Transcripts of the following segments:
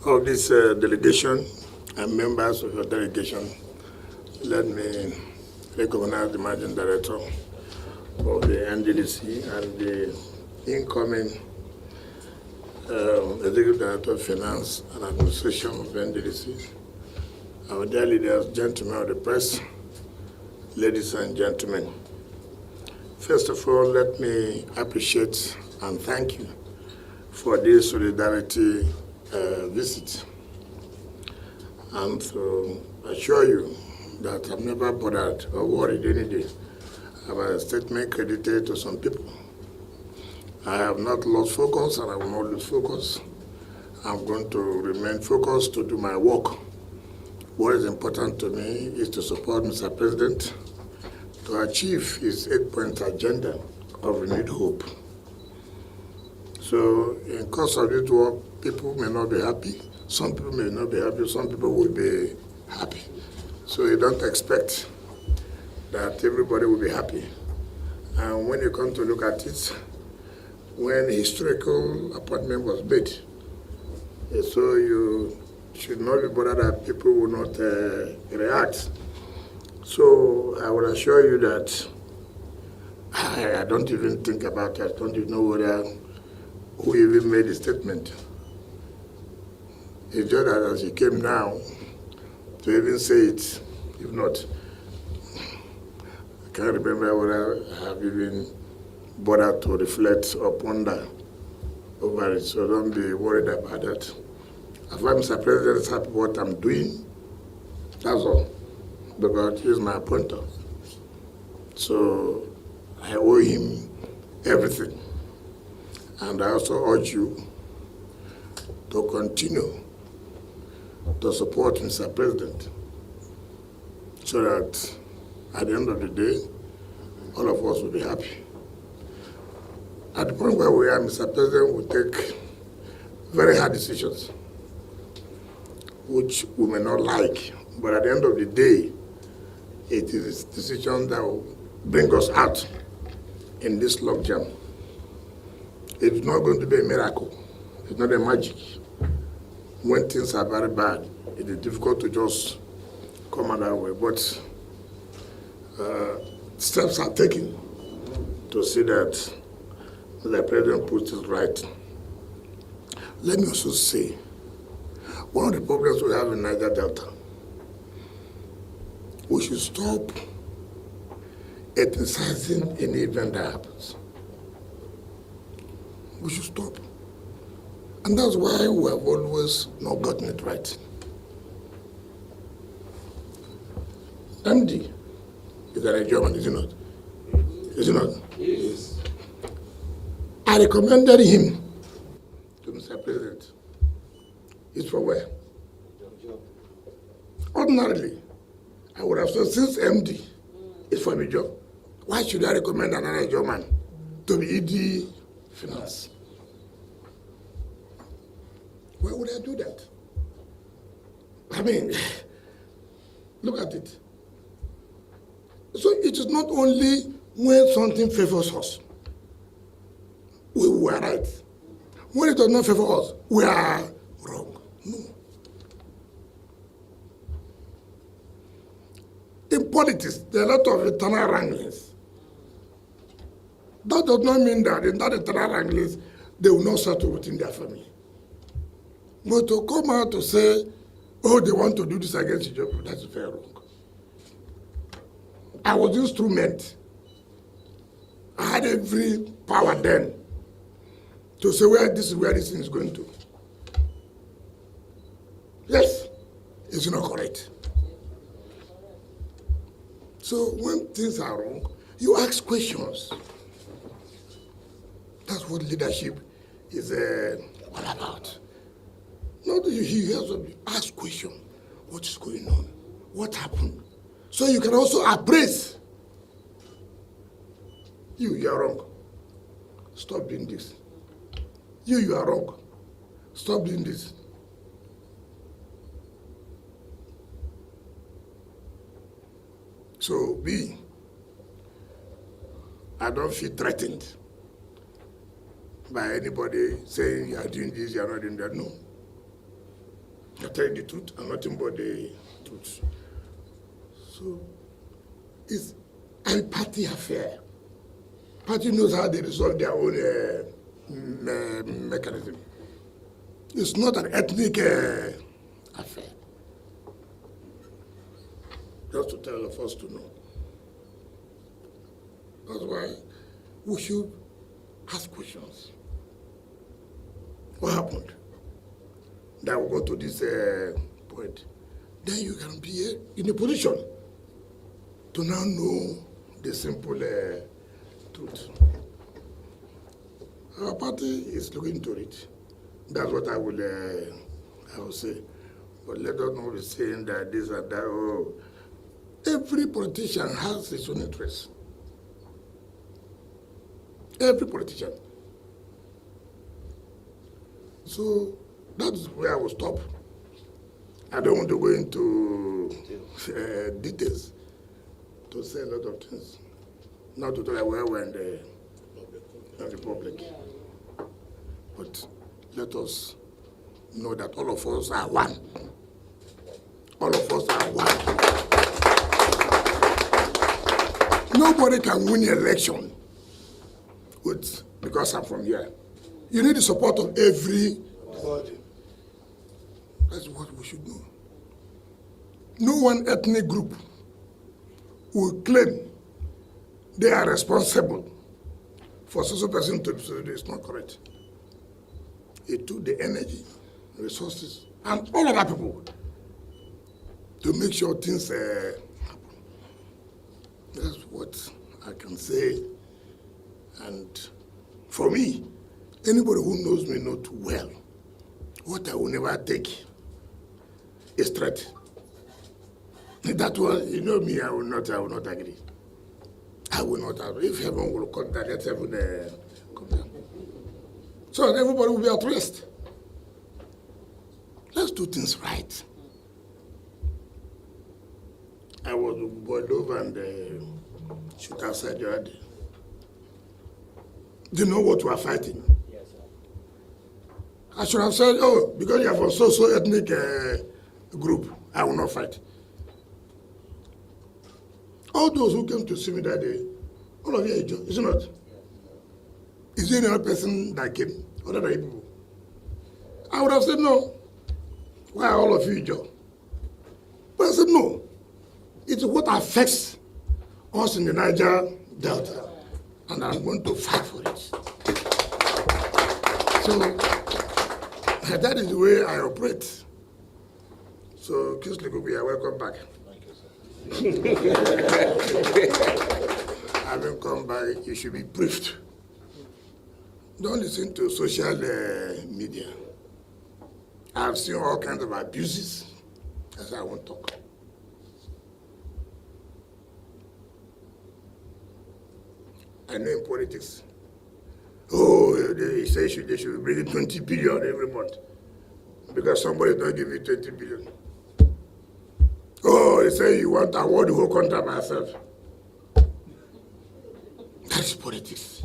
of this delegation and members of your delegation, let me recognize the Managing Director of the NDDC and the incoming Executive Director of Finance and Administration of NDDC, our dear leaders, gentlemen of the press, ladies and gentlemen. First of all, let me appreciate and thank you for this solidarity visit, and to assure you that I'm never bothered or worried any day about a statement credited to some people. I have not lost focus and I will not lose focus. I'm going to remain focused to do my work. What is important to me is to support Mr. President to achieve his 8-point agenda of renewed hope. So in course of this work, people may not be happy. Some people may not be happy. Some people will be happy. So you don't expect that everybody will be happy. And when you come to look at it, when historical appointment was made, so you should not be bothered that people will not react. So I will assure you that I don't even think about it. I don't even know whether who even made the statement. It's just that as he came now to even say it, if not, I can't remember whether I have even bothered to reflect or ponder over it, so don't be worried about that. As far as Mr. President is happy with what I'm doing, that's all, because he's my appointer. So I owe him everything. And I also urge you to continue to support Mr. President so that at the end of the day, all of us will be happy. At the point where we are, Mr. President will take very hard decisions, which we may not like, but at the end of the day, it is a decision that will bring us out in this logjam. It's not going to be a miracle. It's not a magic. When things are very bad, it is difficult to just come out that way. But steps are taken to see that the president puts it right. Let me also say, one of the problems we have in Niger Delta, we should stop ethnicizing any event that happens. We should stop. And that's why we have always not gotten it right. MD is a German, is he not? Is he not? Yes. I recommended him to Mr. President. It's for where? Ordinarily, I would have said, since MD is for the job, why should I recommend another German to be ED Finance? Why would I do that? I mean, look at it. So it is not only when something favors us, we were right. When it does not favor us, we are wrong. No. In politics, there are a lot of internal wranglings. That does not mean that in that internal wranglings, they will not settle within their family. But to come out to say, oh, they want to do this against each other, that's very wrong. I was instrument. I had every power then to say where this thing is going to. Yes, it's not correct. So when things are wrong, you ask questions. That's what leadership is all about. Not that you hear something, ask questions. What is going on? What happened? So you can also appraise. You are wrong. Stop doing this. You are wrong. Stop doing this. So I don't feel threatened by anybody saying you are doing this, you are not doing that. No. tell the truth and nothing but the truth. So it's a party affair. Party knows how they resolve their own mechanism. It's not an ethnic affair. Just to tell of us to know. That's why we should ask questions. What happened? That we go to this point. Then you can be in a position to now know the simple truth. Our party is looking into it. That's what I will say. But let us not be saying that this and that. Oh, every politician has his own interests. Every politician. So that's where I will stop. I don't want to go into details to say a lot of things. Not to talk about where we're in the Republic. But let us know that all of us are one. All of us are one. Nobody can win an election because I'm from here. You need the support of everybody. That's what we should know. No one ethnic group will claim they are responsible for social person to do this. It's not correct. It took the energy, resources, and all other people to make sure things happen. That's what I can say. And for me, anybody who knows me not well, what I will never take is threat. That one, you know me, I will not agree. I will not agree. If heaven will come down, let heaven come down. So everybody will be at rest. Let's do things right. I was boiled over and shoot outside your head. Do you know what we are fighting? Yes, sir. I should have said, oh, because you have a so ethnic group, I will not fight. All those who came to see me that day, all of you are Ijo, is it not? Is there any other person that came, other than people? I would have said no. Why are all of you Ijo? But I said no. It's what affects us in the Niger Delta, and I'm going to fight for it. So that is the way I operate. So, Kislegubi, welcome back. Having come back, you should be briefed. Don't listen to social media. I've seen all kinds of abuses. That's why I won't talk. I know in politics. Oh, they say they should bring in 20 billion every month because somebody don't give you 20 billion. Oh, they say you want to award the whole country by yourself. That is politics.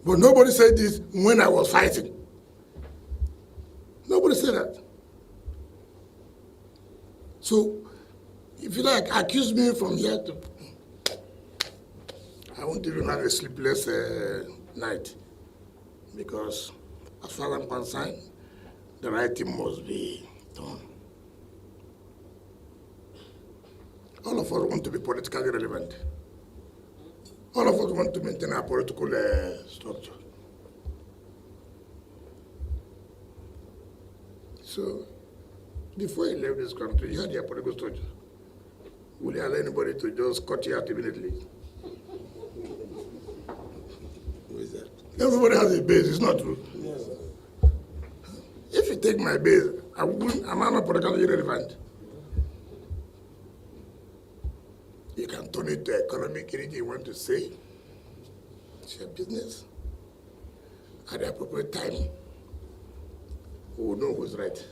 But nobody said this when I was fighting. Nobody said that. So, if you like, accuse me from here to... I won't even have a sleepless night. Because as far as I'm concerned, the right thing must be done. All of us want to be politically relevant. All of us want to maintain our political structure. So, before you left this country, you had your political structure. Will you allow anybody to just cut you out immediately? Who is that? Everybody has a base, it's not true. Yes, sir. If you take my base, am I not politically relevant? You can turn it to economic anything you want to say. It's your business. At the appropriate time, we will know who's right.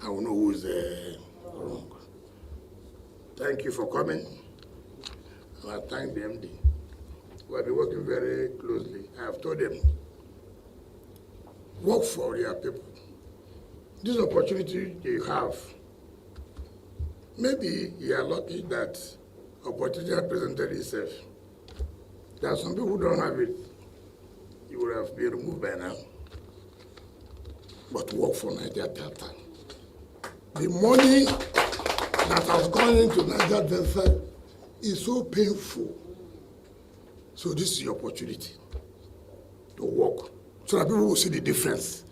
I will know who's wrong. Thank you for coming. I thank the MD. We have been working very closely. I have told them, work for your people. this opportunity you have, maybe you are lucky that opportunity has presented itself. There are some people who don't have it. You would have been removed by now. But work for Niger Delta. The money that has gone into Niger Delta is so painful. So this is your opportunity to work so that people will see the difference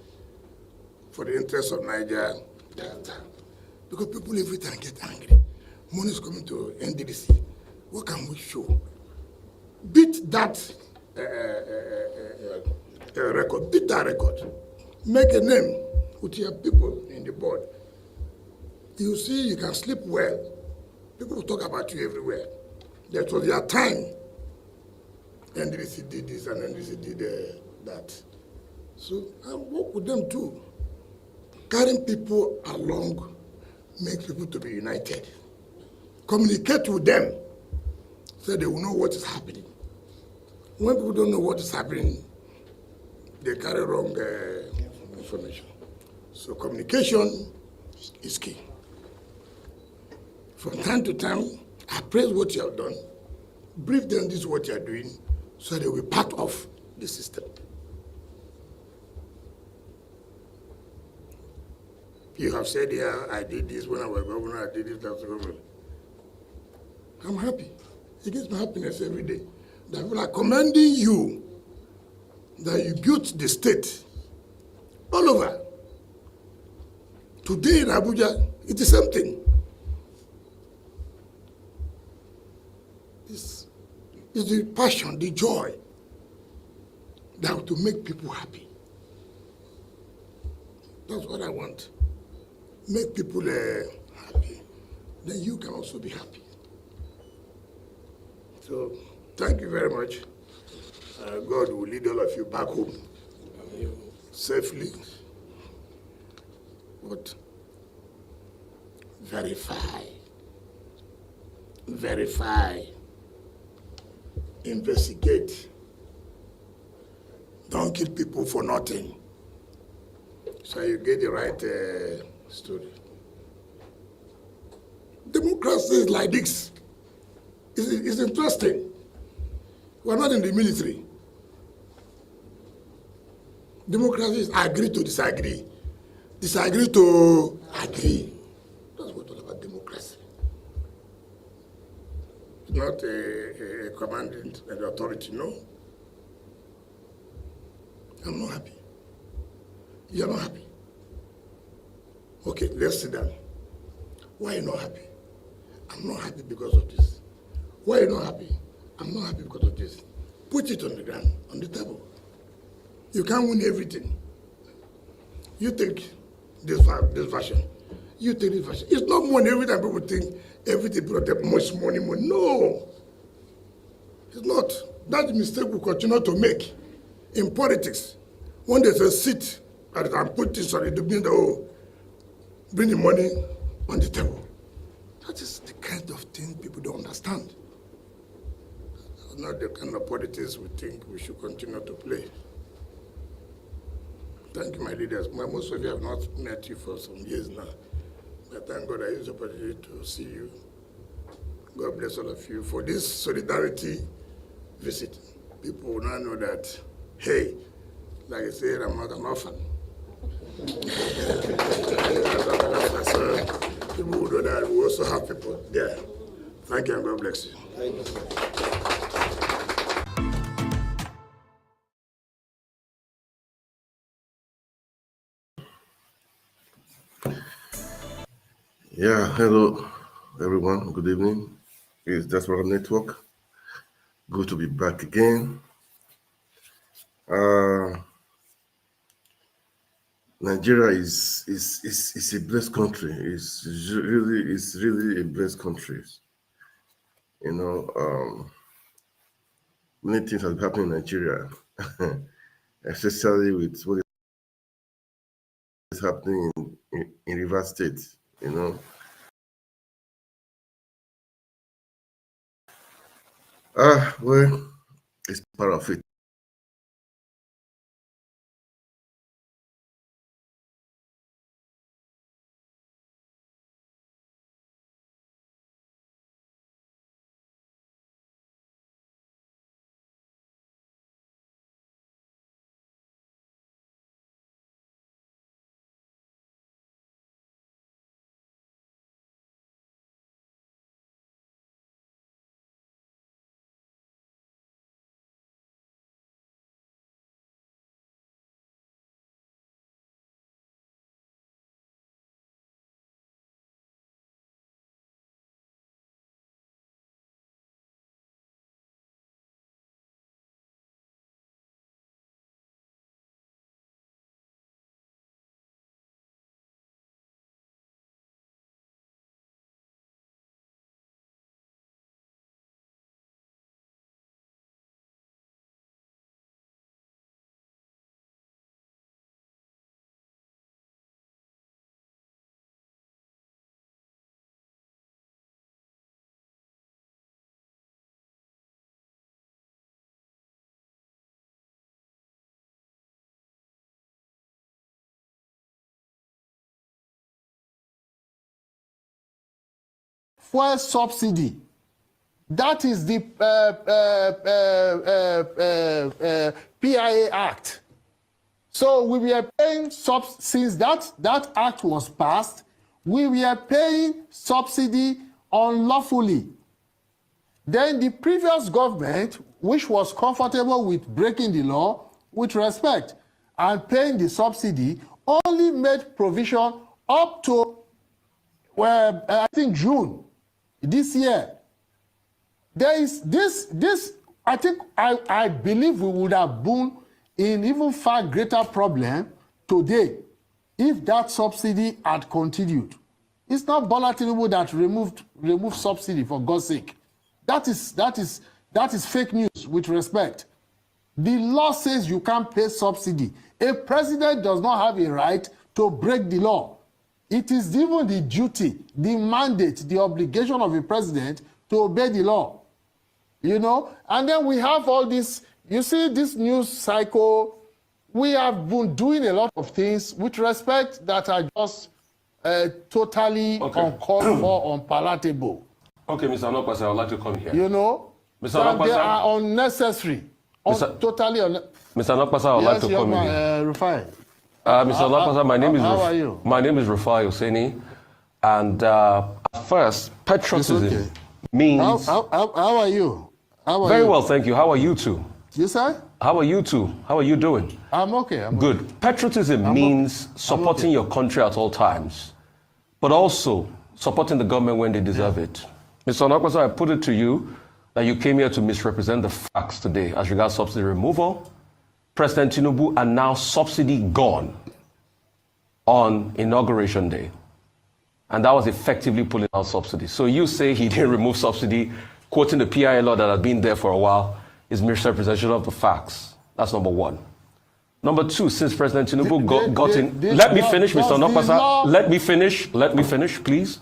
for the interest of Niger Delta. Because people every time get angry. Money is coming to NDDC. What can we show? Beat that record. Beat that record. Make a name with your people in the board. You see, you can sleep well. People will talk about you everywhere. That was their time. NDDC did this and NDDC did that. So I work with them too. Carrying people along makes people to be united. Communicate with them so they will know what is happening. When people don't know what is happening, they carry wrong information. So communication is key. From time to time, appraise what you have done, brief them this is what you are doing, so they will be part of the system. You have said, yeah, I did this when I was governor, I did this, that's governor. I'm happy. It gives me happiness every day. That people are commending you that you built the state all over. Today in Abuja, it's the same thing. It's the passion, the joy that to make people happy. That's what I want. Make people happy. Then you can also be happy. So, thank you very much. God will lead all of you back home safely. But verify, investigate. Don't kill people for nothing. So you get the right story. Democracy is like this. It's interesting. We're not in the military. Democracy is agree to disagree. Disagree to agree. That's what it's all about democracy. It's not a commanding an authority, no. I'm not happy. You're not happy. Okay, let's sit down. Why are you not happy? I'm not happy because of this. Why are you not happy? I'm not happy because of this. Put it on the ground, on the table. You can't win everything. You take this version. You take this version. It's not money. Every time people think everything brought up much money. No. It's not. That mistake we continue to make in politics. When there's a seat and put this on it to bring the money on the table. That is the kind of thing people don't understand. It's not the kind of politics we think we should continue to play. Thank you, my leaders. Most of you have not met you for some years now. But thank God I use the opportunity to see you. God bless all of you for this solidarity visit. People will now know that, hey, like I said, I'm not an orphan. So people who do that, we also have people there. Thank you and God bless you. Thank you. Yeah, hello everyone. Good evening. It's Diaspora Network. Good to be back again. Nigeria is a blessed country. It's really a blessed country. You know, many things have happened in Nigeria, especially with what is happening in Rivers State. You know, well, it's part of it. fuel subsidy. That is the PIA Act. So we were paying since that act was passed, we were paying subsidy unlawfully. Then the previous government, which was comfortable with breaking the law, with respect, and paying the subsidy, only made provision up to, well, I think June this year. There is this, I think, I believe we would have been in even far greater problem today if that subsidy had continued. It's not Bola Tinubu that removed subsidy, for God's sake. That is fake news, with respect. The law says you can't pay subsidy. A president does not have a right to break the law. It is even the duty, the mandate, the obligation of a president to obey the law. You know? And then we have all this, you see this news cycle, we have been doing a lot of things with respect that are just totally uncalled for, unpalatable. Okay, Mr. Anokpasa, I would like to come here. You know? Mr. Anokpasa, they are unnecessary. Totally unnecessary. Mr. Anokpasa, I would like to come in here. Rufai. Mr. Anokpasa, my name is how are you? My name is Rufai Oseni. And at first, patriotism means... How are you? Very well, thank you. How are you two? Yes, sir? How are you two? How are you doing? I'm okay. Good. Okay. Patriotism means supporting your country at all times, but also supporting the government when they deserve it. Mr. Anokpasa, I put it to you that you came here to misrepresent the facts today as regards subsidy removal. President Tinubu announced subsidy gone on Inauguration Day. And that was effectively pulling out subsidy. So you say he didn't remove subsidy, quoting the PIA law that had been there for a while, is misrepresentation of the facts. That's number one. Number two, since President Tinubu got in... Let me finish, Mr. Anokpasa. Let me finish, please.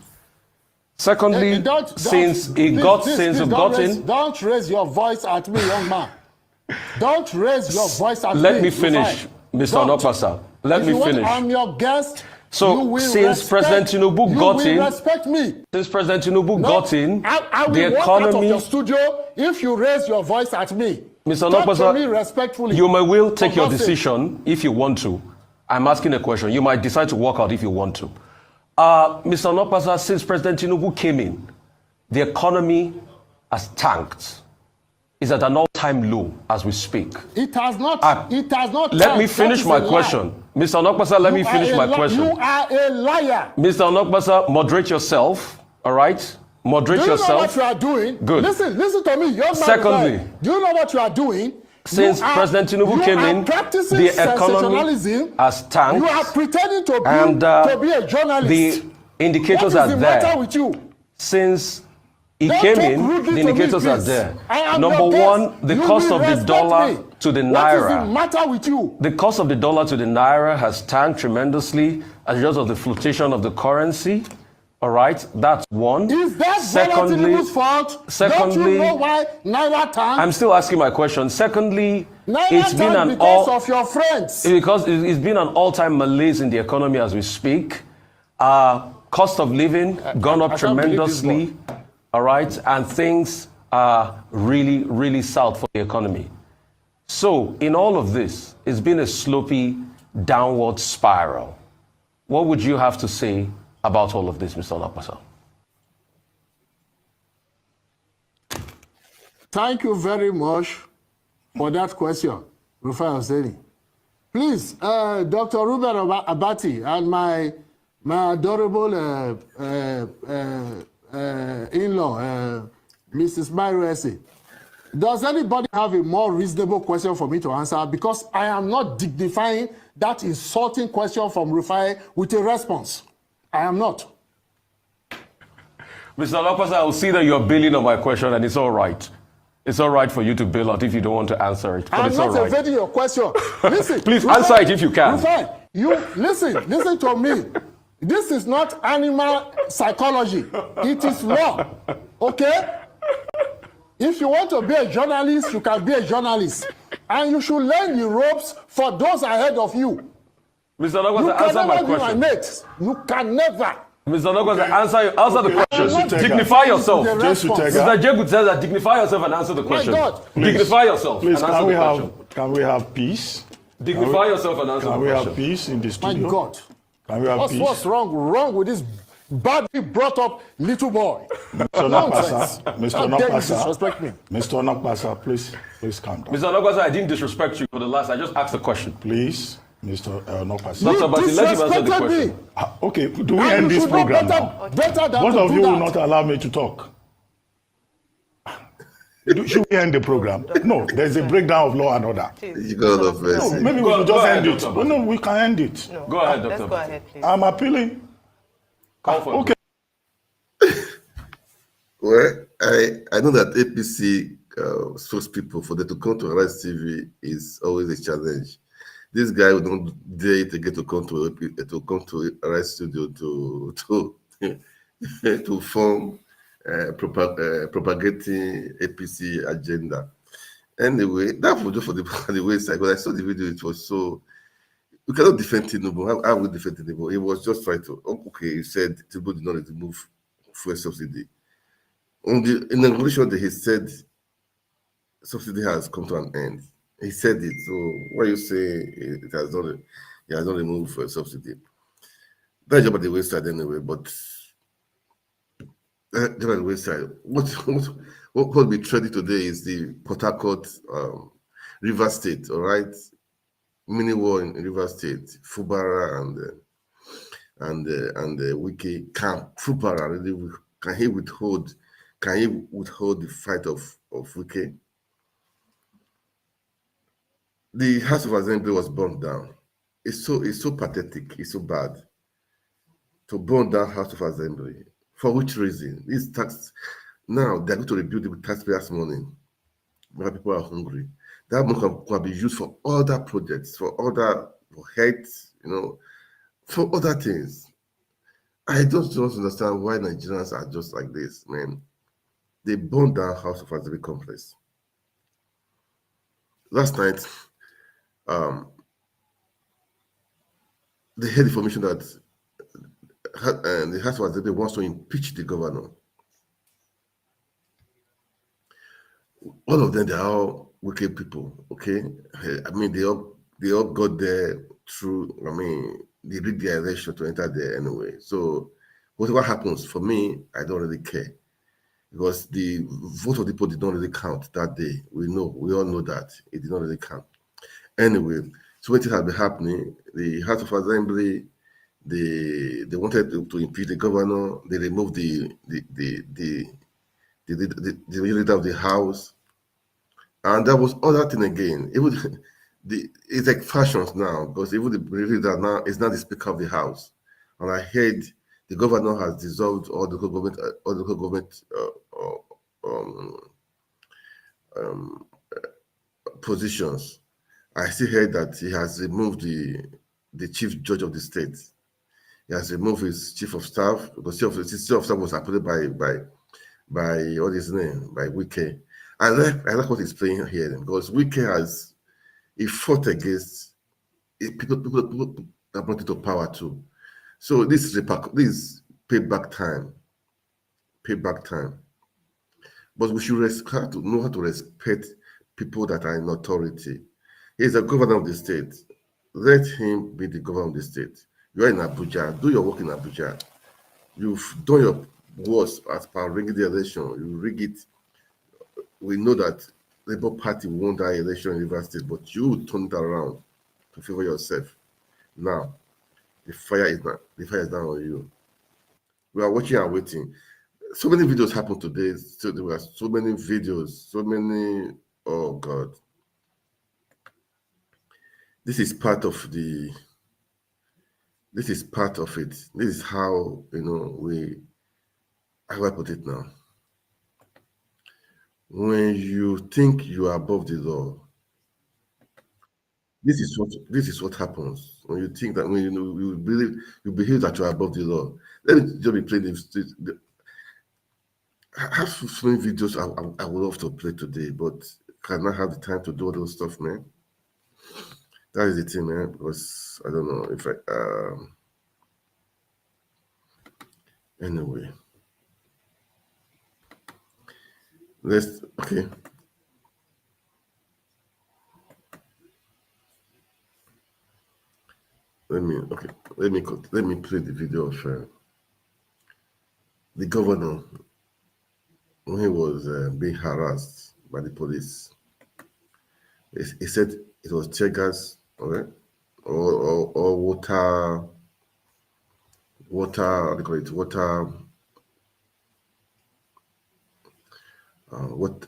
Secondly, since we've got in... Don't raise your voice at me, young man. Don't raise your voice at me. Let me finish, Mr. Anokpasa. Let me finish. I'm your guest. So, since President Tinubu got in... respect me. Since President Tinubu got in, I will the walk out of economy... your studio if you raise your voice at me. Mr. Talk to me Anokpasa, respectfully. you may will take your decision if you want to. I'm asking a question. You might decide to walk out if you want to. Mr. Anokpasa, since President Tinubu came in, the economy has tanked. It's at an all-time low as we speak. It has not. It has not. Let me finish my question. Mr. Anokpasa, let me finish my question. You are a liar. Mr. Anokpasa, moderate yourself, all right? Moderate yourself. Do you know what you are doing? Good. Listen to me. Young man. Secondly, do you know what you are doing? Since President Tinubu came in, the economy has tanked. You are pretending to be a journalist. The indicators are there. What is the matter with you? Since he came in, the indicators are there. Number one, the cost of the dollar to the naira. What is the matter with you? The cost of the dollar to the naira has tanked tremendously as a result of the fluctuation of the currency. All right, that's one. Is that Bola Tinubu's fault? Don't you know why naira tanked? I'm still asking my question. Secondly, it's been because of your friends. Because it's been an all-time malaise in the economy as we speak. Cost of living gone up tremendously. All right, and things are really, really south for the economy. So, in all of this, it's been a slopey downward spiral. What would you have to say about all of this, Mr. Anokpasa? Thank you very much for that question, Rufai Oseni. Please, Dr. Ruben Abati and my adorable in-law, Mrs. Mairesi, does anybody have a more reasonable question for me to answer? Because I am not dignifying that insulting question from Rufai with a response. I am not. Mr. Anokpasa, I will see that you're bailing on my question, and it's all right. It's all right for you to bail out if you don't want to answer it. But I'm it's not all right. evading your question. Listen, please Rufai, answer it if you can. Rufai, you listen to me. This is not animal psychology. It is law. Okay? If you want to be a journalist, you can be a journalist. And you should learn the ropes for those ahead of you. Mr. Anokpasa, answer my question. You can never. Mr. Nogos, answer the question. Chega. Dignify yourself. Jesu Chega. Mr. Jegu says that dignify yourself and answer the question. God. Dignify yourself Please, and answer the question. can we have peace? Dignify yourself and answer the Can we question. have peace in the My studio? God. Can we have peace? What's wrong with this badly brought up little boy? Mr. Nonsense. Nakpasa, Mr. How dare you Nakpasa, disrespect me? Mr. Nakpasa, please calm down. Mr. Nogos, I didn't disrespect you for the last. I just asked the question. Please, Mr. Nakpasa. Dr. Basi, let him answer the disrespected question. me. Okay, do we And end you this should know program now? better than Both to of do you will that. not allow me to talk. Should we end the program? No, there's a breakdown of law and order. You got enough mercy. Maybe we Go should just ahead, end it. Dr. Oh, no, we can end it. No. Go ahead, Let's Dr. go Basi. ahead, please. I'm appealing. Call for it. Okay. Well, I know that APC spokespeople for them to come to Arise TV is always a challenge. This guy would not dare to get to come to Arise Studio to form propagating APC agenda. Anyway, that was just for the wayside. When I saw the video, it was so. You cannot defend Tinubu. How will defend Tinubu? He was just trying to. Okay, he said Tinubu did not remove fuel subsidy. In the resolution that he said subsidy has come to an end. He said it. So what you say it has not, he has not removed fuel subsidy. That's about the wayside anyway. But just about the wayside. What will be trending today is the Port Harcourt, River State. All right, mini war in River State. Fubara and Wike camp. Fubara really can he withhold? Can he withhold the fight of Wike? The House of Assembly was burned down. It's so pathetic. It's so bad to burn down House of Assembly. For which reason? This tax now they're going to rebuild it with taxpayers' money. Where people are hungry. That money can be used for other projects, for health, for other things. I just don't understand why Nigerians are just like this, man. They burned down House of Assembly complex. Last night, they had information that the House of Assembly wants to impeach the governor. All of them, they are all wicked people, okay? I mean, they all got there through, they read their election to enter there anyway. So whatever happens, for me, I don't really care. Because the vote of the people did not really count that day. We all know that. It did not really count. Anyway, so what has been happening, the House of Assembly, they wanted to impeach the governor. They removed the leader of the House. And that was other thing again. It's like fashions now, because even the leader now is not the Speaker of the House. And I heard the governor has dissolved all the local government positions. I still heard that he has removed the chief judge of the state. He has removed his chief of staff, because his chief of staff was appointed by what is his name, by Wike. I like what he's playing here, because Wike he fought against people that brought it to power too. So this is payback time. But we should know how to respect people that are in authority. He's the governor of the state. Let him be the governor of the state. You are in Abuja. Do your work in Abuja. You've done your worst as per rigging the election. You rig it. We know that Labour Party won that election in River State, but you turn it around to favor yourself. Now, the fire is down on you. We are watching and waiting. So many videos happened today. So there were so many videos, oh God. This is part of it. This is how, how I put it now. When you think you are above the law, this is what happens. When you think that, when you behave that you are above the law. Let me just be playing I have so many videos I would love to play today, but cannot have the time to do all those stuff, man. That is the thing, man, because I don't know if Anyway, okay. Let me play the video of the governor when he was being harassed by the police. He said it was tear gas, okay, or water. How do you call it?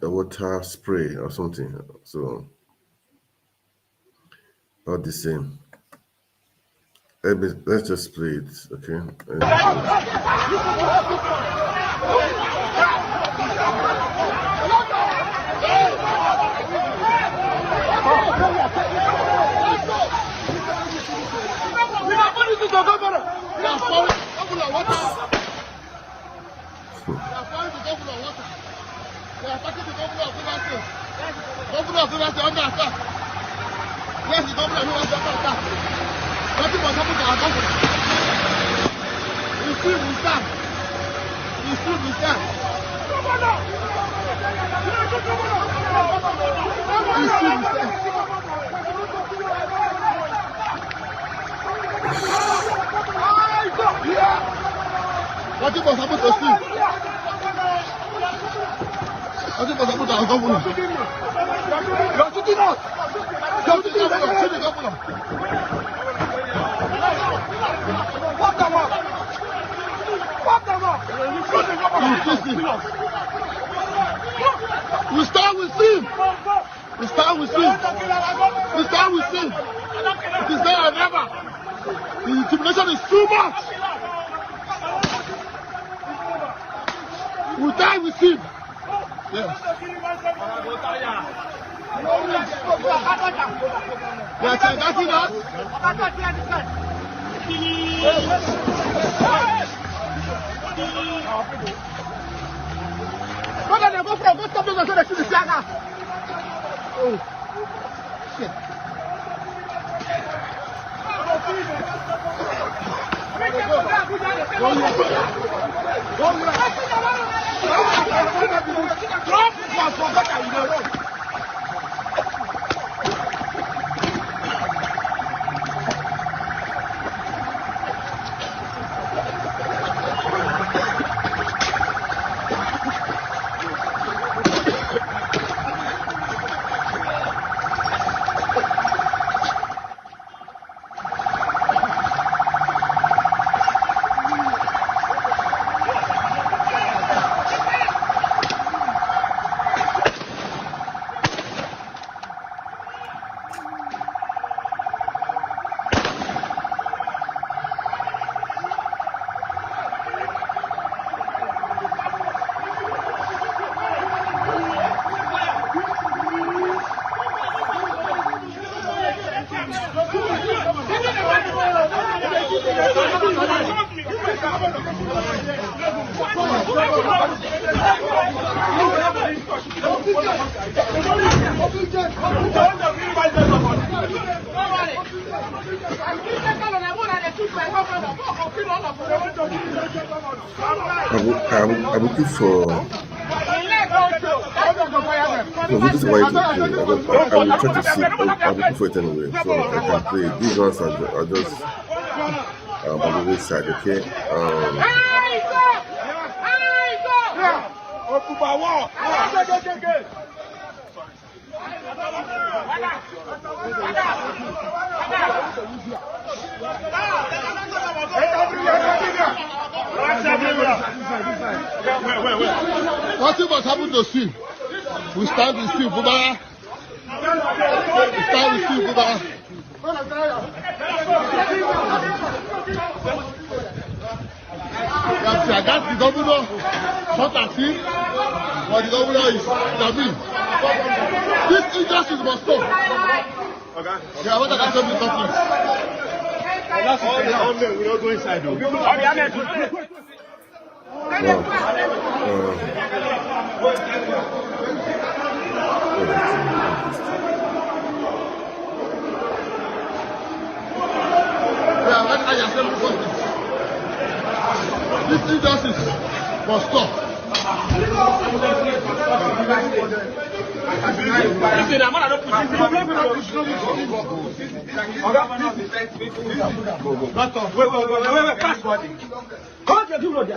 Water spray or something. So all the same. Let's just play it, okay? What was happened to Steve? What was happened to our governor? You're shooting us! You're shooting us! Shoot the governor! Fuck them up! Fuck them up! Shoot the governor! We start with him! We start with him! We start with him! It is there and never! The intimidation is too much! We die with him. Yes. They are targeting us. Oh, shit. I'm looking for. No, this is why to play. I will try to see. I'm looking for it anyway, so I can play it. These ones are just on the wayside, okay? Whatever happened to Steve? We stand with Steve, Fubara. We stand with Steve, Fubara. That's the governor, not at him, but the governor is Nabil. This injustice must stop. Okay. Yeah, what I can tell you something. We don't go inside though. This injustice must stop.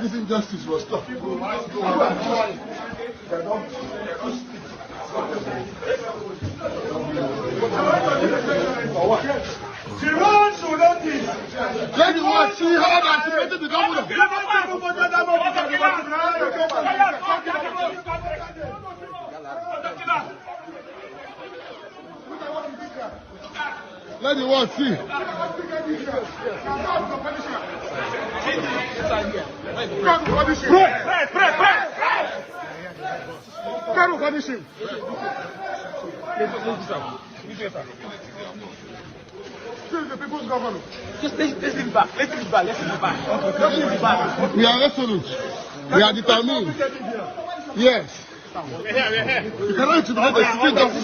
This injustice must stop. She wants to notice. Let the world see how that she created the governor. Let the world see. Can punish him. The people's governor. Just let's leave it back. Let's leave it back. Let's leave it back. Let's leave it back. We are resolute. We are determined. Yes. You cannot intimidate the state governor.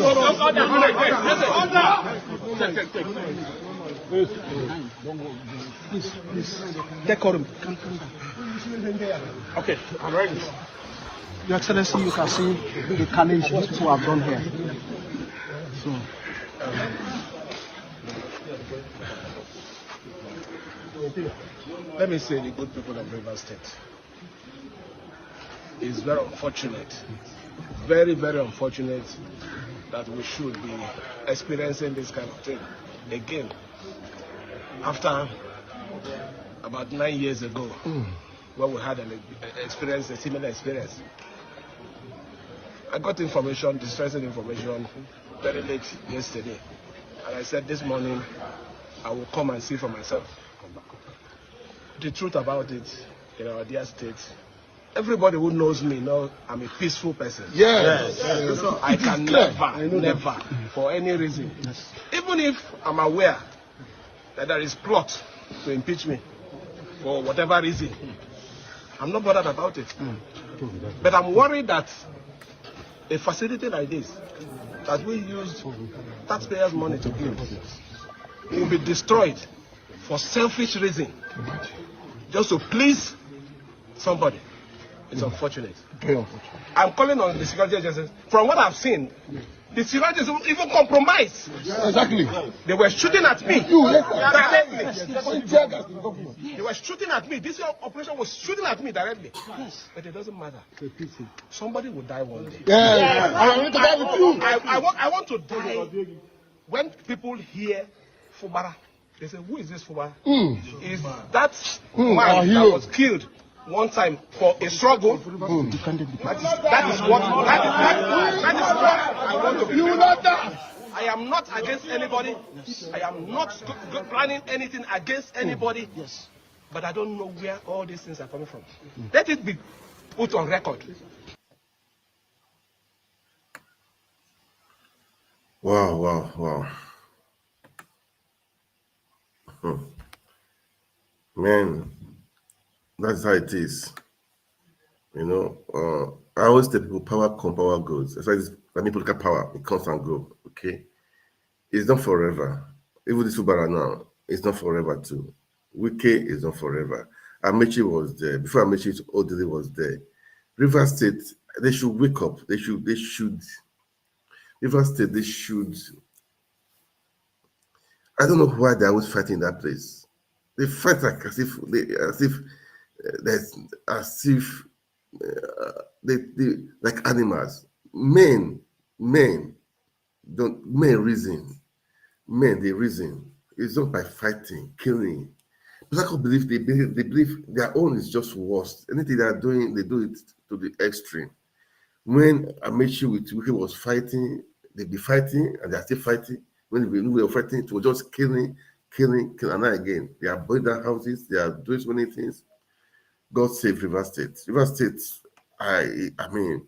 Please. Take quorum. Okay, I'm ready. Your Excellency, you can see the carnage these people have done here. So. Let me say the good people of Rivers State. It's very unfortunate, very, very unfortunate that we should be experiencing this kind of thing again. After about 9 years ago, when we had a similar experience. I got information, distressing information, very late yesterday. And I said this morning, I will come and see for myself. The truth about it, in our dear state, everybody who knows me knows I'm a peaceful person. Yes. I can never, for any reason, even if I'm aware that there is plot to impeach me, for whatever reason, I'm not bothered about it. But I'm worried that a facility like this, that we use taxpayers' money to build, will be destroyed for selfish reason, just to please somebody. It's unfortunate. I'm calling on the security agencies. From what I've seen, the security agencies even compromised. Exactly. They were shooting at me. Directly. They were shooting at me. This operation was shooting at me directly. But it doesn't matter. Somebody will die one day. I want to die when people hear Fubara. They say, who is this Fubara? Is that man that was killed one time for a struggle? That is what I want to be. I am not against anybody. I am not planning anything against anybody. But I don't know where all these things are coming from. Let it be put on record. Wow. Man, that's how it is. You know, I always tell people power comes, power goes. That's why people look at power, it comes and goes. Okay. It's not forever. Even this Fubara now, it's not forever too. Wike is not forever. Amechi was there. Before Amechi, Odile was there. River State, they should wake up. They should. River State, they should. I don't know why they're always fighting in that place. They fight like as if they like animals. Men they reason. It's not by fighting, killing. But I can't believe they believe their own is just worse. Anything they are doing, they do it to the extreme. When Amechi with Wike was fighting, they'd be fighting and they're still fighting. When we were fighting, it was just killing. And now again, they are burning down houses, they are doing so many things. God save River State. River State, I mean,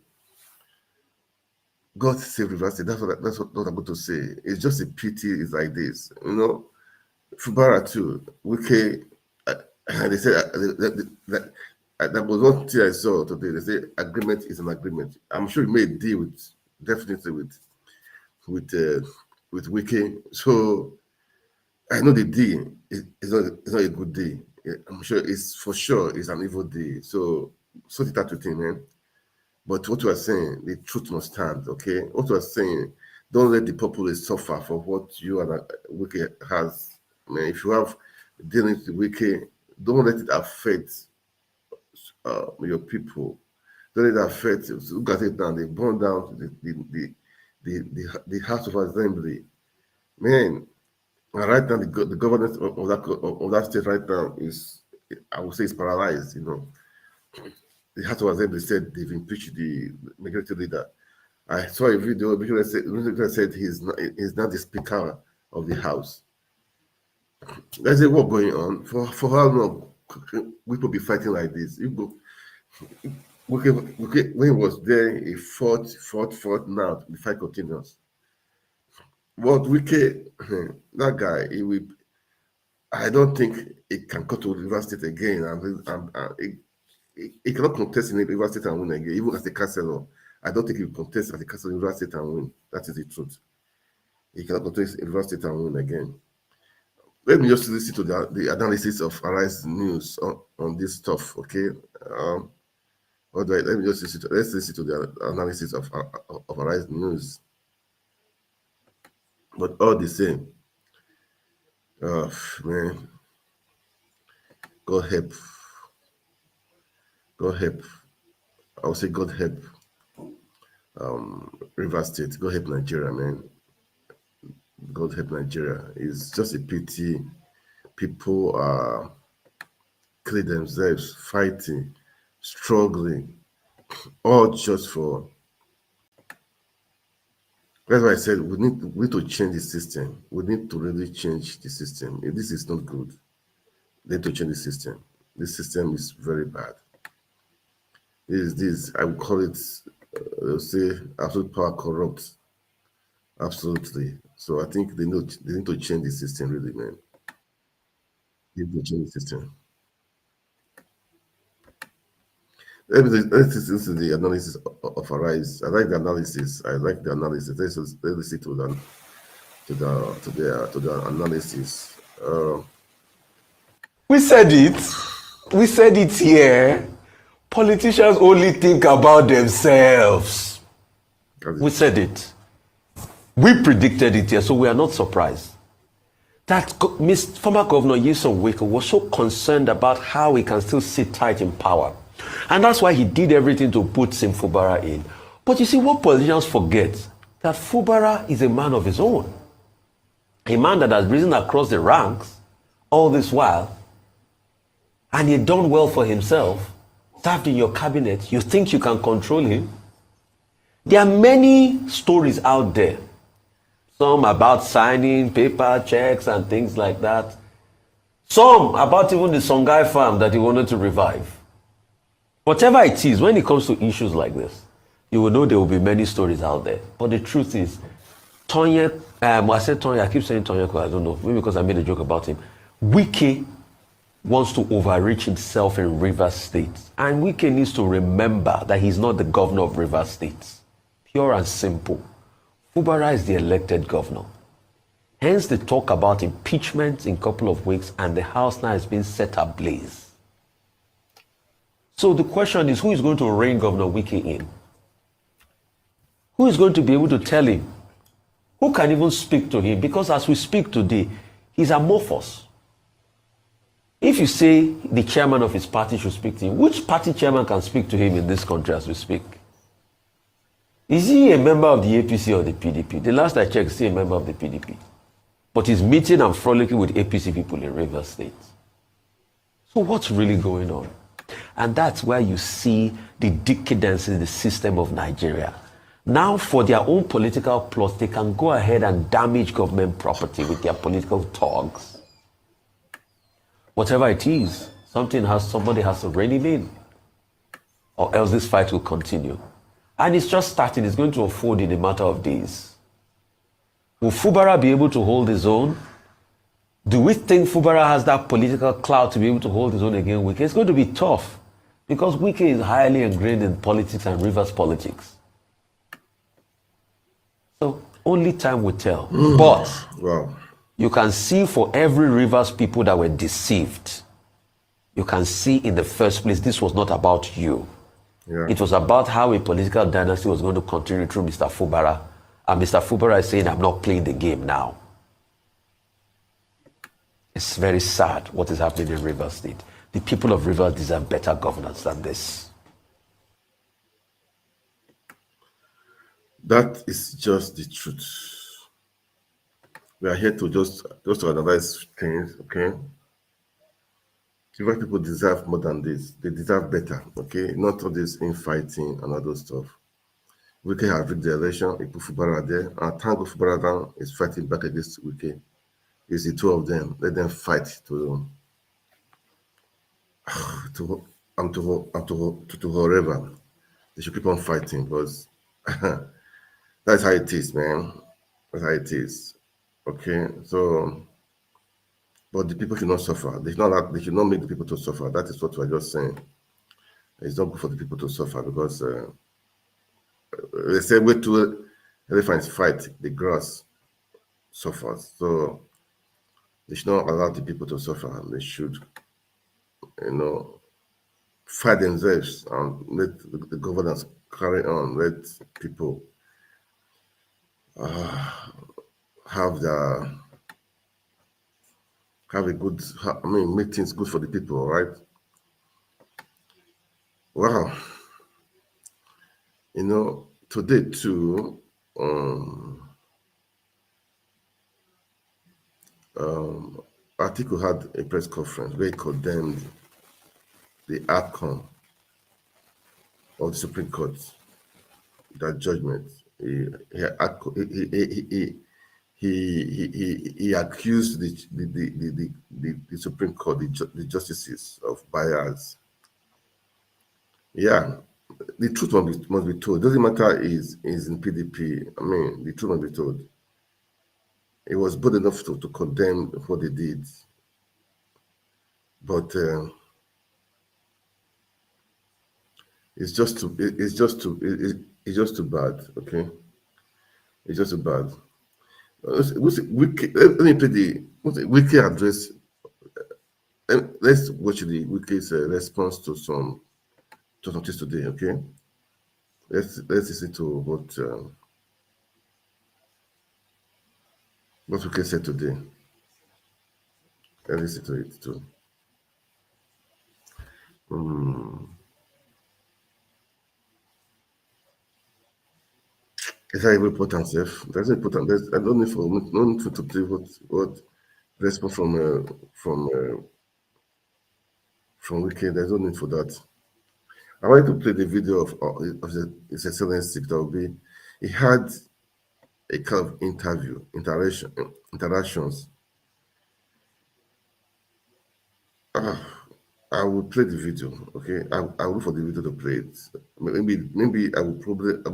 God save River State. That's what I'm going to say. It's just a pity. It's like this, you know. Fubara too. Wike, they said that was one thing I saw today. They say agreement is an agreement. I'm sure he made a deal definitely with Wike. So I know the deal is not a good deal. I'm sure it's for sure it's an evil deed. So sort it out with him, man. But what we are saying, the truth must stand, okay? What we are saying, don't let the populace suffer for what you and Wike has. I mean, if you have dealings with Wike, don't let it affect your people. Don't let it affect. Look at it now. They burn down the House of Assembly. Man, and right now the governance of that state right now is, I would say, is paralyzed. You know, the House of Assembly said they've impeached the majority leader. I saw a video because I said he's not the speaker of the House. There's a war going on. For how long we could be fighting like this? When he was there, he fought. Now the fight continues. But Wike, that guy, I don't think he can go to Rivers State again, and he cannot contest in Rivers State and win again, even as the councillor. I don't think he will contest as the councillor in Rivers State and win. That is the truth. He cannot contest in Rivers State and win again. Let me just listen to the analysis of Arise News on this stuff, okay? Let me just listen to the analysis of Arise News. But all the same, man, God help. God help. I would say God help Rivers State. God help Nigeria, man. God help Nigeria. It's just a pity people are killing themselves, fighting, struggling, all just for. That's why I said we need to change the system. We need to really change the system. If this is not good, they need to change the system. This system is very bad. This I would call it, say, absolute power corrupt. Absolutely. So I think they need to change the system, really, man. They need to change the system. Let's listen to the analysis of Arise. I like the analysis. Let's listen to the analysis. We said it. We said it here. Politicians only think about themselves. We said it. We predicted it here, so we are not surprised. That former Governor Nyesom Wike was so concerned about how he can still sit tight in power. And that's why he did everything to put Fubara in. But you see, what politicians forget, that Fubara is a man of his own. A man that has risen across the ranks all this while, and he done well for himself, served in your cabinet. You think you can control him? There are many stories out there. Some about signing paper checks and things like that. Some about even the Songhai farm that he wanted to revive. Whatever it is, when it comes to issues like this, you will know there will be many stories out there. But the truth is, I said Tonya, I keep saying Tonya because I don't know, maybe because I made a joke about him. Wike wants to overreach himself in Rivers State. And Wike needs to remember that he's not the governor of Rivers State. Pure and simple. Fubara is the elected governor. Hence the talk about impeachment in a couple of weeks, and the house now has been set ablaze. So the question is, who is going to rein Governor Wike in? Who is going to be able to tell him? Who can even speak to him? Because as we speak today, he's amorphous. If you say the chairman of his party should speak to him, which party chairman can speak to him in this country as we speak? Is he a member of the APC or the PDP? The last I checked, he's a member of the PDP. But he's meeting and frolicking with APC people in Rivers State. So what's really going on? And that's where you see the decadence in the system of Nigeria. Now, for their own political plots, they can go ahead and damage government property with their political talks. Whatever it is, somebody has to rein him in, or else this fight will continue. And it's just starting. It's going to unfold in a matter of days. Will Fubara be able to hold his own? Do we think Fubara has that political clout to be able to hold his own against Wike? It's going to be tough, because Wike is highly ingrained in politics and Rivers politics. So only time will tell. But wow. You can see for every Rivers people that were deceived, you can see in the first place this was not about you. Yeah. It was about how a political dynasty was going to continue through Mr. Fubara. And Mr. Fubara is saying, I'm not playing the game now. It's very sad what is happening in Rivers State. The people of Rivers deserve better governance than this. That is just the truth. We are here to just to analyze things, okay? River people deserve more than this. They deserve better, okay? Not all this infighting and all those stuff. Wike have rigged the election. He put Fubara there. And thank God Fubara down is fighting back against Wike. It's the two of them. Let them fight to whoever. They should keep on fighting because that's how it is, man. That's how it is. Okay, so but the people should not suffer. They should not make the people to suffer. That is what we're just saying. It's not good for the people to suffer because they say wait till elephants fight, the grass suffers. So they should not allow the people to suffer. They should, fight themselves and let the governance carry on. Let people have a good, make things good for the people, right? Wow. Today too, Atiku had a press conference where he condemned the outcome of the Supreme Court, that judgment. He accused the Supreme Court, the justices of bias. Yeah, the truth must be told. It doesn't matter is in PDP. The truth must be told. It was bold enough to condemn what they did, but it's just too bad. Okay, it's just too bad. Let me play the Wiki address. Let's watch the Wiki's response to some things today. Okay, let's listen to what Wiki said today. Let's listen to it too. Is that even important, Seth? That's important. I don't need for to play what response from Wiki. There's no need for that. I wanted to play the video of His Excellency. That will be. He had a kind of interactions. I will play the video. Okay, I will look for the video to play it. Maybe I will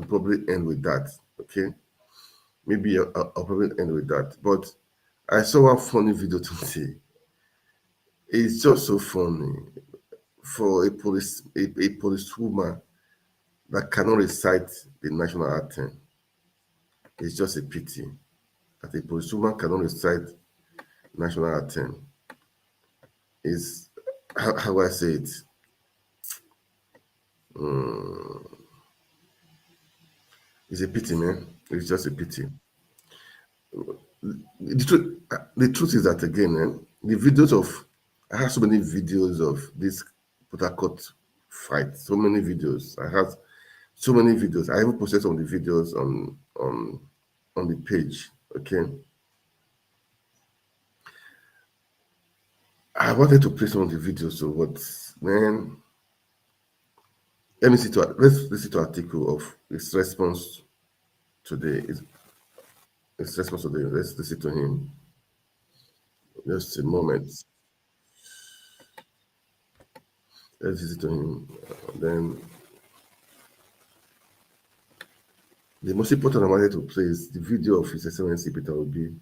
probably end with that. Okay, maybe I'll probably end with that. But I saw one funny video today. It's just so funny for a policewoman that cannot recite the national anthem. It's just a pity that a policewoman cannot recite national anthem. Is how do I say it? It's a pity, man. It's just a pity. The truth is that again, the videos of I have so many videos of this Port Harcourt fight. So many videos. I have so many videos. I even posted some of the videos on the page. Okay. I wanted to play some of the videos. So what, man? Let's listen to article of his response today. His response today. Let's listen to him. Just a moment. Let's listen to him. Then the most important I wanted to play is the video of His Excellency Peter Obi.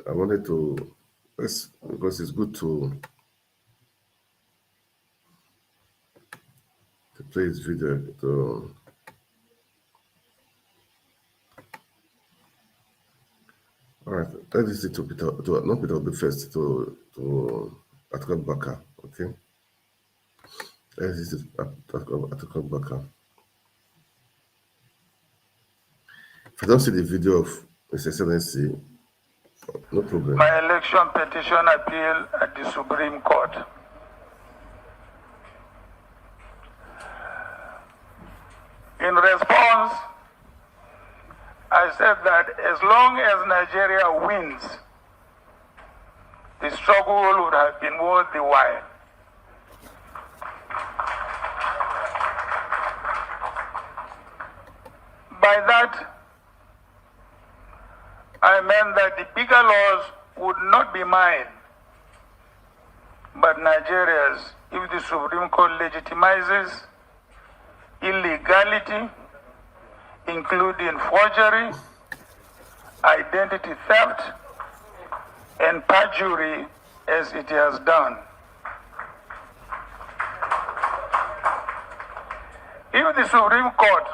I wanted to, because it's good to play his video. All right, let's listen to not Peter Obi first, to Atiku Abubakar, okay? This is Atiku Abubakar. If I don't see the video of His Excellency, no problem. My election petition appeal at the Supreme Court. In response, I said that as long as Nigeria wins, the struggle would have been worth the while. By that, I meant that the bigger loss would not be mine, but Nigeria's, if the Supreme Court legitimizes illegality, including forgery, identity theft, and perjury, as it has done. If the Supreme Court,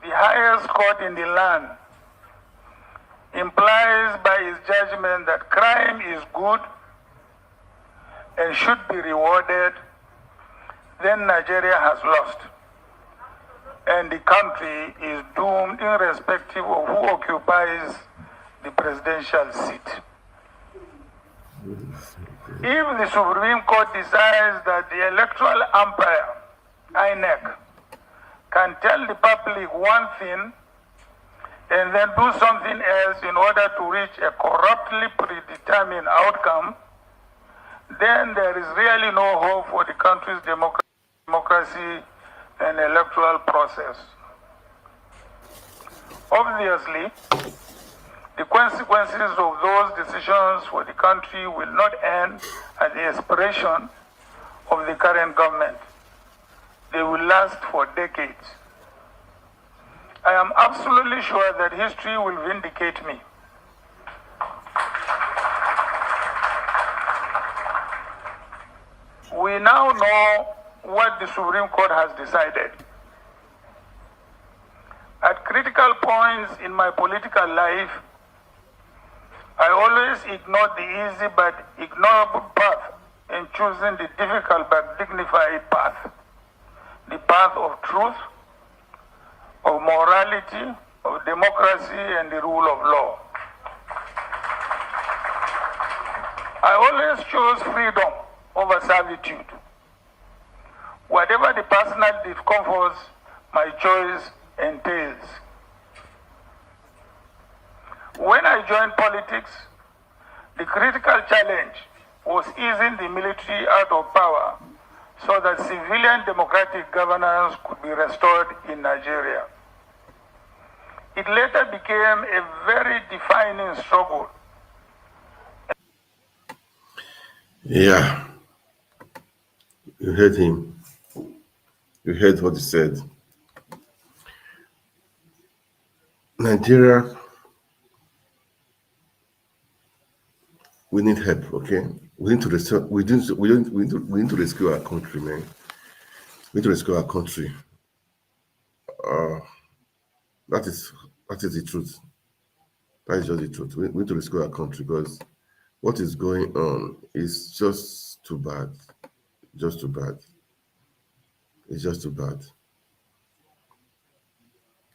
the highest court in the land, implies by its judgment that crime is good and should be rewarded, then Nigeria has lost, and the country is doomed irrespective of who occupies the presidential seat. If the Supreme Court decides that the electoral umpire, INEC, can tell the public one thing and then do something else in order to reach a corruptly predetermined outcome, then there is really no hope for the country's democracy and electoral process. Obviously, the consequences of those decisions for the country will not end at the expiration of the current government. They will last for decades. I am absolutely sure that history will vindicate me. We now know what the Supreme Court has decided. At critical points in my political life, I always ignored the easy but ignorable path in choosing the difficult but dignified path. The path of truth, of morality, of democracy, and the rule of law. I always chose freedom over servitude. Whatever the personal discomforts my choice entails. When I joined politics, the critical challenge was easing the military out of power so that civilian democratic governance could be restored in Nigeria. It later became a very defining struggle. Yeah. You heard him. You heard what he said. Nigeria, we need help, okay? We need to restore, we need to rescue our country, man. We need to rescue our country. That is the truth. That is just the truth. We need to rescue our country because what is going on is just too bad. Just too bad. It's just too bad.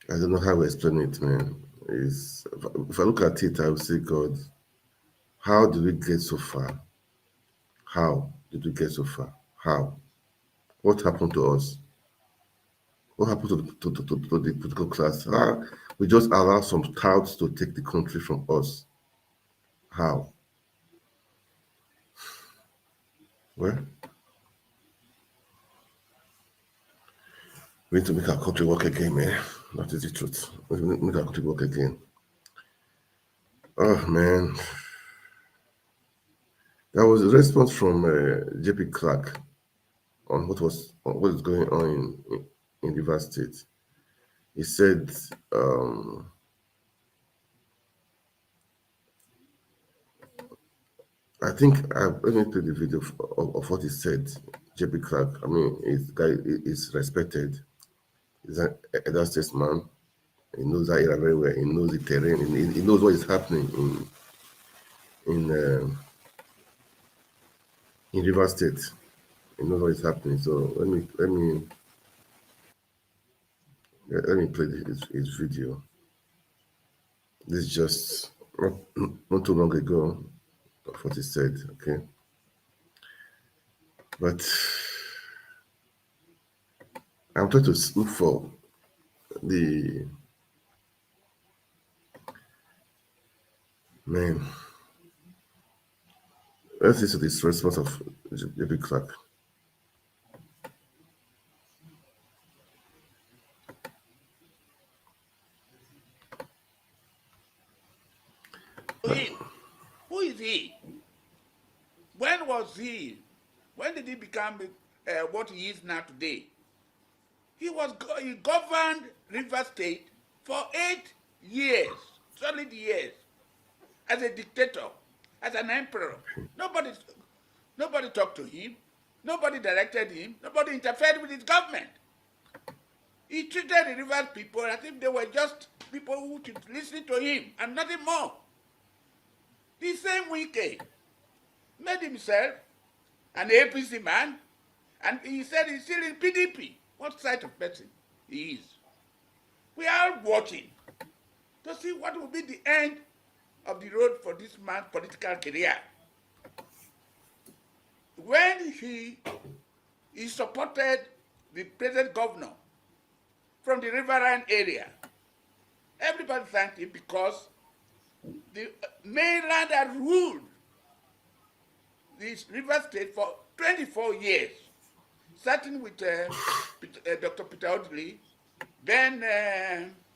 I don't know how to explain it, man. If I look at it, I will say, God, how did we get so far? How did we get so far? How? What happened to us? What happened to the political class? How? We just allow some touts to take the country from us. How? Well, we need to make our country work again, man. That is the truth. We need to make our country work again. Oh, man. There was a response from JP Clark on what is going on in River State. He said, I think let me play the video of what he said. JP Clark, I mean, this guy is respected. He's an elder statesman. He knows that area very well. He knows the terrain. He knows what is happening in in Rivers State. You know what is happening. So let me play his video. This is just not too long ago of what he said. Okay, but I'm trying to look for the man. Let's listen to this response of JP Clark. Who is he? When was he? When did he become what he is now today? He governed River State for 8 years, solid years, as a dictator, as an emperor. Nobody talked to him. Nobody directed him. Nobody interfered with his government. He treated the Rivers people as if they were just people who should listen to him and nothing more. The same Wike made himself an APC man, and he said he's still in PDP. What side of person he is? We are watching to see what will be the end of the road for this man's political career. When he supported the present governor from the riverine area, everybody thanked him because the mainland had ruled this River State for 24 years, starting with Dr. Peter Odley, then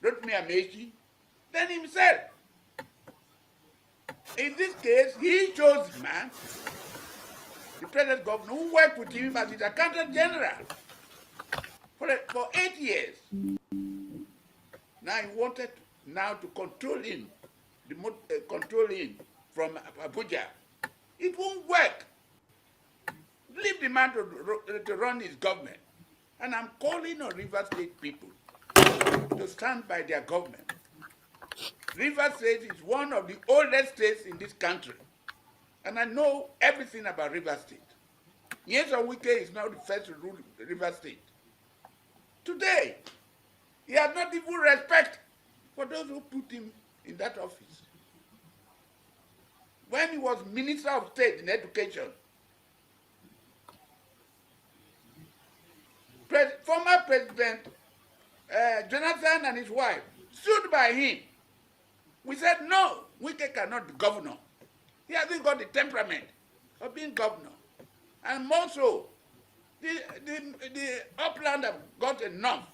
Rotimi Amechi, then himself. In this case, he chose the man, the present governor, who worked with him as his accountant general for 8 years. Now he wanted to control him, control him from Abuja. It won't work. Leave the man to run his government. And I'm calling on River State people to stand by their government. River State is one of the oldest states in this country. And I know everything about River State. Yes, Wike is now the first to rule River State. Today, he has not even respect for those who put him in that office. When he was Minister of State in Education, former President Jonathan and his wife stood by him. We said, no, Wike cannot be governor. He hasn't got the temperament of being governor. And more so, the upland have got enough.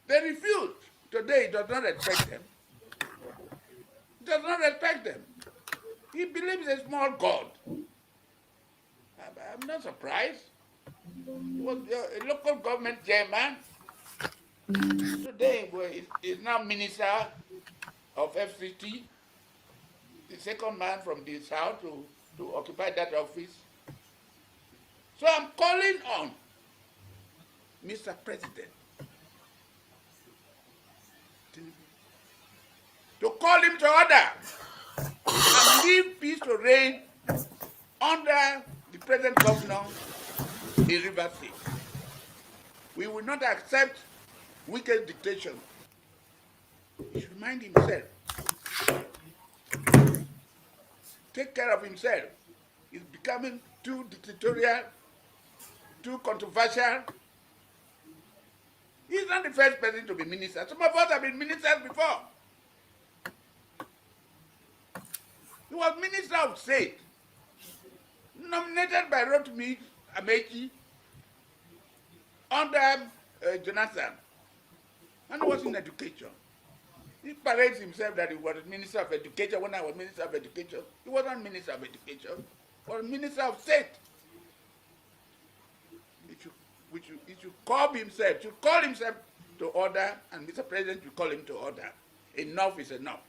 They refused. Today, he does not respect them. He does not respect them. He believes a small God. I'm not surprised. He was a local government chairman. Today, he's now Minister of FCT, the second man from the south to occupy that office. So I'm calling on Mr. President to call him to order and leave peace to reign under the present governor in River State. We will not accept wicked dictation. He should mind himself. Take care of himself. He's becoming too dictatorial, too controversial. He's not the first person to be minister. Some of us have been ministers before. He was Minister of State, nominated by Rotimi Amechi under Jonathan, and he was in education. He parades himself that he was Minister of Education when I was Minister of Education. He wasn't Minister of Education, he was Minister of State. He should call himself to order, and Mr. President should call him to order. Enough is enough.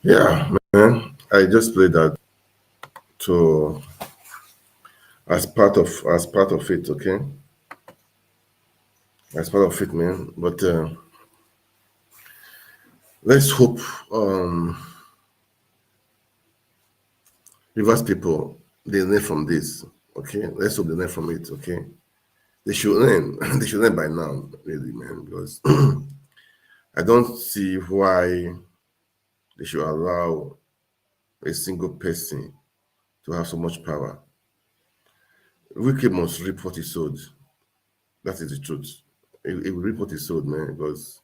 Yeah, man. I just played that to as part of it, okay? That's part of it, man. But let's hope Rivers people they learn from this. Okay, let's hope they learn from it. Okay, they should learn. They should learn by now, really, man. Because I don't see why they should allow a single person to have so much power. Wike must reap what he sowed. That is the truth. He will reap what he sowed, man. Because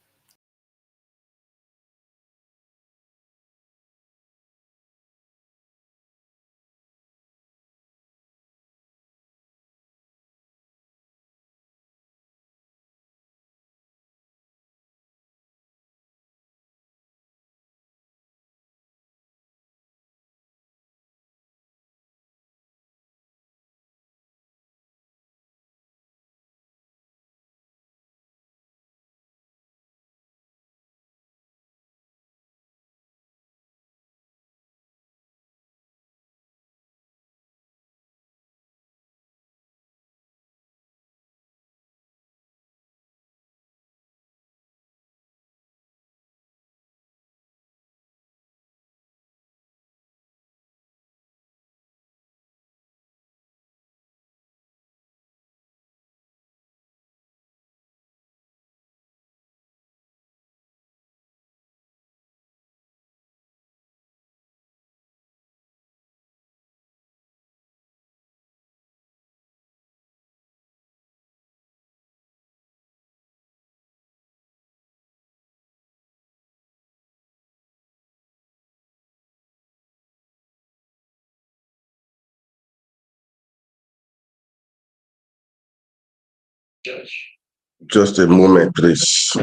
just a moment, please.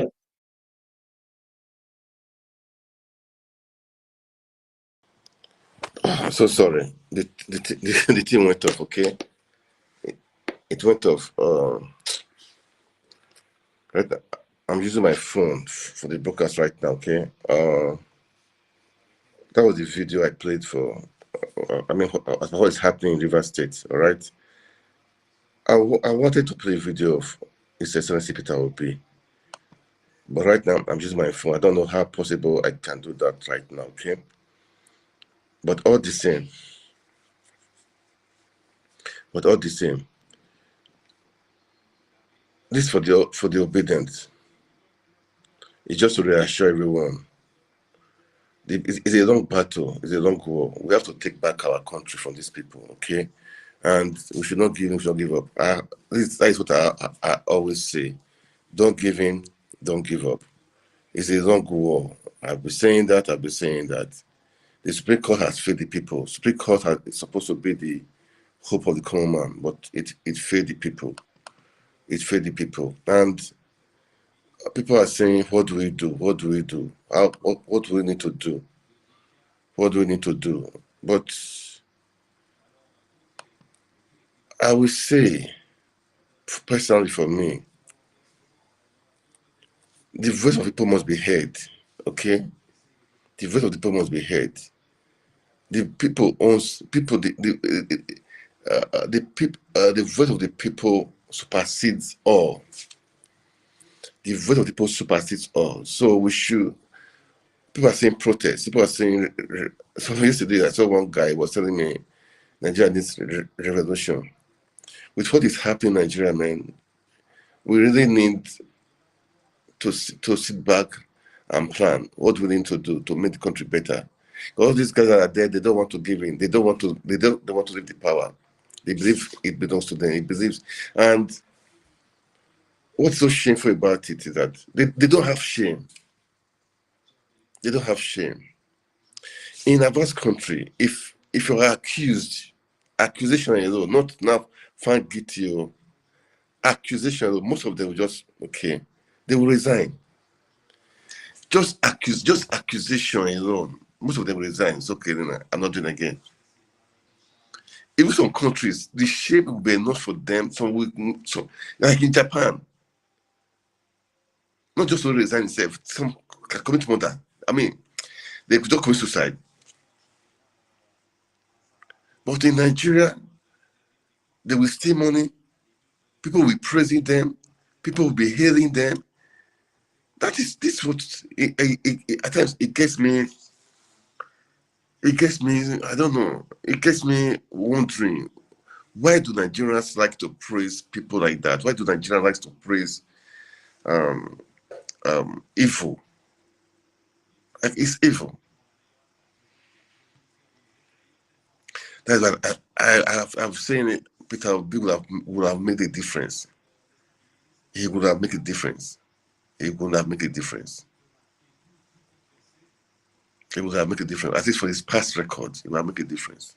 I'm so sorry. The team went off. Okay, it went off. Right now, I'm using my phone for the broadcast right now. Okay. That was the video I played for. I mean, what is happening in River State. All right. I wanted to play a video of His Excellency Peter Obi, but right now I'm using my phone. I don't know how possible I can do that right now. Okay. But all the same, this for the obedient. It's just to reassure everyone. It's a long battle. It's a long war. We have to take back our country from these people, okay? And we should not give in. We should not give up. That is what I always say. Don't give in. Don't give up. It's a long war. I've been saying that. The Supreme Court has failed the people. Supreme Court is supposed to be the hope of the common man, but it failed the people. It failed the people. And people are saying, what do we do? What do we do? What do we need to do? What do we need to do? But I will say, personally for me, the voice of the people must be heard. Okay? The voice of the people must be heard. The people owns people. The voice of the people supersedes all. The voice of the people supersedes all. So we should. People are saying protest. People are saying. So yesterday I saw one guy was telling me Nigeria needs revolution. With what is happening in Nigeria, man, we really need to sit back and plan what we need to do to make the country better. All these guys that are there, they don't want to give in. They don't want to leave the power. They believe it belongs to them. It believes. And what's so shameful about it is that they don't have shame. They don't have shame. In a vast country, if you are accused, accusation alone, not now found guilty or accusation alone, most of them will just they will resign. Just accusation alone. Most of them resign. It's okay, then I'm not doing it again. Even some countries, the shame will be enough for them. Like in Japan, not just to resign itself, some can commit murder. I mean, they could not commit suicide. But in Nigeria, they will steal money. People will praise them. People will be hailing them. That is this what at times it gets me. It gets me. I don't know. It gets me wondering, why do Nigerians like to praise people like that? Why do Nigerians like to praise evil? Like, it's evil. That's why I've seen it. Peter Obi would have made a difference. He would have made a difference. He would have made a difference. He would have made a difference. At least for his past record, he would have made a difference.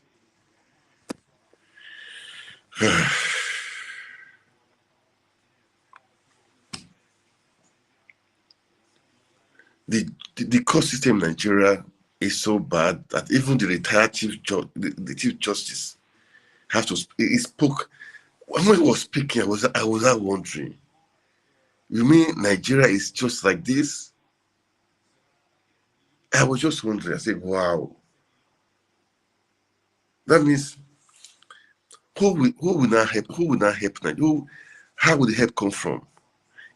The court system in Nigeria is so bad that even the retired chief judge, the chief justice, have to. He spoke. When he was speaking, I was wondering. You mean Nigeria is just like this? I was just wondering. I said, "Wow." That means who will not help? Who will not help? How would the help come from?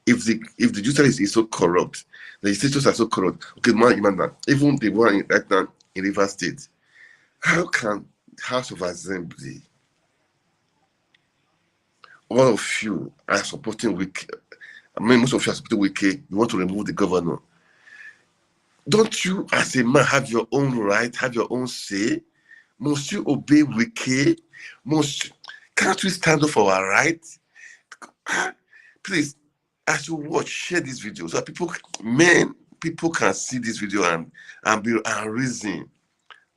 If the judiciary is so corrupt, the legislators are so corrupt. Okay, even the one right now in Rivers State, how can House of Assembly, all of you are supporting Wike? I mean, most of you are supporting Wike. You want to remove the governor. Don't you, as a man, have your own right, have your own say? Must you obey Wike? Can't we stand up for our rights? Please, as you watch, share this video so that people can see this video and reason.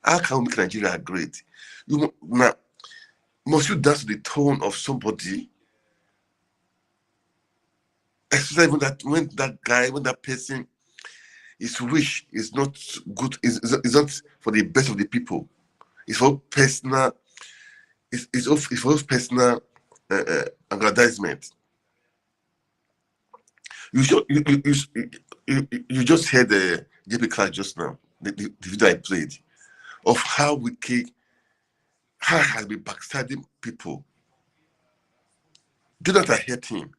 How can we make Nigeria great? Must you dance to the tone of somebody? Especially when that person is wish is not good, is not for the best of the people. It's for personal. It's for personal aggrandizement. You just heard the JP class just now, the video I played, of how Wike has been backstabbing people. Do not hate him.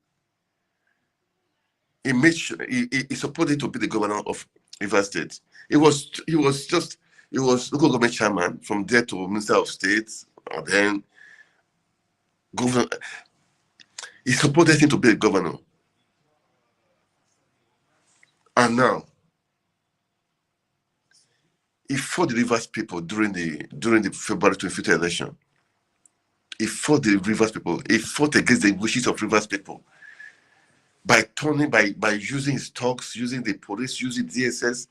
He made sure he supported to be the governor of Rivers State. He was local government chairman, from there to Minister of State, and then governor. He supported him to be a governor. And now, he fought the Rivers people during the February 25th election. He fought the Rivers people. He fought against the wishes of Rivers people by using his talks, using the police, using DSS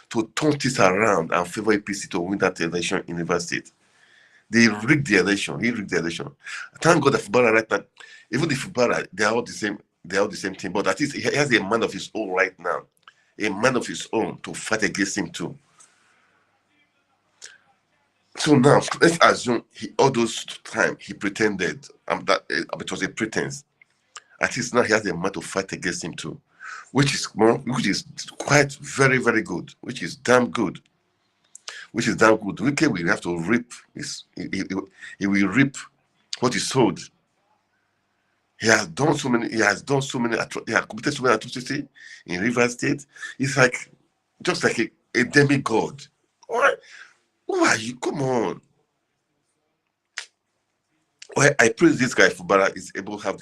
to turn this around and favor APC to win that election in Rivers State. They rigged the election. He rigged the election. Thank God that Fubara right now, even the Fubara, they are all the same. They are all the same thing. But at least he has a man of his own right now, a man of his own to fight against him too. So now, let's assume all those time he pretended that it was a pretense. At least now he has a man to fight against him too, which is quite very, very good, which is damn good. Wike will have to reap he will reap what he sowed. He has committed so many atrocities in Rivers State. It's like just like a demigod. Who are you? Come on. Well, I praise this guy Fubara is able to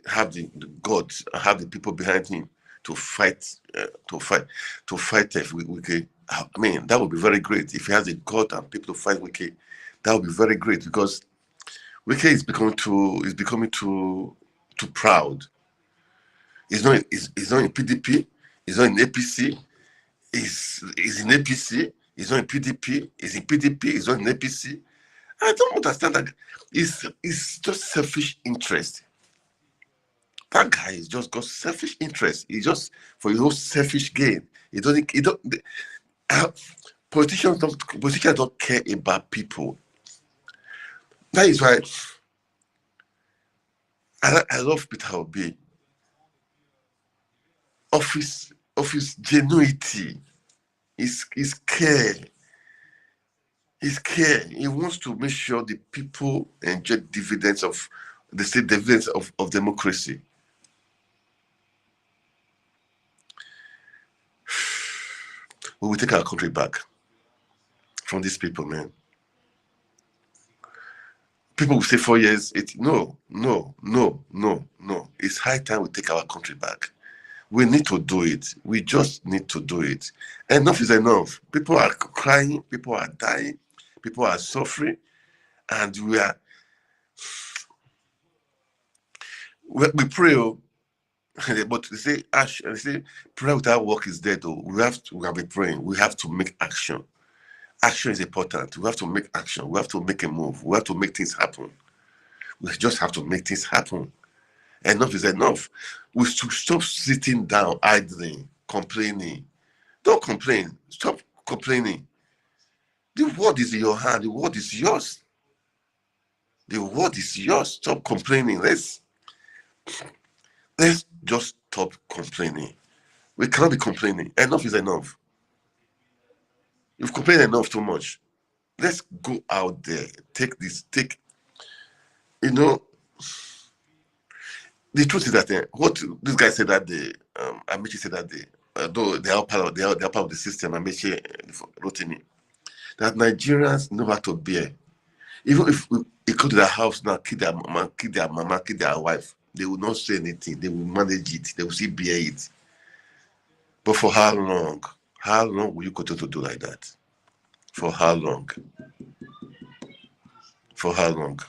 have the gods, have the people behind him to fight Wike. I mean, that would be very great if he has a god and people to fight Wike. That would be very great, because Wike is becoming too proud. He's not in PDP. He's not in APC. He's in APC. He's not in PDP. He's in PDP. He's not in APC. I don't understand that. It's just selfish interest. That guy has just got selfish interest. He's just for his own selfish gain. Politicians don't care about people. That is why I love Peter Obi. Of his genuity, his care. His care. He wants to make sure the people enjoy dividends of democracy. we will take our country back from these people, man. People will say 4 years. No. It's high time we take our country back. We need to do it. We just need to do it. Enough is enough. People are crying. People are dying. People are suffering. And we pray, but they say, prayer without work is dead. We have to be praying. We have to make action. Action is important. We have to make action. We have to make a move. We have to make things happen. We just have to make things happen. Enough is enough. We should stop sitting down, idling, complaining. Don't complain. Stop complaining. The word is in your hand. The word is yours. The word is yours. Stop complaining. Let's just stop complaining. We cannot be complaining. Enough is enough. You've complained enough too much. Let's go out there. The truth is that what this guy said that day, Amici said that day, though they are part of the system, Amici wrote in it, that Nigerians know how to bear. Even if we go to their house now, kill their mama, kill their wife, they will not say anything. They will manage it. They will still bear it. But for how long? How long will you continue to do like that? For how long? For how long?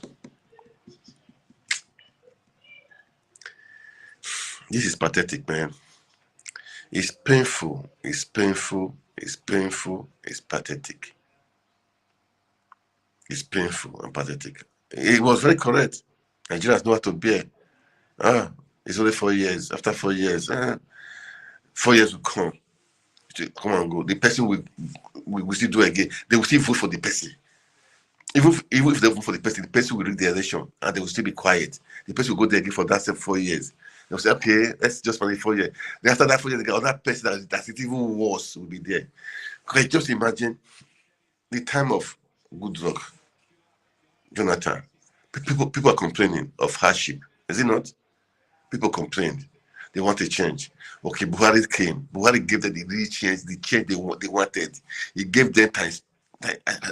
This is pathetic, man. It's painful. It's painful. It's painful. It's pathetic. It's painful and pathetic. It was very correct. Nigerians know how to bear. It's only 4 years. After 4 years, 4 years will come. Come and go. The person will still do again. They will still vote for the person. Even if they vote for the person will rig the election and they will still be quiet. The person will go there again for that same 4 years. They'll say, okay, let's just manage 4 years. Then after that 4 years, the other person that's even worse will be there. Okay, just imagine the time of good luck, Jonathan. People are complaining of hardship. Is it not? People complained. They want a change. Okay, Buhari came. Buhari gave them the change they wanted. He gave them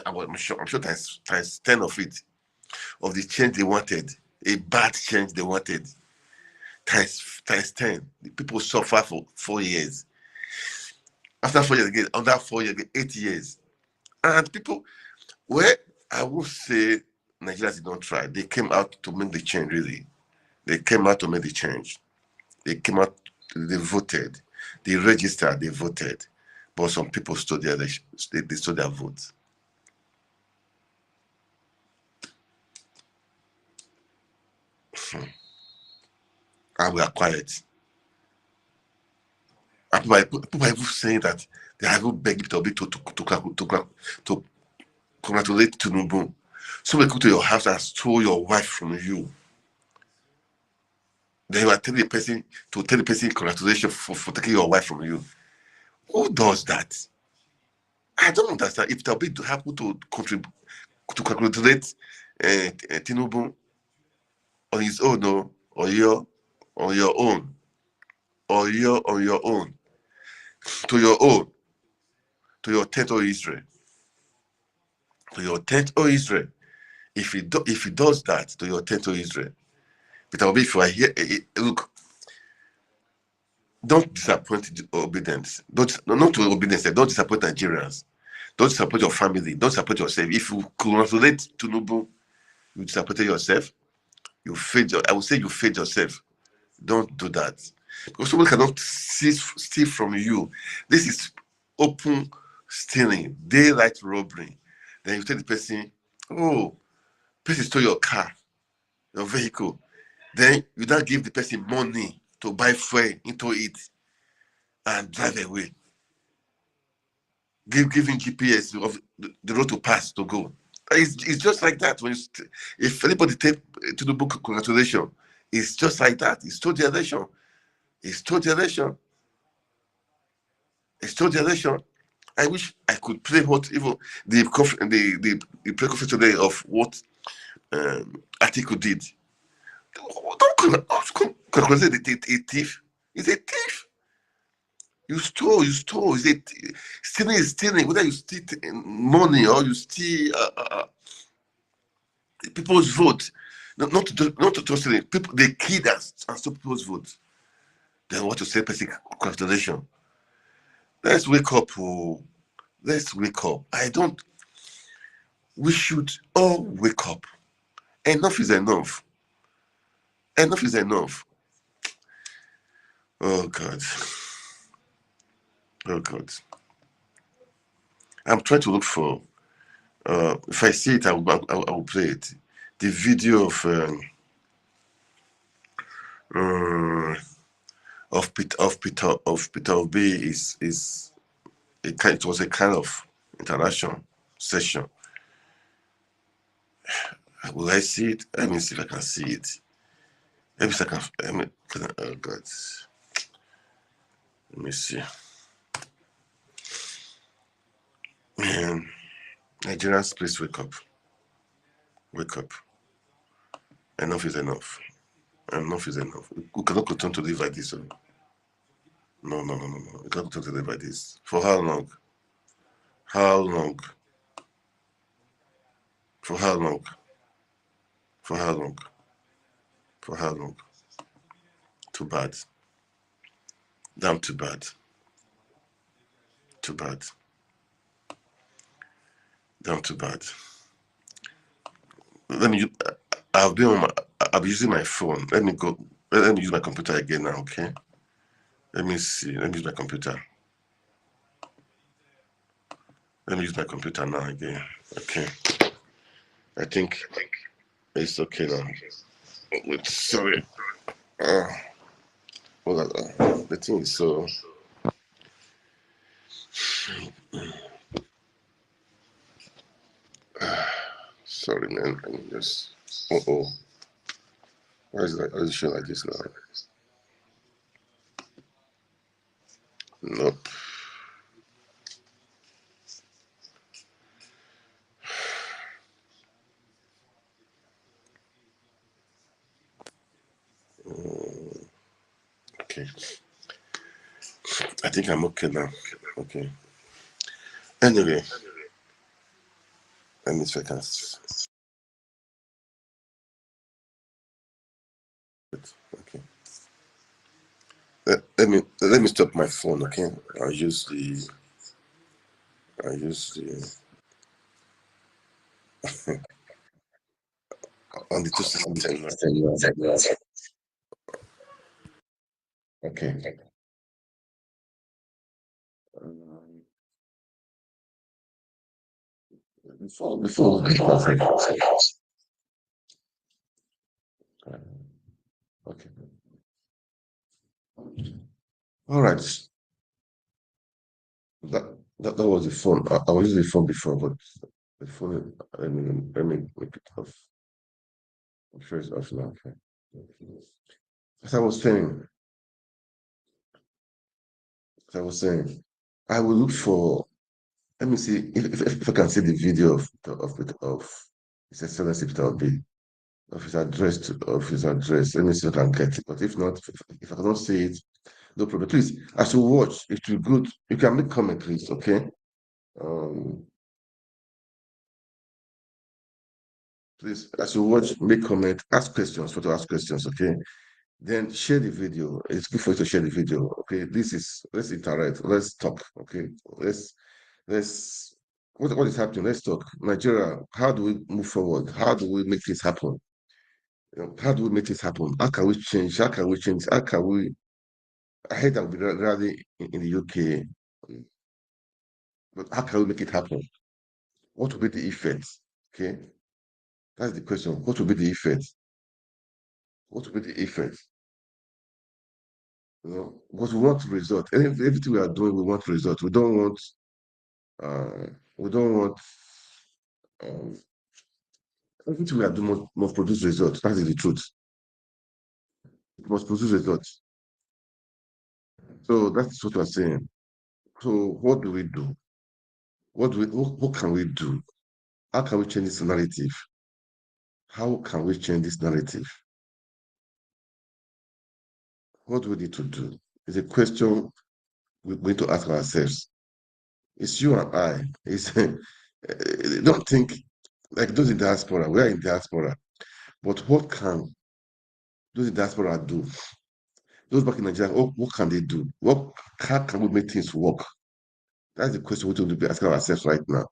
I'm sure times 10 of it, of the change they wanted, a bad change they wanted. Times 10. The people suffer for 4 years. After 4 years again, under 4 years again, 8 years. And people, I would say Nigerians did not try. They came out to make the change, really. They came out to make the change. They came out, they voted. They registered, they voted. But some people stood there, they stood their votes. And we are quiet. And people are even saying that they are even begging to congratulate Tinubu. Somebody come to your house and stole your wife from you. Then you are telling the person to tell the person congratulations for taking your wife from you. Who does that? I don't understand. If they'll be happy to congratulate Tinubu on his own, or on your own, or you're on your own, to your tent, or Israel, to your tent, or Israel. If he does that to your tent, or Israel, but I'll be if you are here. Look, don't disappoint the obedience. Not to obedience. Don't disappoint Nigerians. Don't disappoint your family. Don't disappoint yourself. If you congratulate Tinubu, you disappointed yourself. I would say you failed yourself. Don't do that. Because someone cannot steal from you. This is open stealing, daylight robbery. Then you tell the person, person stole your car, your vehicle. Then you don't give the person money to buy fuel into it and drive away. Giving GPS of the road to pass to go. It's just like that. If anybody take to the book, congratulations, it's just like that. It's third generation. It's third generation. It's third generation. I wish I could play what even the pre-conference today of what Atiku did. Don't congratulate a thief. He's a thief. You stole. Is it stealing? Is stealing. Whether you steal money or you steal people's vote, not to just steal it. People they killed us and stole people's vote. Then what to say? Basic congratulations. Let's wake up. Oh, let's wake up. We should all wake up. Enough is enough. Enough is enough. Oh God. Oh God. I'm trying to look for. If I see it, I will play it. The video of Peter Obi is it was a kind of interaction session. Will I see it? Let me see if I can see it. Maybe I can. Oh God. Let me see. Man, Nigerians, please wake up. Wake up. Enough is enough. Enough is enough. We cannot continue to live like this. No. We cannot continue to live like this. For how long? How long? For how long? For how long? For how long? Too bad. Damn too bad. Too bad. Damn too bad. Let me. I'll be using my phone. Let me go. Let me use my computer again now. Okay. Let me see. Let me use my computer. Let me use my computer now again. Okay. I think it's okay now. Wait, sorry. The thing is so. Sorry, man. I'm just. Why is it showing like this now? Nope. Okay. I think I'm okay now. Okay. Anyway, let me see if I can. Okay. Let me stop my phone. Okay. I'll use the. On the Tussle. Okay. Before. Okay. All right. That was the phone. I was using the phone before, but the phone. Let me make it off. I'm sure it's off now. Okay. As I was saying, I will look for. Let me see if I can see the video of His Excellency Peter Obi, of his address. Let me see if I can get it. But if not, if I cannot see it, no problem. Please, as you watch, it will be good. You can make comment, please. Okay. Please, as you watch, make comment, ask questions. For to ask questions. Okay. Then share the video. It's good for you to share the video. Okay. Let's interact. Let's talk. Okay. Let's what is happening? Let's talk. Nigeria, how do we move forward? How do we make this happen? How do we make this happen? How can we change? How can we change? How can we? I hate that we rally in the UK, but how can we make it happen? What will be the effect? Okay, that's the question. What will be the effect? What will be the effect? Because we want result. Everything we are doing, we want result. We don't want. We don't want. Um, Everything we are doing must produce results. That is the truth. It must produce results. So that's what we're saying. So what do we do? What can we do? How can we change this narrative? How can we change this narrative? What do we need to do? It's a question we're going to ask ourselves. It's you and I. It's don't think like those in diaspora. We are in diaspora, but what can those in diaspora do? Those back in Nigeria, what can they do? How can we make things work? That's the question we need to be asking ourselves right now.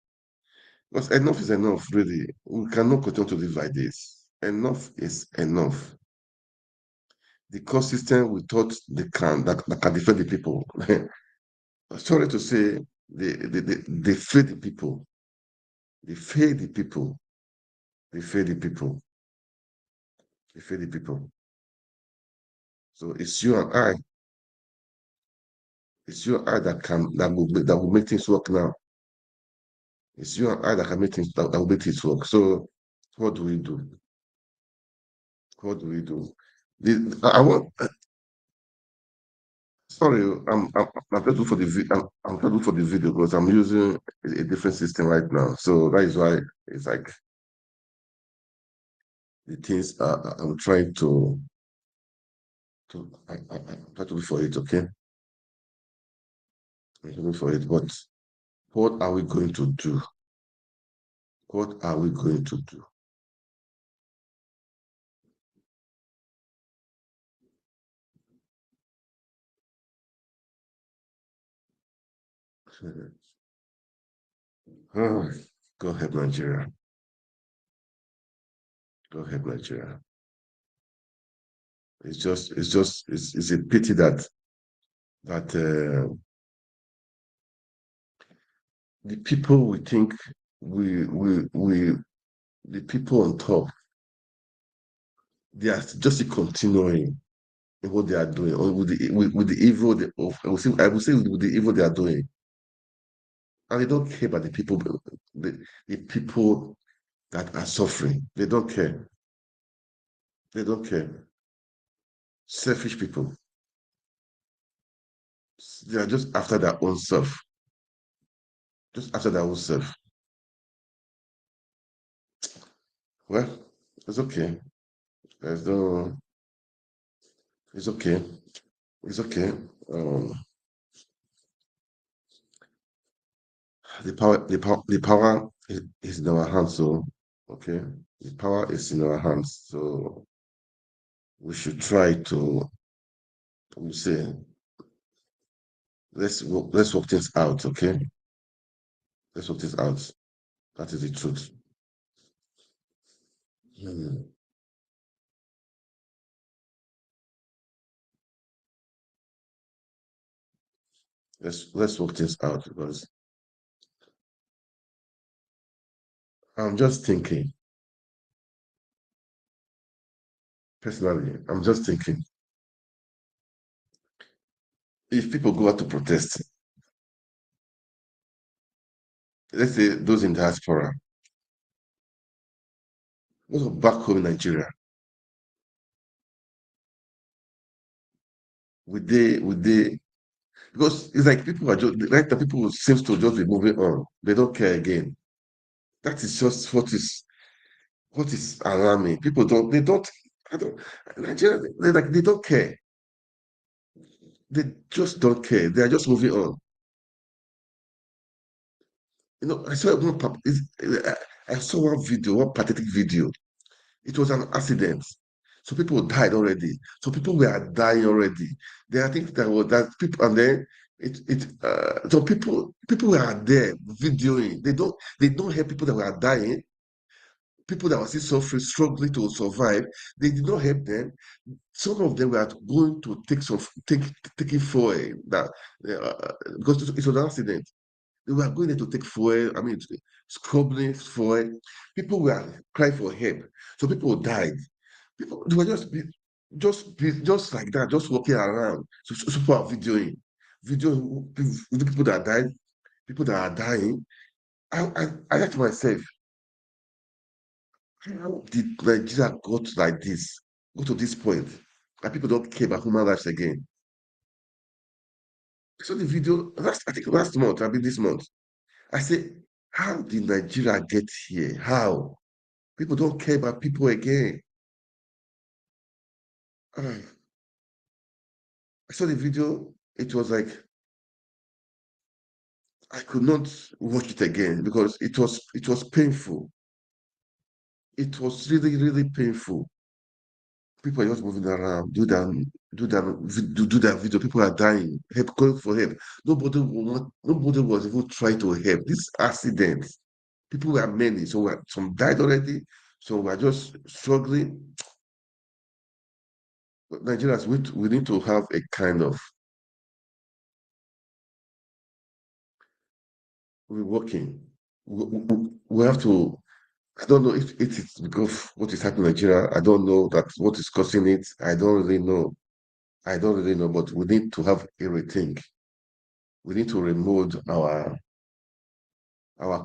Because enough is enough, really. We cannot continue to live like this. Enough is enough. The court system we thought that can defend the people. Sorry to say, they fail the people. They fail the people. They fail the people. They fail the people. So it's you and I. It's you and I that will make things work now. It's you and I that can make things that will make things work. So what do we do? What do we do? I want. Sorry, I'm trying to look for I'm trying to look for the video because I'm using a different system right now. So that is why it's like the things I'm trying I'm trying to look for it. Okay, I'm looking for it. But what are we going to do? What are we going to do? Oh, go ahead, Nigeria. Go ahead, Nigeria. It's a pity that the people we think we the people on top, they are just continuing in what they are doing, or with the evil I would say with the evil they are doing. And they don't care about the people that are suffering. They don't care. They don't care. Selfish people. They are just after their own self. Just after their own self. Well, it's okay. There's no it's okay. It's okay. Um the power is in our hands, so okay. The power is in our hands. So we should try to say let's work things out, okay? Let's work this out. That is the truth. Hmm. Let's work this out because I'm just thinking, personally, I'm just thinking, if people go out to protest, let's say those in diaspora, those back home in Nigeria, would they because it's like people are just right now people seems to just be moving on. They don't care again. That is just what is alarming. People don't I don't Nigeria they don't care. They just don't care. They are just moving on. I saw I saw one video, one pathetic video. It was an accident. So people died already. So people were dying already. Then I think there was that people, and then so people were there videoing. They don't help people that were dying, people that were still suffering, struggling to survive. They did not help them. Some of them were going to taking for that because it was an accident. They were going there to take fuel, I mean, scrubbing fuel. People were crying for help. So people died. People, they were just like that, just walking around. So people are videoing the people that died, people that are dying. I asked myself, how did Nigeria got like this, go to this point, that people don't care about human lives again? So the video, I think last month, I mean this month, I said, how did Nigeria get here? How? People don't care about people again. Ah, I saw the video. It was like I could not watch it again because it was painful. It was really, really painful. People are just moving around, do that video. People are dying, help, calling for help. Nobody was even trying to help. This accident, people were many, so some died already, so we're just struggling. But Nigerians, we need to have a kind of we're working. We have to. I don't know if it is because of what is happening in Nigeria. I don't know that what is causing it. I don't really know. I don't really know, but we need to have a rethink. We need to remold our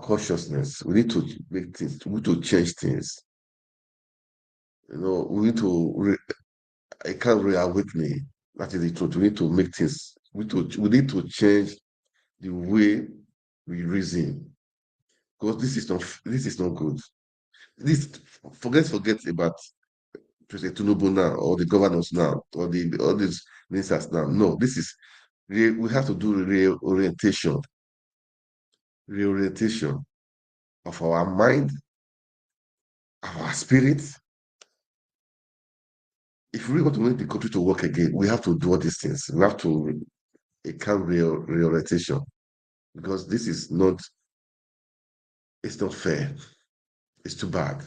consciousness. We need to make things. We need to change things. We need to. I can't reawakening. That is the truth. We need to make things. We need to change the way we reason because this is not good. This forget about President Tinubu now or the governors now or all these ministers now. No, we have to do reorientation of our mind, our spirit. If we want to make the country to work again, we have to do all these things. We have to account reorientation because this is not. It's not fair. It's too bad.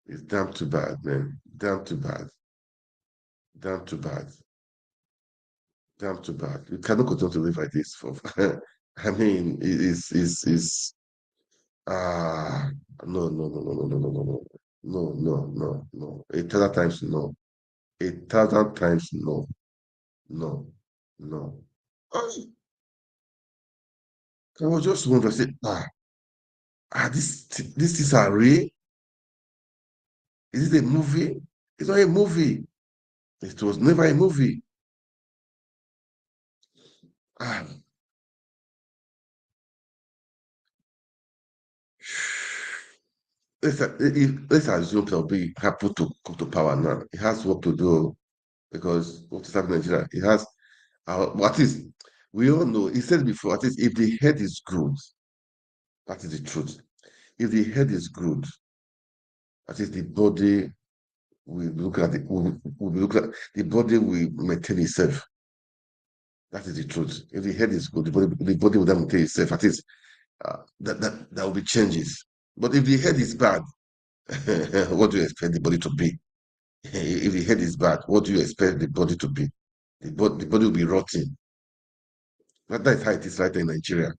It's damn too bad, man. Damn too bad. Damn too bad. Damn too bad. You cannot continue to live like this for. I mean, it's ah no no no no no no no no no no no no 1,000 times no 1,000 times no no no. I was just wondering, I said, this is a real? Is it a movie? It's not a movie. It was never a movie. Ah, let's assume that be happy to come to power now. It has work to do because what is happening in Nigeria? It has, at least we all know. He said before, at least if the head is good, that is the truth. If the head is good, at least the body will look at it. Will look at the body will maintain itself. That is the truth. If the head is good, the body will then maintain itself. At least that will be changes. But if the head is bad, what do you expect the body to be? If the head is bad, what do you expect the body to be? The body will be rotting. That is how it is right in Nigeria.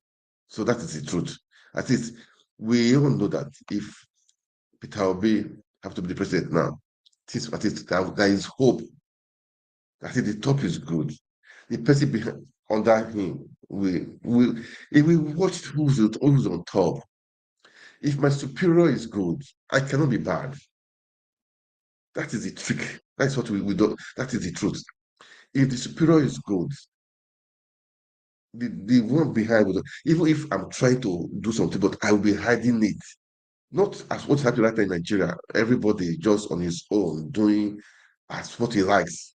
So that is the truth. At least we all know that if Peter Obi have to be the president now, at least there is hope. I think the top is good. The person behind under him if we watch who's on top. If my superior is good, I cannot be bad. That is the trick. That's what we do. That is the truth. If the superior is good, the one behind will, even if I'm trying to do something, but I will be hiding it. Not as what's happening right now in Nigeria. Everybody just on his own doing as what he likes.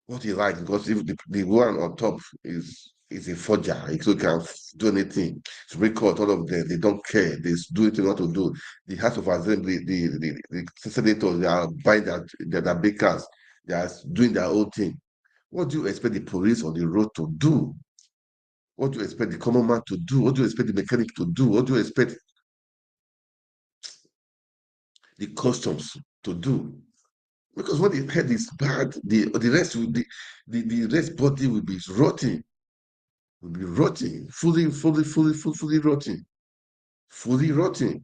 What he likes, because if the one on top is a forger, he can do anything to record all of them. They don't care. They do anything what to do. The House of Assembly, the senators, they are buying their bakers. They are doing their own thing. What do you expect the police on the road to do? What do you expect the common man to do? What do you expect the mechanic to do? What do you expect the customs to do? Because when the head is bad, the rest the rest body will be rotting, fully rotting, fully rotting.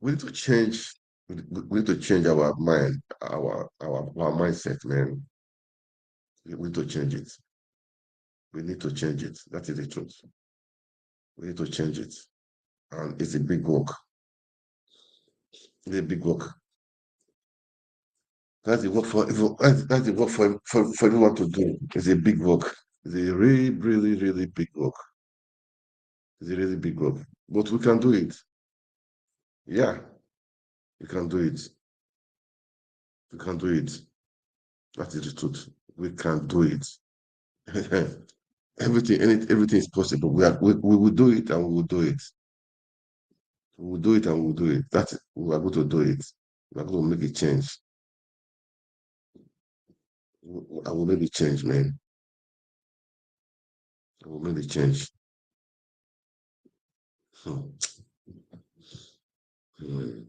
We need to change. We need to change our mind, our mindset, man. We need to change it. We need to change it. That is the truth. We need to change it, and it's a big work. It's a big work. That's the work that's the work for everyone to do. It's a big work. It's a really, really, really big work. It's a really big work. But we can do it. Yeah, we can do it. We can do it. That is the truth. We can do it. everything is possible. We will do it and we will do it. We will do it and we will do it. We are going to do it. We are going to make a change. I will make a change, man. I will make a change. Hmm. Hmm.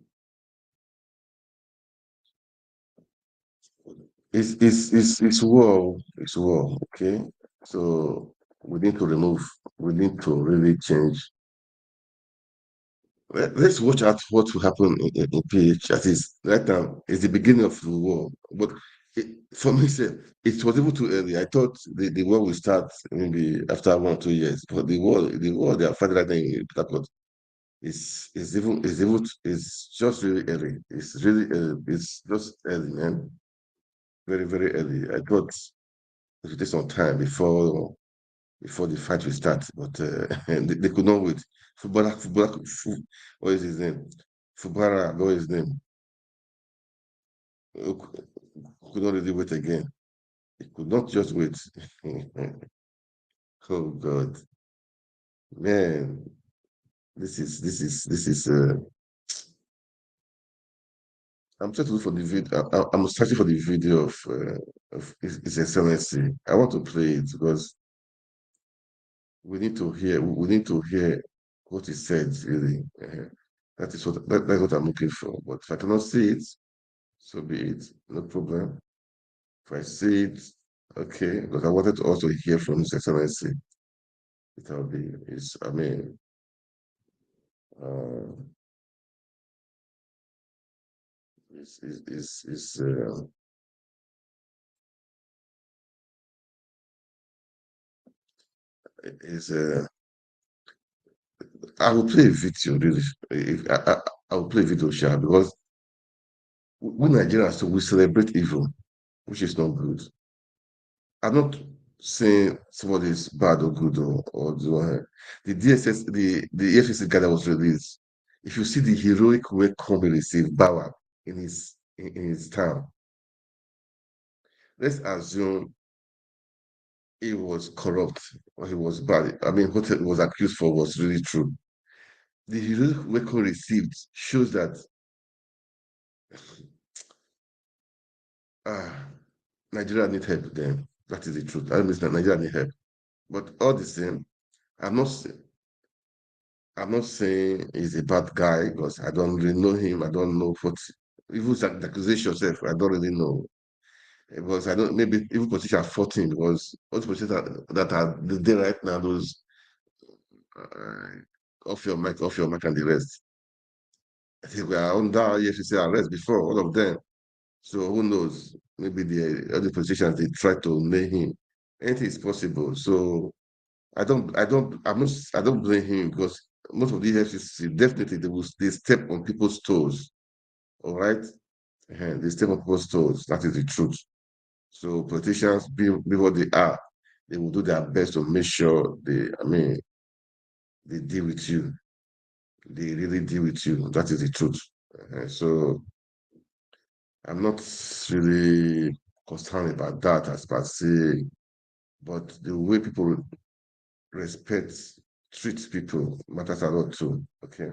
It's war. It's war. Okay. So we need to remove. We need to really change. Let's watch out what will happen in PH. That is right now. It's the beginning of the war. But for me, it was even too early. I thought the war will start maybe after 1 or 2 years. But the war they are fighting right now in Port is just really early. It's really early. It's just early, man. Very, very early. I thought it would take some time before the fight will start, but they could not wait. What is his name? Fubara, what is his name? Could not really wait again. He could not just wait. Oh God, man, this is. I'm trying to look for the video. I'm searching for the video of His Excellency. I want to play it because we need to hear. We need to hear what he said. Really, that's what I'm looking for. But if I cannot see it, so be it. No problem. If I see it, okay. Because I wanted to also hear from His Excellency. It will be. It's. I mean. Uh, it's is I will play a video really. If I will play a video, Sha, because we Nigerians so we celebrate evil, which is not good. I'm not saying somebody is bad or good or the DSS the FCC guy that was released. If you see the heroic welcome he received Bawa in his town, let's assume he was corrupt or he was bad. I mean, what he was accused for was really true. The heroic welcome received shows that uh, Nigeria need help then. That is the truth. I mean that Nigeria need help. But all the same, I'm not I'm not saying he's a bad guy because I don't really know him. I don't know what even the accusation yourself, I don't really know. Because I don't maybe even politicians fought him because all the politicians that are there right now, those off your mic and the rest. I think we are under EFCC arrest before, all of them. So who knows? Maybe the other politicians they try to nail him. Anything is possible. So I don't blame him because most of the EFCC definitely they step on people's toes. All right, they step on people's toes. That is the truth. So politicians, be what they are, they will do their best to make sure they deal with you. They really deal with you. That is the truth. So I'm not really concerned about that as per se, but the way people respect, treat people matters a lot too. Okay.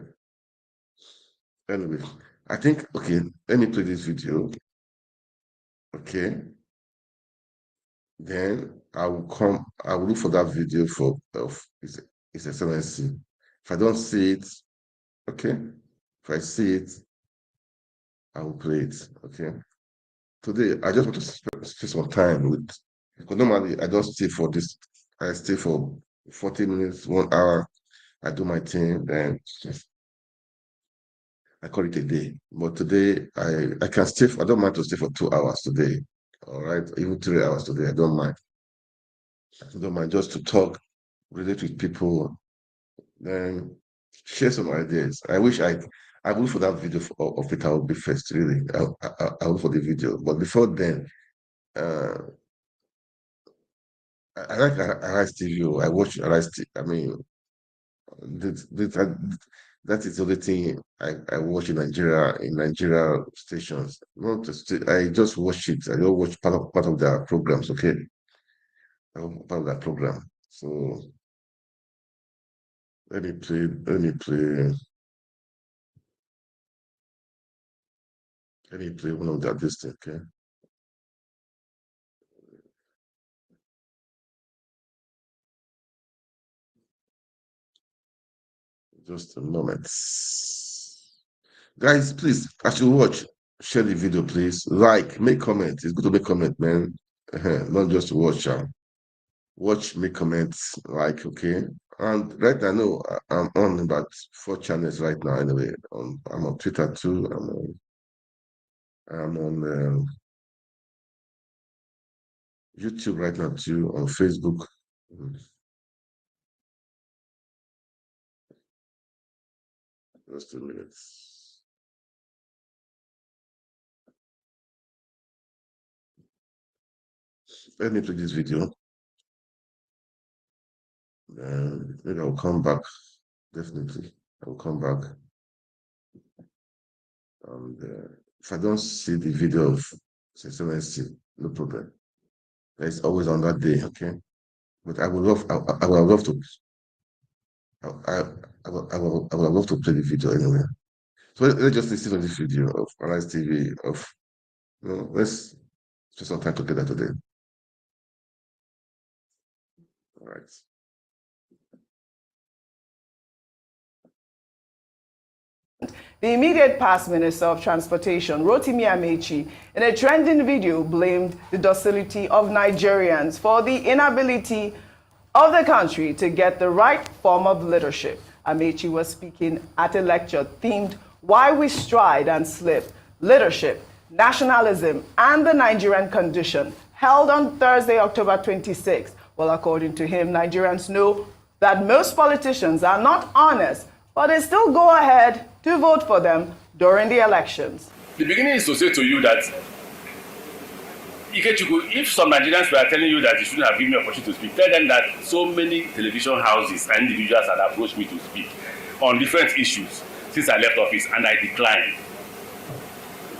Anyway, I think okay, let me play this video. Okay. Then I will look for that video of His Excellency. If I don't see it, okay. If I see it, I will play it. Okay. Today I just want to spend some time with because normally I don't stay for this. I stay for 40 minutes, 1 hour. I do my thing, then I call it a day. But today I can stay. I don't mind to stay for 2 hours today. All right, even 3 hours today. I don't mind. I don't mind just to talk, relate with people, then share some ideas. I will for that video of it. I will be first. Really, I will for the video. But before then, uh, I like Arise TV. I watch Arise. I mean, that is the only thing I watch in Nigeria stations. Not just, I just watch it. I don't watch part of their programs. Okay, part of that program. So let me play one of that this thing, okay? Just a moment. Guys, please, as you watch, share the video, please. Like, make comment. It's good to make comment, man. Not just to watch. Watch, make comments, like, okay? And right now, I know I'm on about 4 channels right now anyway. I'm on Twitter too. I'm on YouTube right now too, on Facebook. Just a minute. Let me play this video. Maybe I'll come back. Definitely, I'll come back. And if I don't see the video of Excellency, no problem. It's always on that day, okay? But I would love to. I would love to play the video anyway. So let's just listen to this video of Arise TV let's spend some time together today. All right. The immediate past Minister of Transportation, Rotimi Amechi, in a trending video blamed the docility of Nigerians for the inability of the country to get the right form of leadership. Amechi was speaking at a lecture themed Why We Stride and Slip, Leadership, Nationalism, and the Nigerian Condition, held on Thursday, October 26. Well, according to him, Nigerians know that most politicians are not honest, but they still go ahead to vote for them during the elections. The beginning is to say to you that if some Nigerians were telling you that you shouldn't have given me an opportunity to speak, tell them that so many television houses and individuals had approached me to speak on different issues since I left office, and I declined.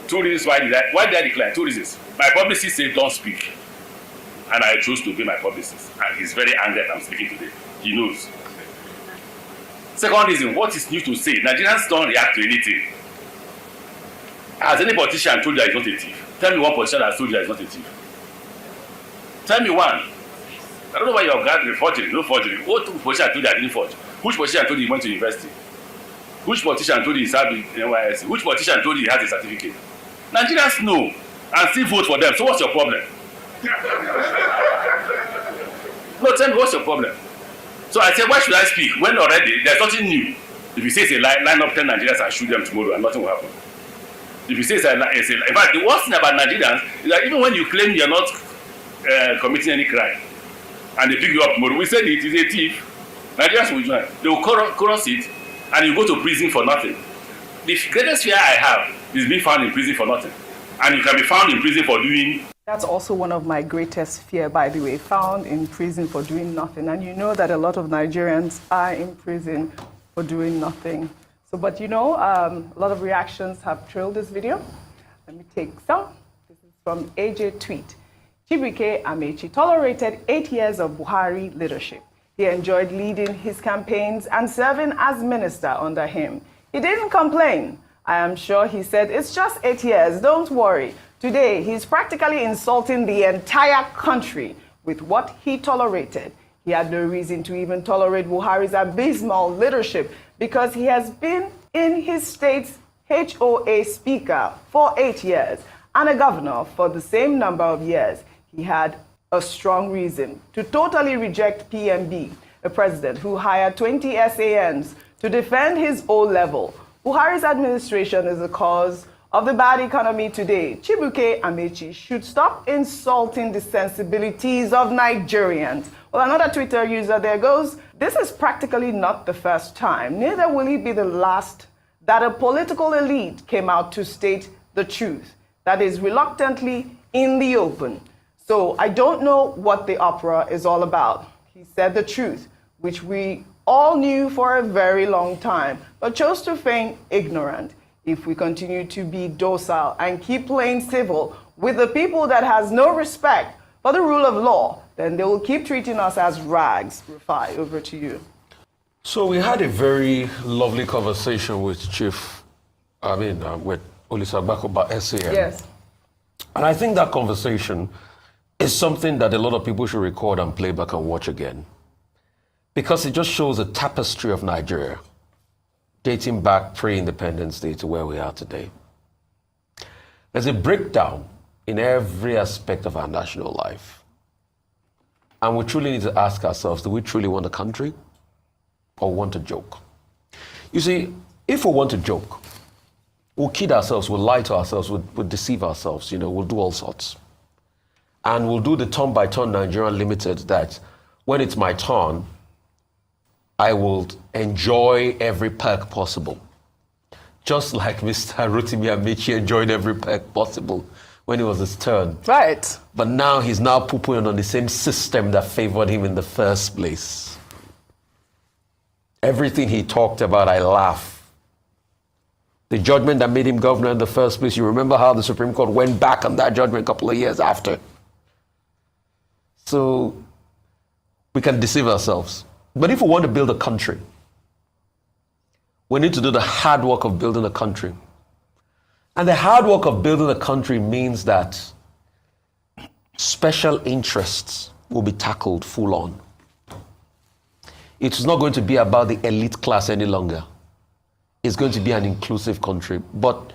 2 reasons why did I decline? 2 reasons. My publicist said don't speak, and I chose to obey my publicist, and he's very angry that I'm speaking today. He knows. Second reason, what is new to say? Nigerians don't react to anything. Has any politician told you that he's not a thief? Tell me one politician that has told you that he's not a thief. Tell me one. I don't know why you're gathering forgery, no forgery. What politician told you I didn't forge? Which politician told you he went to university? Which politician told you he served in NYSC? Which politician told you he has a certificate? Nigerians know and still vote for them. So what's your problem? No, tell me what's your problem? So I said, why should I speak when already there's nothing new? If you say it's a line up 10 Nigerians and shoot them tomorrow and nothing will happen. If you say it's a in fact, the worst thing about Nigerians is that even when you claim you're not committing any crime and they pick you up tomorrow, we said it is a thief. Nigerians will join. They will cross it and you go to prison for nothing. The greatest fear I have is being found in prison for nothing. And you can be found in prison for doing. That's also one of my greatest fear, by the way, found in prison for doing nothing. And you know that a lot of Nigerians are in prison for doing nothing. So, but you know, a lot of reactions have trailed this video. Let me take some. This is from AJ Tweet. Chibuike Amechi tolerated 8 years of Buhari leadership. He enjoyed leading his campaigns and serving as minister under him. He didn't complain. I am sure he said, it's just 8 years, don't worry. Today, he's practically insulting the entire country with what he tolerated. He had no reason to even tolerate Buhari's abysmal leadership because he has been in his state's HOA speaker for 8 years and a governor for the same number of years. He had a strong reason to totally reject PMB, a president who hired 20 SANs to defend his O-level. Buhari's administration is the cause of the bad economy today. Chibuike Amechi should stop insulting the sensibilities of Nigerians. Well, another Twitter user there goes, this is practically not the first time, neither will it be the last, that a political elite came out to state the truth, that is reluctantly in the open. So I don't know what the opera is all about. He said the truth, which we all knew for a very long time, but chose to feign ignorant. If we continue to be docile and keep playing civil with the people that has no respect for the rule of law, then they will keep treating us as rags. Rufai, over to you. So we had a very lovely conversation with with Olusegun about SAN. Yes. And I think that conversation is something that a lot of people should record and play back and watch again. Because it just shows a tapestry of Nigeria, dating back pre-independence day to where we are today. There's a breakdown in every aspect of our national life. And we truly need to ask ourselves, do we truly want a country or want a joke? You see, if we want a joke, we'll kid ourselves, we'll lie to ourselves, we'll deceive ourselves, we'll do all sorts. And we'll do the turn-by-turn Nigerian Limited that when it's my turn, I will enjoy every perk possible. Just like Mr. Rotimi Amechi enjoyed every perk possible when it was his turn. Right. But now he's now poo-pooing on the same system that favored him in the first place. Everything he talked about, I laugh. The judgment that made him governor in the first place, you remember how the Supreme Court went back on that judgment a couple of years after. So we can deceive ourselves. But if we want to build a country, we need to do the hard work of building a country. And the hard work of building a country means that special interests will be tackled full on. It's not going to be about the elite class any longer. It's going to be an inclusive country. But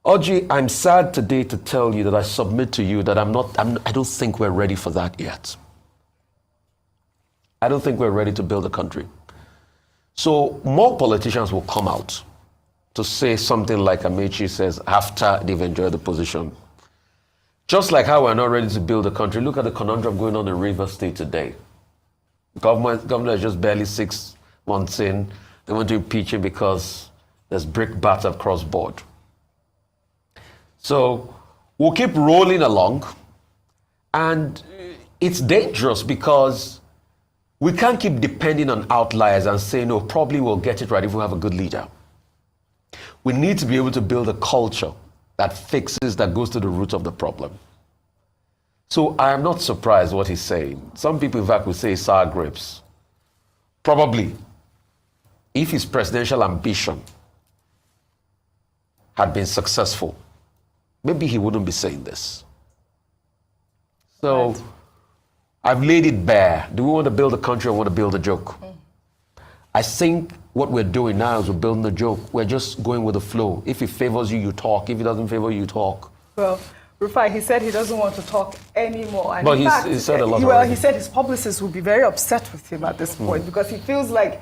Oji, I'm sad today to tell you that I submit to you that I don't think we're ready for that yet. I don't think we're ready to build a country. So more politicians will come out to say something like Amechi says after they've enjoyed the position. Just like how we're not ready to build a country. Look at the conundrum going on in Rivers State today. Governor is just barely 6 months in. They want to impeach him because there's brickbats across board. So we'll keep rolling along. And it's dangerous because we can't keep depending on outliers and saying, no, probably we'll get it right if we have a good leader. We need to be able to build a culture that fixes, that goes to the root of the problem. So I am not surprised what he's saying. Some people, in fact, will say sour grapes. Probably, if his presidential ambition had been successful, maybe he wouldn't be saying this. So right. I've laid it bare. Do we want to build a country or want to build a joke? I think what we're doing now is we're building a joke. We're just going with the flow. If it favors you, you talk. If it doesn't favor you, you talk. Well, Rufai, he said he doesn't want to talk anymore. And but he said a lot. Well, he said his publicists would be very upset with him at this point because he feels like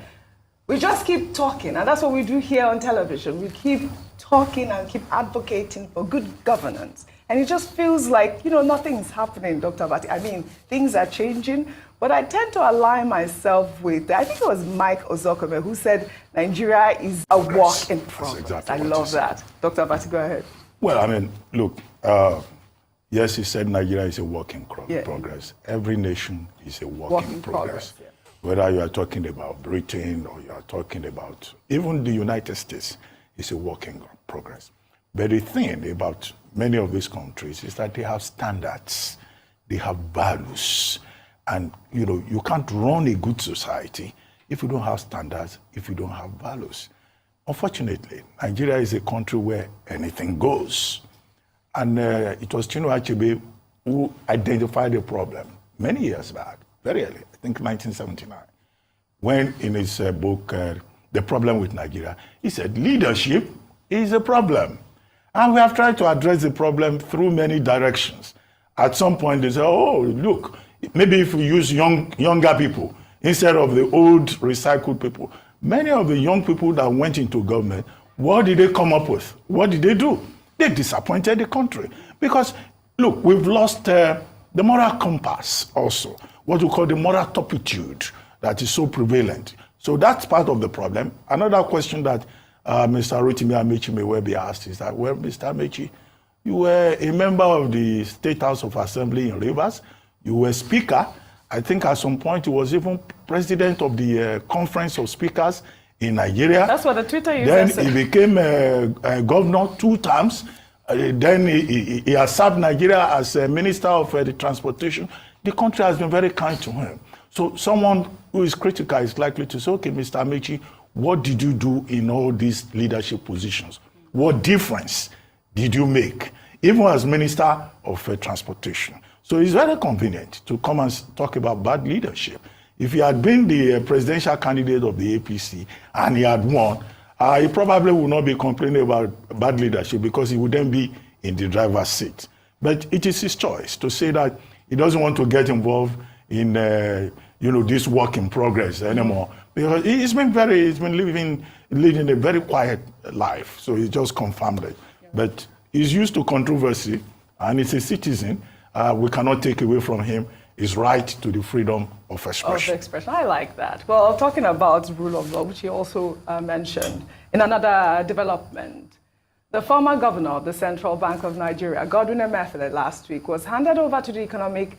we just keep talking. And that's what we do here on television. We keep talking and keep advocating for good governance. And it just feels like, nothing's happening, Dr. Abati. I mean, things are changing. But I tend to align myself with, I think it was Mike Ozokome who said, Nigeria is a work in progress. Exactly I love that. Dr. Abati, go ahead. Well, I mean, look, yes, he said Nigeria is a work in progress. Every nation is a work in progress. Yeah. Whether you are talking about Britain or you are talking about even the United States, is a work in progress. But the thing about many of these countries is that they have standards, they have values. And, you can't run a good society if you don't have standards, if you don't have values. Unfortunately, Nigeria is a country where anything goes. And it was Chinua Achebe who identified the problem many years back, very early, I think 1979, when in his book, The Problem with Nigeria, he said, leadership is a problem. And we have tried to address the problem through many directions. At some point, they say, oh, look, maybe if we use younger people instead of the old recycled people. Many of the young people that went into government, what did they come up with? What did they do? They disappointed the country. Because, look, we've lost the moral compass also, what we call the moral turpitude that is so prevalent. So that's part of the problem. Another question that Mr. Rotimi Amechi may well be asked is that, well, Mr. Amechi, you were a member of the State House of Assembly in Rivers. You were Speaker. I think at some point you was even President of the Conference of Speakers in Nigeria. That's what the Twitter user Then said. he became a governor 2 times. then he has served Nigeria as a Minister of the Transportation. The country has been very kind to him. So someone who is critical is likely to say, okay, Mr. Amechi, what did you do in all these leadership positions? What difference did you make, even as Minister of Transportation? So it's very convenient to come and talk about bad leadership. If he had been the presidential candidate of the APC and he had won, he probably would not be complaining about bad leadership because he would then be in the driver's seat. But it is his choice to say that he doesn't want to get involved in this work in progress anymore, because he's been leading a very quiet life. So he just confirmed it. Yeah. But he's used to controversy, and he's a citizen. We cannot take away from him his right to the freedom of expression. I like that. Well, talking about rule of law, which you also mentioned, in another development, the former governor of the Central Bank of Nigeria, Godwin Emefiele, last week was handed over to the Economic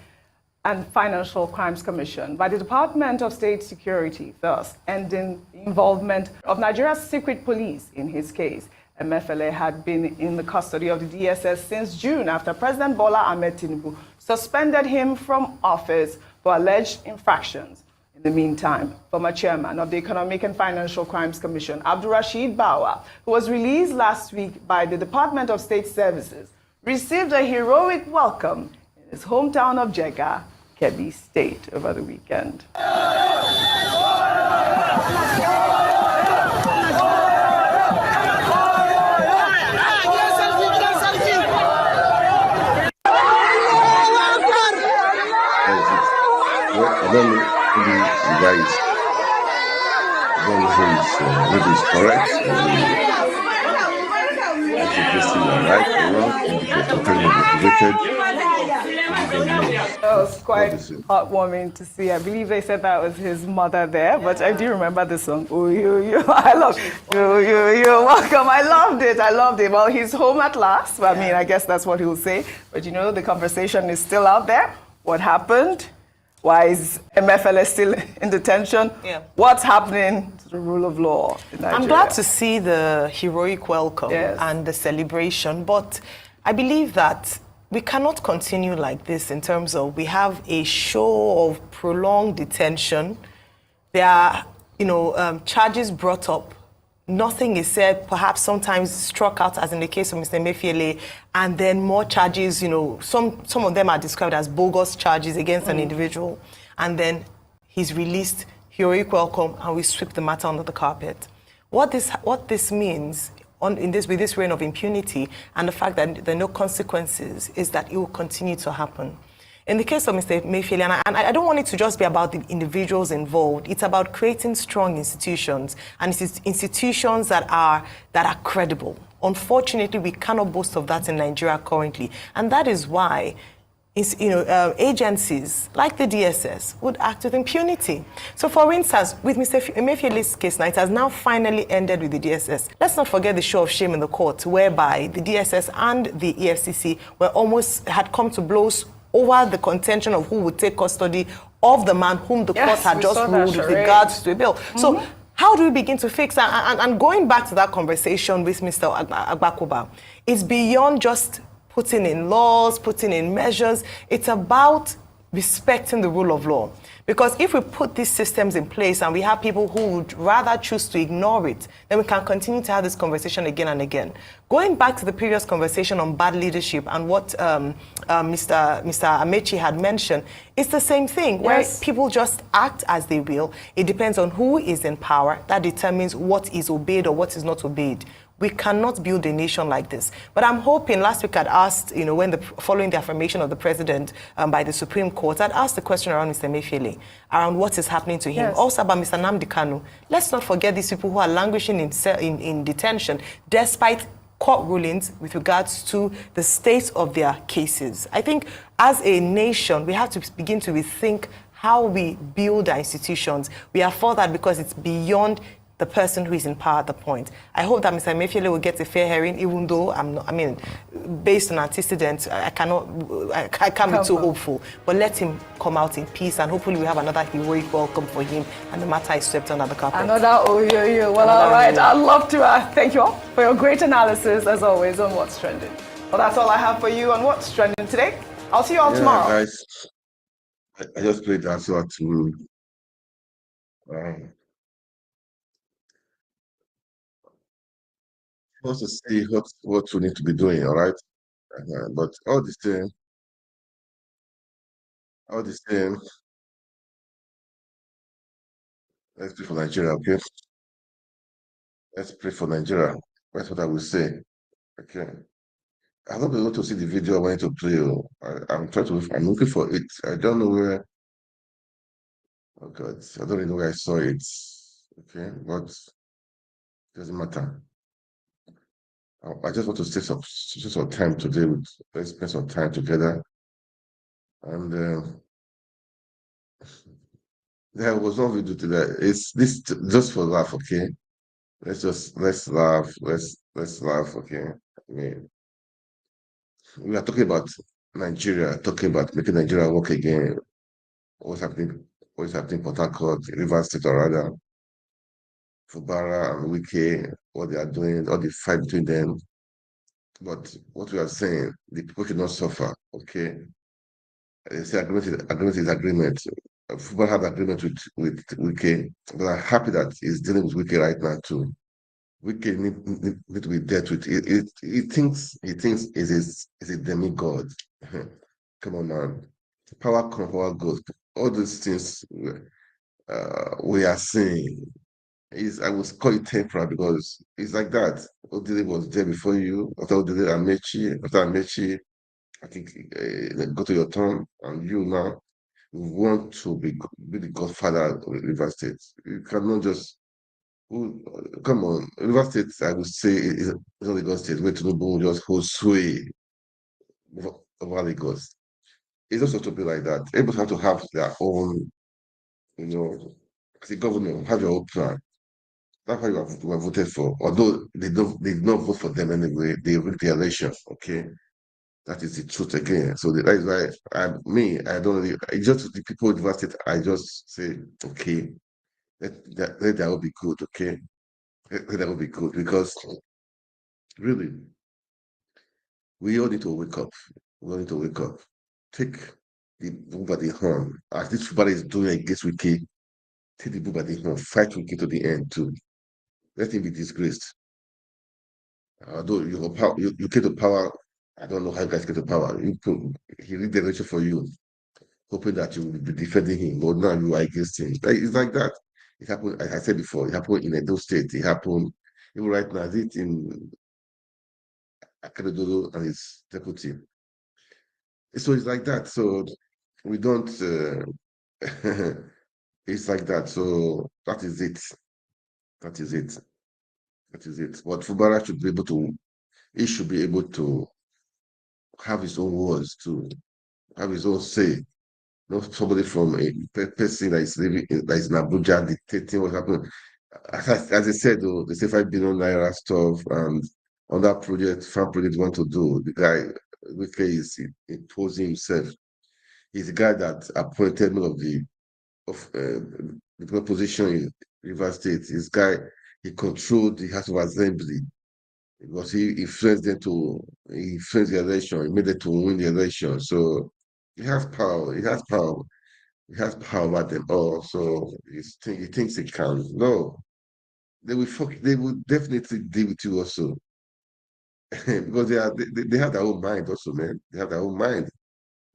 and Financial Crimes Commission by the Department of State Security, thus ending the involvement of Nigeria's secret police in his case. Emefiele had been in the custody of the DSS since June after President Bola Ahmed Tinubu suspended him from office for alleged infractions. In the meantime, former chairman of the Economic and Financial Crimes Commission, Abdulrasheed Bawa, who was released last week by the Department of State Services, received a heroic welcome in his hometown of Jega, Kebbi State, over the weekend. I don't know, maybe the guy is, I don't know maybe it's correct, maybe it's right or wrong, maybe if you're totally motivated. That was quite heartwarming to see. I believe they said that was his mother there, but I do remember the song. Oh, you, I love you're welcome. I loved it. Well, he's home at last. Well, I mean, I guess that's what he'll say. But the conversation is still out there. What happened? Why is Emefiele still in detention? Yeah. What's happening to the rule of law in Nigeria? I'm glad to see the heroic welcome and the celebration, but I believe that we cannot continue like this in terms of we have a show of prolonged detention. There are, charges brought up. Nothing is said, perhaps sometimes struck out, as in the case of Mr. Emefiele, and then more charges, some of them are described as bogus charges against an individual, and then he's released, heroic welcome, and we sweep the matter under the carpet. What this means with this reign of impunity and the fact that there are no consequences is that it will continue to happen. In the case of Mr. Emefiele, and I don't want it to just be about the individuals involved. It's about creating strong institutions, and it's institutions that are credible. Unfortunately, we cannot boast of that in Nigeria currently, and that is why agencies like the DSS would act with impunity. So, for instance, with Mr. Emefiele's case now, it has now finally ended with the DSS. Let's not forget the show of shame in the court, whereby the DSS and the EFCC had come to blows over the contention of who would take custody of the man whom the court had just ruled with regards to a bill. So how do we begin to fix that? And going back to that conversation with Mr. Agbakoba, it's beyond just putting in laws, putting in measures. It's about respecting the rule of law. Because if we put these systems in place and we have people who would rather choose to ignore it, then we can continue to have this conversation again and again. Going back to the previous conversation on bad leadership and what Mr. Amechi had mentioned, it's the same thing, where people just act as they will. It depends on who is in power. That determines what is obeyed or what is not obeyed. We cannot build a nation like this. But I'm hoping, last week I'd asked, following the affirmation of the president by the Supreme Court, I'd asked the question around Mr. Emefiele, around what is happening to him. Also about Mr. Nnamdi Kanu. Let's not forget these people who are languishing in detention, despite court rulings with regards to the state of their cases. I think as a nation, we have to begin to rethink how we build our institutions. We are for that because it's beyond the person who is in power at the point. I hope that Mr. Emefiele will get a fair hearing, even though based on antecedents, I can't be too hopeful. But let him come out in peace, and hopefully we have another heroic welcome for him, and the matter is swept under the carpet. Well, all right. I'd love to thank you all for your great analysis, as always, on What's Trending. Well, that's all I have for you on What's Trending today. I'll see you all tomorrow. Guys, I just played that so to to see what we need to be doing, all right? But all the same, let's pray for Nigeria, okay? Let's pray for Nigeria. That's what I will say. Okay. I've not been able to see the video I wanted to play. I'm looking for it. I don't know where. Oh God, I don't even know where I saw it. Okay, but it doesn't matter. I just want to stay some time today. Let's spend some time together. And there was one video today. It's this just for laugh, okay? Let's laugh. Let's laugh, okay? I mean, we are talking about Nigeria, talking about making Nigeria work again. What's happening? What's happening in Port Harcourt, Rivers State, or rather, Fubara and Wike, what they are doing, all the fight between them. But what we are saying, the people should not suffer, okay? They say agreement is agreement. Fubara had agreement with Wike, but I'm happy that he's dealing with Wike right now too. Wike need to be dealt with. He thinks is a demigod. Come on, man. Power comes, power goes. All these things we are seeing I would call it temporary because it's like that. Odile was there before you. After Odile, Amechi, I think go to your turn, and you now want to be the godfather of River State. You cannot just come on. River State, I would say, is not the God state where Tinubu just hold sway over Lagos. It's not supposed to be like that. Everybody have to have their own, as a governor, have your own plan. That's why you have voted for. Although they did not vote for them anyway, they win the election. Okay, that is the truth again. So that is why I don't really. It's just the people in State. I just say, okay, let that will be good. Okay, let that will be good because really, we all need to wake up. We all need to wake up. Take the bull by the horn, as this Fubara is doing against Wiki. Take the bull by the horn. Fight Wiki to the end too. Let him be disgraced. Although you came to power, I don't know how you guys came to power. He read the election for you, hoping that you will be defending him, but now you are against him. It's like that. It happened, I said before, it happened in Edo State. It happened even right now. It in Akeredolu and his deputy. So it's like that. So we don't. It's like that. So that is it. That is it. That is it. But Fubara should be able to. He should be able to have his own words, to have his own say. Not somebody from a person that is living that is in Abuja dictating what happened. As I said, though, they say 5 billion naira stuff and on that project, farm project want to do. The guy, Wike is imposing himself. He's the guy that appointed one of the position in River State. This guy, he controlled the House of Assembly because he influenced the election, he made it to win the election. So he has power. He has power. He has power over them all. So he thinks he can. No, they will definitely deal with you also. Because they have their own mind also, man. They have their own mind.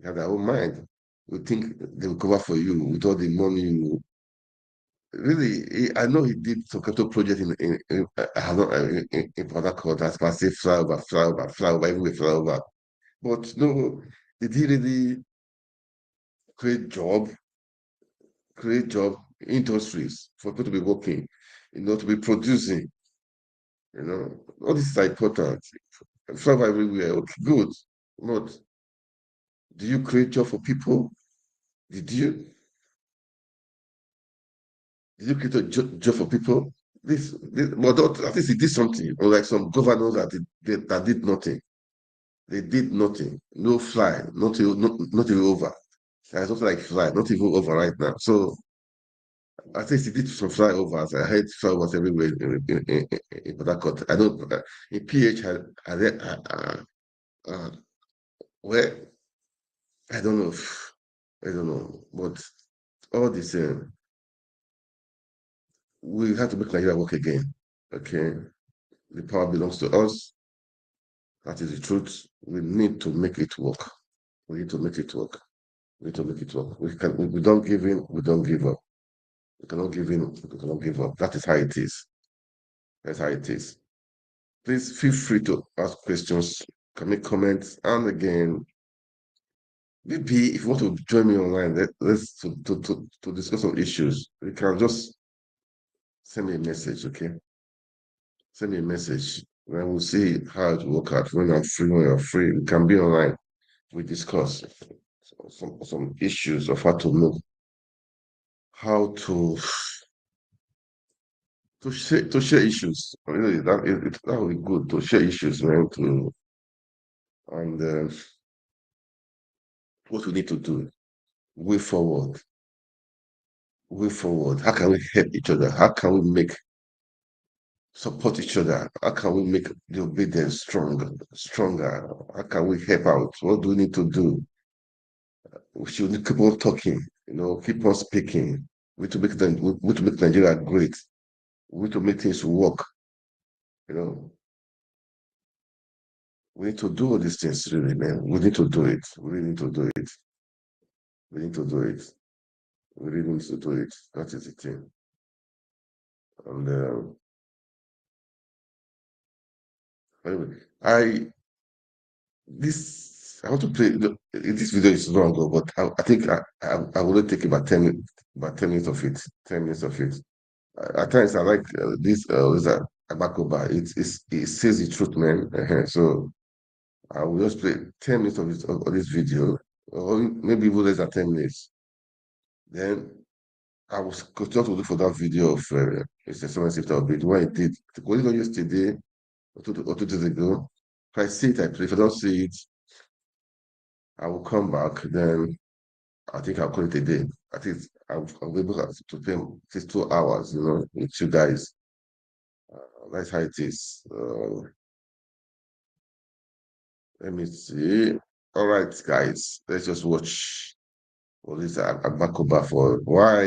They have their own mind. We think they will cover for you with all the money you really. I know he did some capital project in Port Harcourt as massive flyover, everywhere flyover. But no, did he really create industries for people to be working, to be producing? All this is important. Flyover everywhere, okay, good. But do you create job for people? Did you? Did you create a job for people? But at least he did something. Unlike some governors that did nothing. They did nothing. No fly, not even over. There's nothing like fly, not even over right now. So at least he did some flyovers. I heard flyovers everywhere in Port Harcourt. I don't. In PH, Well, I don't know. I don't know, but all the same, we have to make Nigeria work again. Okay, the power belongs to us. That is the truth. We need to make it work. We need to make it work. We need to make it work. We don't give in. We don't give up. We cannot give in. We cannot give up. That is how it is. That's how it is. Please feel free to ask questions, can make comments, and again, maybe if you want to join me online, let's to discuss some issues. You can just send me a message, okay? Send me a message, and we'll see how it will work out. When I'm free, when you're free, we can be online. We discuss some issues of how to know how to share issues. Really, that would be good to share issues, man. And what we need to do, way forward. Way forward. How can we help each other? How can we support each other? How can we make the obedience stronger? How can we help out? What do we need to do? We should keep on talking, keep on speaking. We need to make Nigeria great. We need to make things work. We need to do all these things, really, man. We need to do it. We really need to do it. We need to do it. We really need to do it. That is the thing. And anyway, I want to play. This video is long, but I think I will take about 10 minutes of it. 10 minutes of it. At times I like this. Is that Abakoba? It says the truth, man. So I will just play 10 minutes of this video, or maybe even less than 10 minutes. Then I will continue to look for that video of Mr. Someone Safety Update. What I did, was it not yesterday or 2 days ago? If I see it, I play. If I don't see it, I will come back. Then I think I'll call it a day. I think I'll be able to play just 2 hours, with you guys. That's how it is. Let me see. All right, guys, let's just watch. What is that? I'm back over for why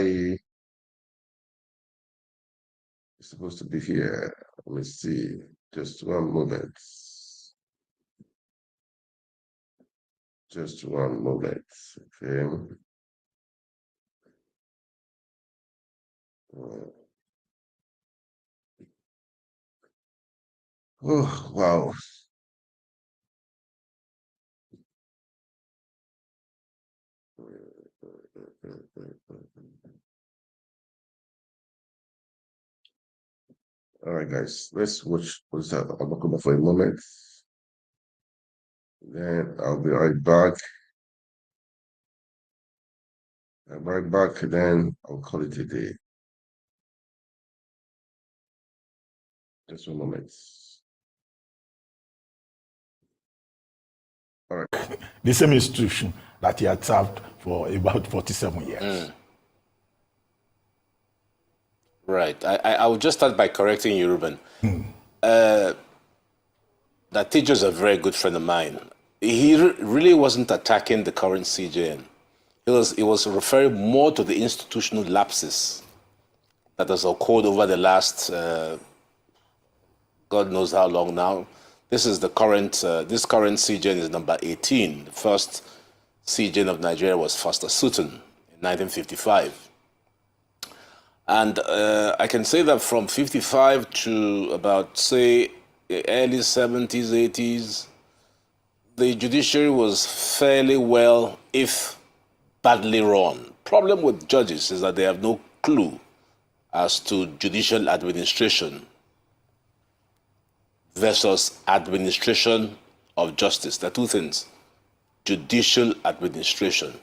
it's supposed to be here. Let me see. Just one moment. Just one moment. Okay. Oh, wow. All right, guys, let's watch what's that. I'm back over for a moment. Then I'll be right back. I'm right back, then I'll call it a day. Just one moment. All right. The same institution that he had served for about 47 years. Right. I will just start by correcting you, Ruben. That teacher is a very good friend of mine. He really wasn't attacking the current CJN. He was referring more to the institutional lapses that has occurred over the last, God knows how long now. This is the current, this current CJN is number 18. The first CJN of Nigeria was Foster Sutton in 1955. And I can say that from 55 to about, say, the early 70s, 80s, the judiciary was fairly well, if badly run. Problem with judges is that they have no clue as to judicial administration versus administration of justice. There are two things. Judicial administration.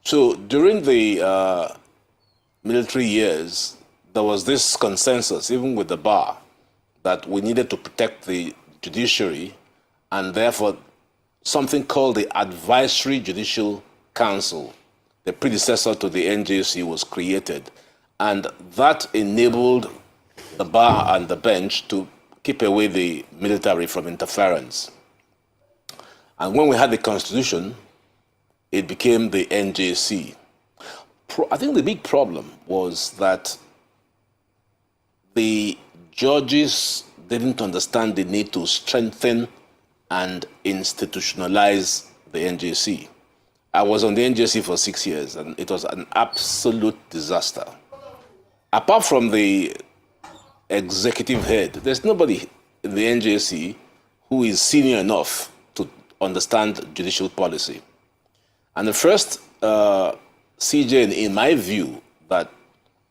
So during the military years, there was this consensus, even with the bar, that we needed to protect the judiciary, and therefore something called the Advisory Judicial Council, the predecessor to the NJC, was created. And that enabled the bar and the bench to keep away the military from interference. And when we had the Constitution, it became the NJC. I think the big problem was that the judges didn't understand the need to strengthen and institutionalize the NJC. I was on the NJC for 6 years, and it was an absolute disaster. Apart from the executive head, there's nobody in the NJC who is senior enough to understand judicial policy. And the first CJ, in my view, that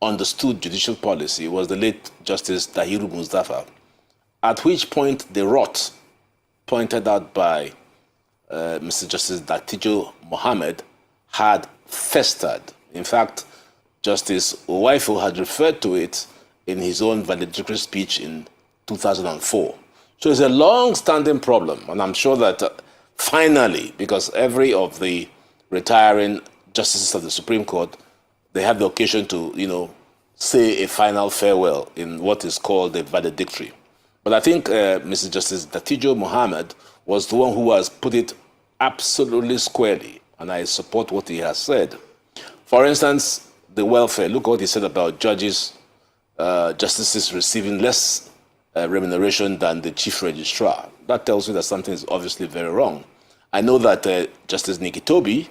understood judicial policy was the late Justice Dahiru Mustafa, at which point the rot pointed out by Mr. Justice Datijo Mohammed had festered. In fact, Justice Owaifu had referred to it in his own valedictory speech in 2004. So it's a long-standing problem, and I'm sure that finally, because every of the retiring justices of the Supreme Court, they have the occasion to, say a final farewell in what is called the valedictory. But I think Mr. Justice Datijo Mohammed was the one who has put it absolutely squarely, and I support what he has said. For instance, the welfare. Look what he said about judges, justices receiving less remuneration than the chief registrar. That tells you that something is obviously very wrong. I know that Justice Nikitobi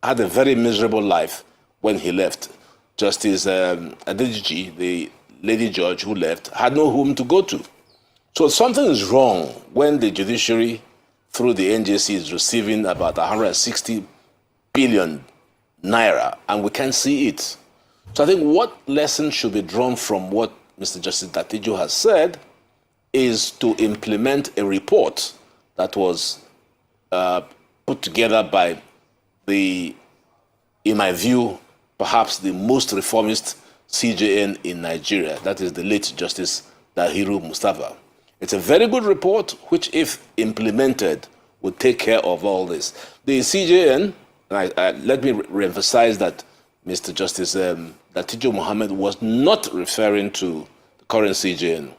had a very miserable life when he left. Justice Adeji, the lady judge who left, had no home to go to. So something is wrong when the judiciary, through the NJC, is receiving about 160 billion naira, and we can't see it. So I think what lesson should be drawn from what Mr. Justice Datijo has said is to implement a report that was put together by the, in my view, perhaps the most reformist CJN in Nigeria. That is the late Justice Dahiru Mustafa. It's a very good report, which, if implemented, would take care of all this. The CJN, let me re-emphasize that Mr. Justice Datijo Mohammed was not referring to the current CJN.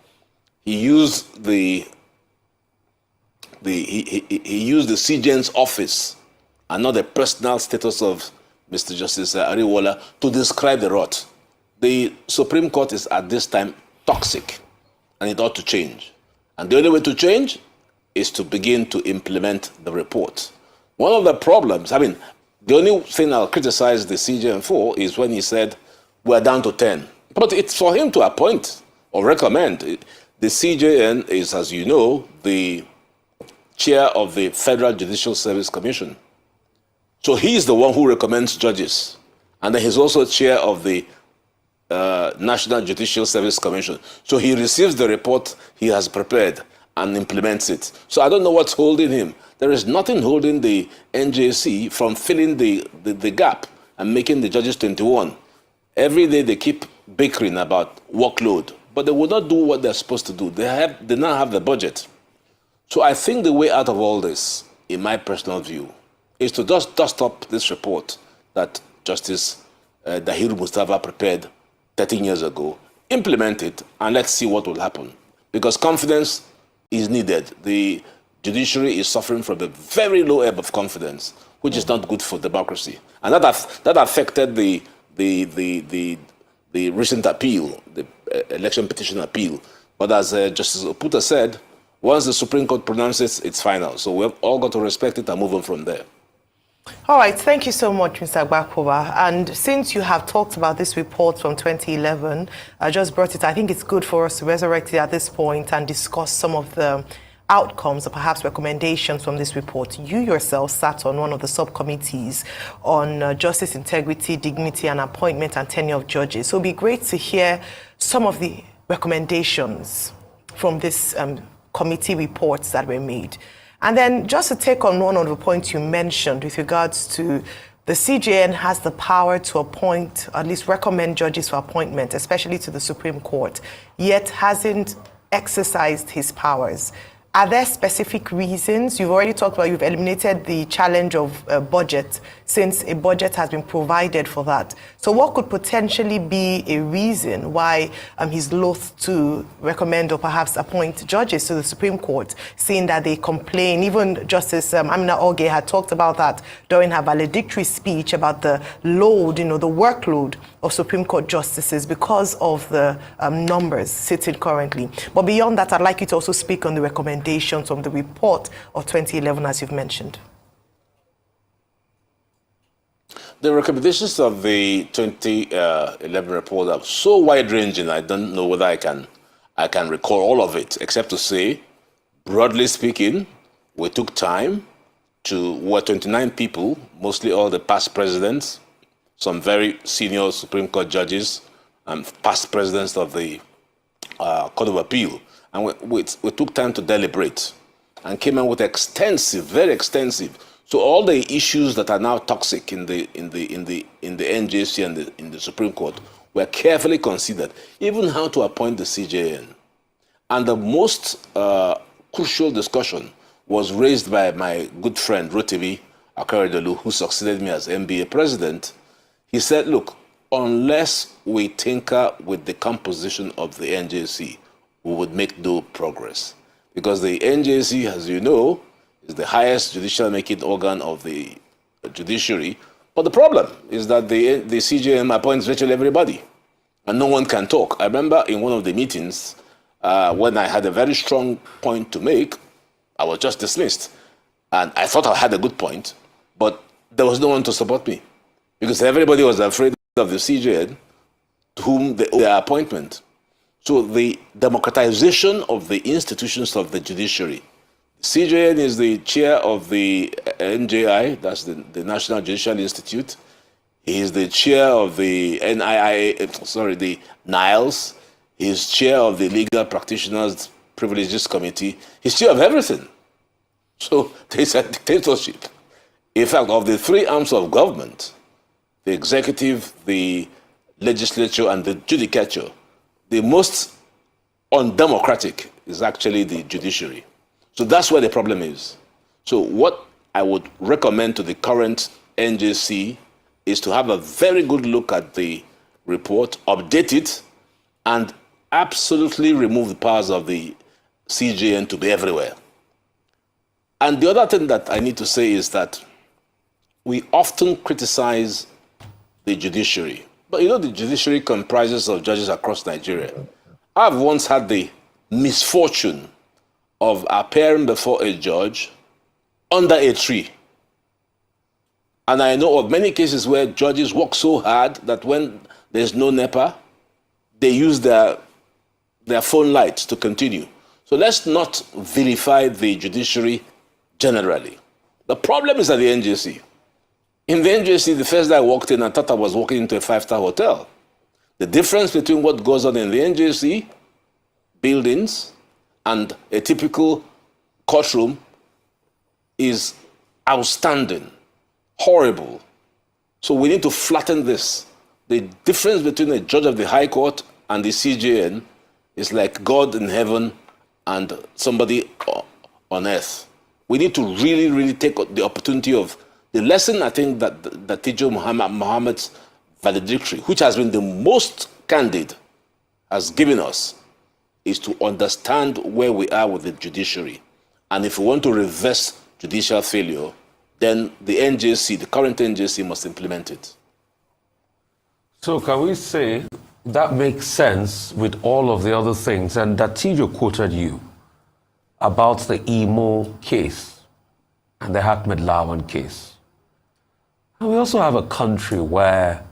He used the CJN's office and not the personal status of Mr. Justice Ariwola to describe the rot. The Supreme Court is at this time toxic, and it ought to change. And the only way to change is to begin to implement the report. One of the problems, the only thing I'll criticize the CJN for is when he said, we're down to 10. But it's for him to appoint or recommend. The CJN is, as you know, the chair of the Federal Judicial Service Commission. So he's the one who recommends judges. And then he's also chair of the National Judicial Service Commission. So he receives the report he has prepared and implements it. So I don't know what's holding him. There is nothing holding the NJC from filling the gap and making the judges 21. Every day they keep bickering about workload, but they will not do what they're supposed to do. They now have the budget. So I think the way out of all this, in my personal view, is to just dust up this report that Justice Dahiru Mustafa prepared 13 years ago, implement it, and let's see what will happen. Because confidence is needed. The judiciary is suffering from a very low ebb of confidence, which is not good for democracy. And that affected the recent appeal, the election petition appeal. But as Justice Oputa said, once the Supreme Court pronounces, it's final. So we've all got to respect it and move on from there. All right, thank you so much, Mr. Agbakoba. And since you have talked about this report from 2011, I just brought it. I think it's good for us to resurrect it at this point and discuss some of the outcomes or perhaps recommendations from this report. You yourself sat on one of the subcommittees on justice, integrity, dignity, and appointment and tenure of judges. So it'd be great to hear some of the recommendations from this committee reports that were made. And then just to take on one of the points you mentioned with regards to the CJN has the power to appoint, at least recommend judges for appointment, especially to the Supreme Court, yet hasn't exercised his powers. Are there specific reasons? You've already talked about, you've eliminated the challenge of budget since a budget has been provided for that. So what could potentially be a reason why he's loath to recommend or perhaps appoint judges to the Supreme Court, seeing that they complain? Even Justice Amina Oge had talked about that during her valedictory speech about the load, the workload of Supreme Court justices because of the numbers sitting currently. But beyond that, I'd like you to also speak on the recommendations from the report of 2011, as you've mentioned. The recommendations of the 2011 report are so wide-ranging, I don't know whether I can recall all of it, except to say, broadly speaking, we took time to, were 29 people, mostly all the past presidents, some very senior Supreme Court judges, and past presidents of the Court of Appeal. And we took time to deliberate and came out with extensive, very extensive. So all the issues that are now toxic in the NJC and in the Supreme Court were carefully considered, even how to appoint the CJN. And the most crucial discussion was raised by my good friend Rotimi Akeredolu, who succeeded me as NBA president. He said, look, unless we tinker with the composition of the NJC, we would make no progress. Because the NJC, as you know, is the highest judicial making organ of the judiciary. But the problem is that the CJM appoints virtually everybody, and no one can talk. I remember in one of the meetings, when I had a very strong point to make, I was just dismissed. And I thought I had a good point, but there was no one to support me, because everybody was afraid of the CJN, to whom they owe their appointment. So the democratization of the institutions of the judiciary. CJN is the chair of the NJI, that's the National Judicial Institute. He is the chair of the the NILES. He is chair of the Legal Practitioners Privileges Committee. He's chair of everything. So there's a dictatorship. In fact, of the three arms of government, the executive, the legislature, and the judicature, the most undemocratic is actually the judiciary. So that's where the problem is. So what I would recommend to the current NJC is to have a very good look at the report, update it, and absolutely remove the powers of the CJN to be everywhere. And the other thing that I need to say is that we often criticize the judiciary. But you know, the judiciary comprises of judges across Nigeria. I've once had the misfortune of appearing before a judge under a tree. And I know of many cases where judges work so hard that when there's no NEPA, they use their phone lights to continue. So let's not vilify the judiciary generally. The problem is at the NJC. In the NJC, the first day I walked in, I thought I was walking into a 5-star hotel. The difference between what goes on in the NJC buildings and a typical courtroom is outstanding, horrible. So we need to flatten this. The difference between a judge of the High Court and the CJN is like God in heaven and somebody on earth. We need to really, really take the opportunity of the lesson, I think, that Tijo Muhammad's valedictory, which has been the most candid, has given us, is to understand where we are with the judiciary. And if we want to reverse judicial failure, then the NJC, the current NJC, must implement it. So can we say that makes sense with all of the other things, and that Tijo quoted you about the Imo case and the Ahmed Lawan case. And we also have a country where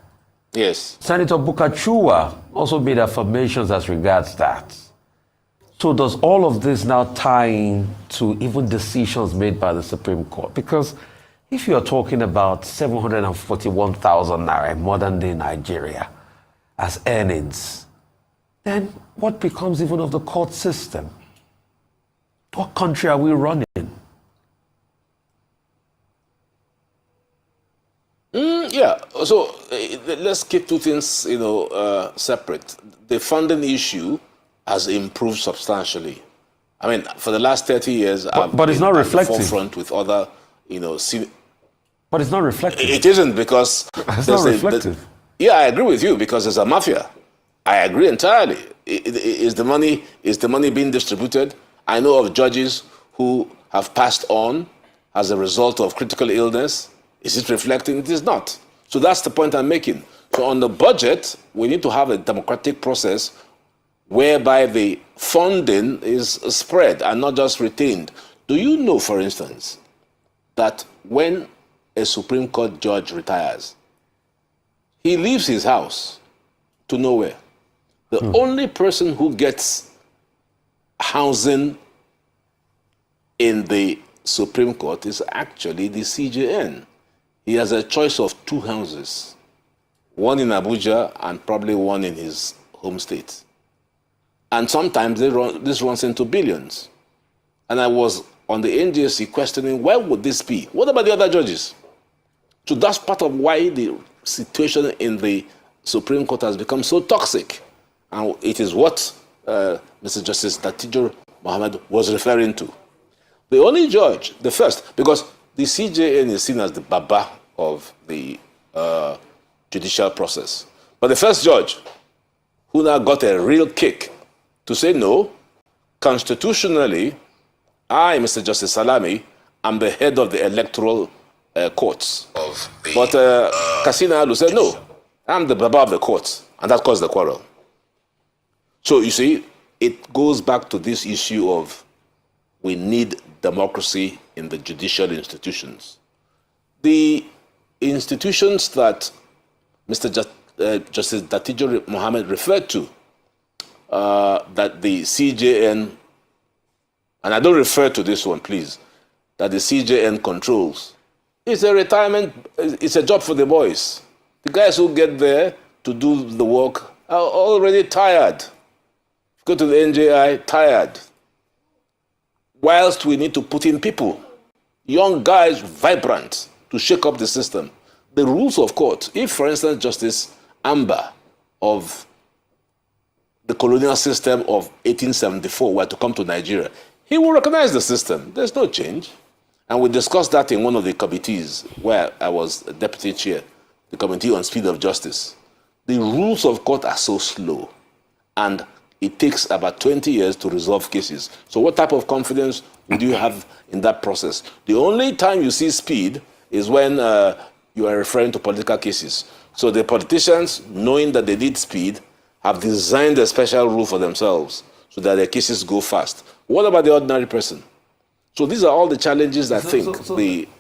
Senator Bukachua also made affirmations as regards that. So does all of this now tie in to even decisions made by the Supreme Court? Because if you're talking about 741,000 naira in modern-day Nigeria as earnings, then what becomes even of the court system? What country are we running? So let's keep two things, separate. The funding issue has improved substantially. I mean, for the last 30 years, but it's not reflective. Forefront with other, But it's not reflective. It isn't because... It's not reflective. Yeah, I agree with you because there's a mafia. I agree entirely. Is the money being distributed? I know of judges who have passed on as a result of critical illness. Is it reflecting? It is not. So that's the point I'm making. So on the budget, we need to have a democratic process whereby the funding is spread and not just retained. Do you know, for instance, that when a Supreme Court judge retires, he leaves his house to nowhere? The only person who gets housing in the Supreme Court is actually the CJN. He has a choice of 2 houses, one in Abuja and probably one in his home state. And sometimes this runs into billions. And I was on the NJC questioning, why would this be? What about the other judges? So that's part of why the situation in the Supreme Court has become so toxic. And it is what Mr. Justice Datijo Mohammed was referring to. The only judge, the first, because the CJN is seen as the Baba of the judicial process. But the first judge, who now got a real kick to say, no, constitutionally, I, Mr. Justice Salami, am the head of the electoral courts. But Kassina Alu said, no, I'm the Baba of the courts. And that caused the quarrel. So you see, it goes back to this issue of we need democracy in the judicial institutions. The institutions that Mr. Justice Datijo Mohammed referred to, that the CJN, and I don't refer to this one, please, that the CJN controls, it's a retirement, it's a job for the boys. The guys who get there to do the work are already tired. Go to the NJI, tired. Whilst we need to put in people, young guys, vibrant, to shake up the system. The rules of court, if, for instance, Justice Amber of the colonial system of 1874 were to come to Nigeria, he will recognize the system. There's no change. And we discussed that in one of the committees where I was a deputy chair, the Committee on Speed of Justice. The rules of court are so slow, and it takes about 20 years to resolve cases. So what type of confidence would you have in that process? The only time you see speed is when you are referring to political cases. So the politicians, knowing that they need speed, have designed a special rule for themselves so that their cases go fast. What about the ordinary person? So these are all the challenges I think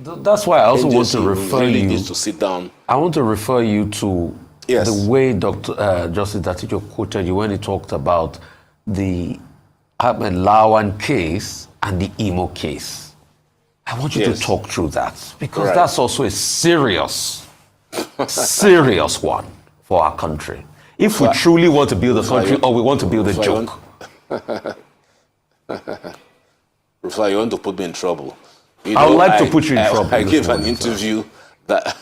that's why I also want to refer really you needs to sit down. I want to refer you to Yes. the way Justice Datijo quoted you when he talked about the Ahmed Lawan case and the Imo case. I want you to talk through that, because that's also a serious, serious one for our country. If we truly want to build a country, or we want to build a joke. Rufai, you want to put me in trouble. I would like to put you in trouble. I gave an interview that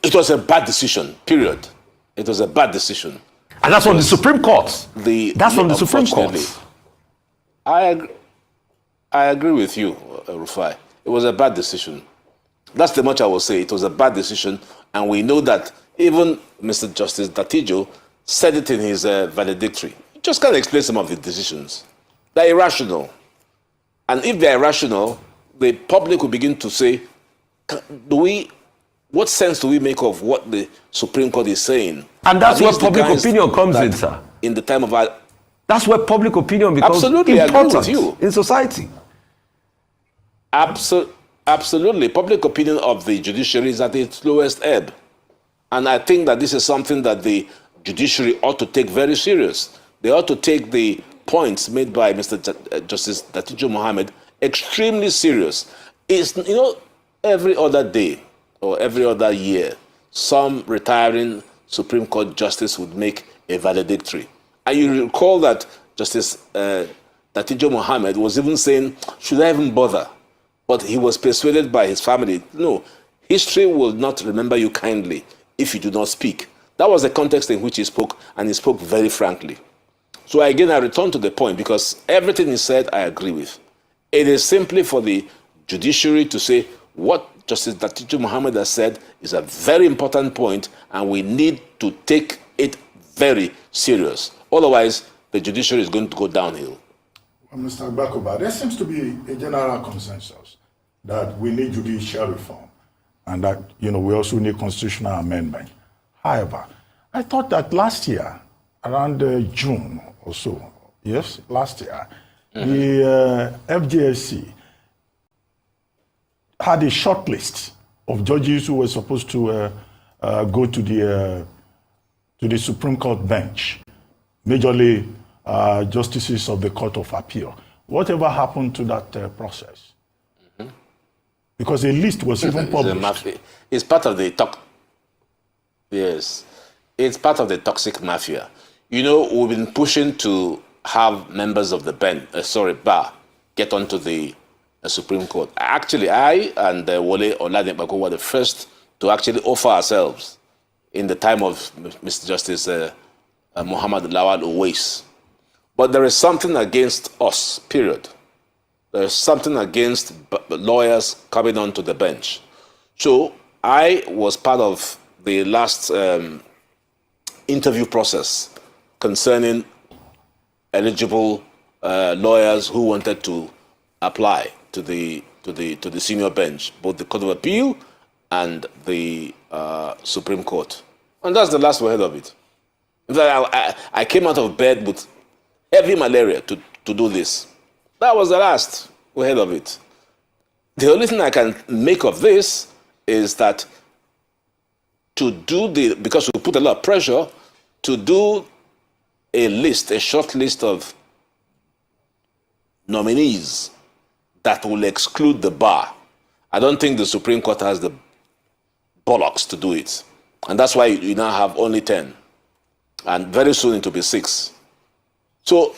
it was a bad decision, period. It was a bad decision. And that's from the Supreme Court. That's from the Supreme Court. I agree with you, Rufai. It was a bad decision. That's the much I will say. It was a bad decision, and we know that even Mr. Justice Datijo said it in his valedictory. You just can't explain some of the decisions. They're irrational. And if they're irrational, the public will begin to say, what sense do we make of what the Supreme Court is saying? And that's where public opinion comes in, sir. In the time of our... That's where public opinion becomes absolutely important I agree with you. in society. Absolutely. Public opinion of the judiciary is at its lowest ebb. And I think that this is something that the judiciary ought to take very serious. They ought to take the points made by Mr. Justice Datijo Mohammed extremely serious. It's, every other day or every other year, some retiring Supreme Court justice would make a valedictory. And you recall that Justice Datijo Mohammed was even saying, should I even bother? But he was persuaded by his family, no, history will not remember you kindly if you do not speak. That was the context in which he spoke, and he spoke very frankly. So again, I return to the point, because everything he said, I agree with. It is simply for the judiciary to say, what Justice Latifu Muhammad has said is a very important point, and we need to take it very serious. Otherwise, the judiciary is going to go downhill. Well, Mr. Bakoba, there seems to be a general consensus that we need judicial reform and that, we also need constitutional amendment. However, I thought that last year, around June or so, yes, last year, the FJSC had a short list of judges who were supposed to go to the Supreme Court bench, majorly justices of the Court of Appeal. Whatever happened to that process? Because a list was even published. It's part of the Yes, it's part of the toxic mafia. We've been pushing to have members of the bar get onto the Supreme Court. Actually, I and Wole Oladipo were the first to actually offer ourselves in the time of Mr. Justice Muhammad Lawal Uwais. But there is something against us, period. There is something against lawyers coming onto the bench. So I was part of the last interview process concerning eligible lawyers who wanted to apply to the senior bench, both the Court of Appeal and the Supreme Court. And that's the last we heard of it. In fact, I came out of bed with heavy malaria to do this. That was the last we heard of it. The only thing I can make of this is that because we put a lot of pressure, to do a short list of nominees that will exclude the bar. I don't think the Supreme Court has the bollocks to do it. And that's why you now have only 10. And very soon it will be 6. So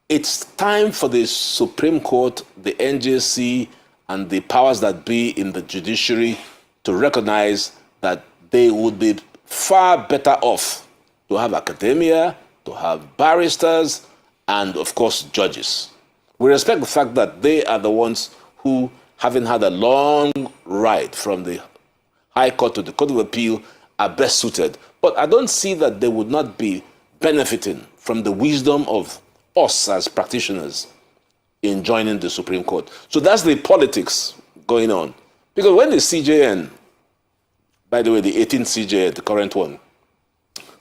it's time for the Supreme Court, the NJC, and the powers that be in the judiciary to recognize that they would be far better off to have academia, to have barristers, and of course, judges. We respect the fact that they are the ones who, having had a long ride from the High Court to the Court of Appeal, are best suited. But I don't see that they would not be benefiting from the wisdom of us as practitioners in joining the Supreme Court. So that's the politics going on. Because when the CJN, by the way, the 18th CJN, the current one,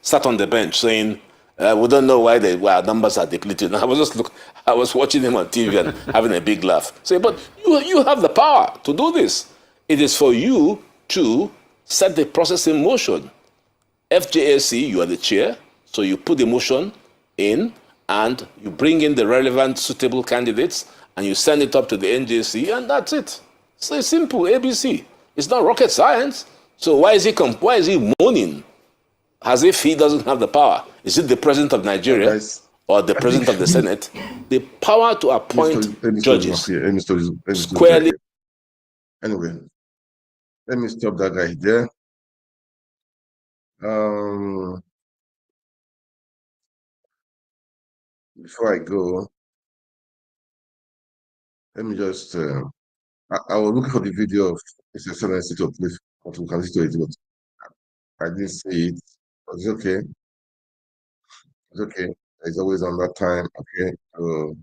sat on the bench saying, we don't know why our numbers are depleted. And I was watching him on TV and having a big laugh. Say, but you have the power to do this. It is for you to set the process in motion. FJSC, you are the chair, so you put the motion in and you bring in the relevant, suitable candidates and you send it up to the NJC and that's it. So it's simple, ABC. It's not rocket science. So why is he moaning as if he doesn't have the power? Is it the president of Nigeria or the president of the Senate? The power to appoint judges squarely. Anyway, let me stop that guy there. Before I go, let me just, I was looking for the video of His Excellency to please, to listen to it, but I didn't see it. But it's okay. It's okay. It's always on that time. Okay. So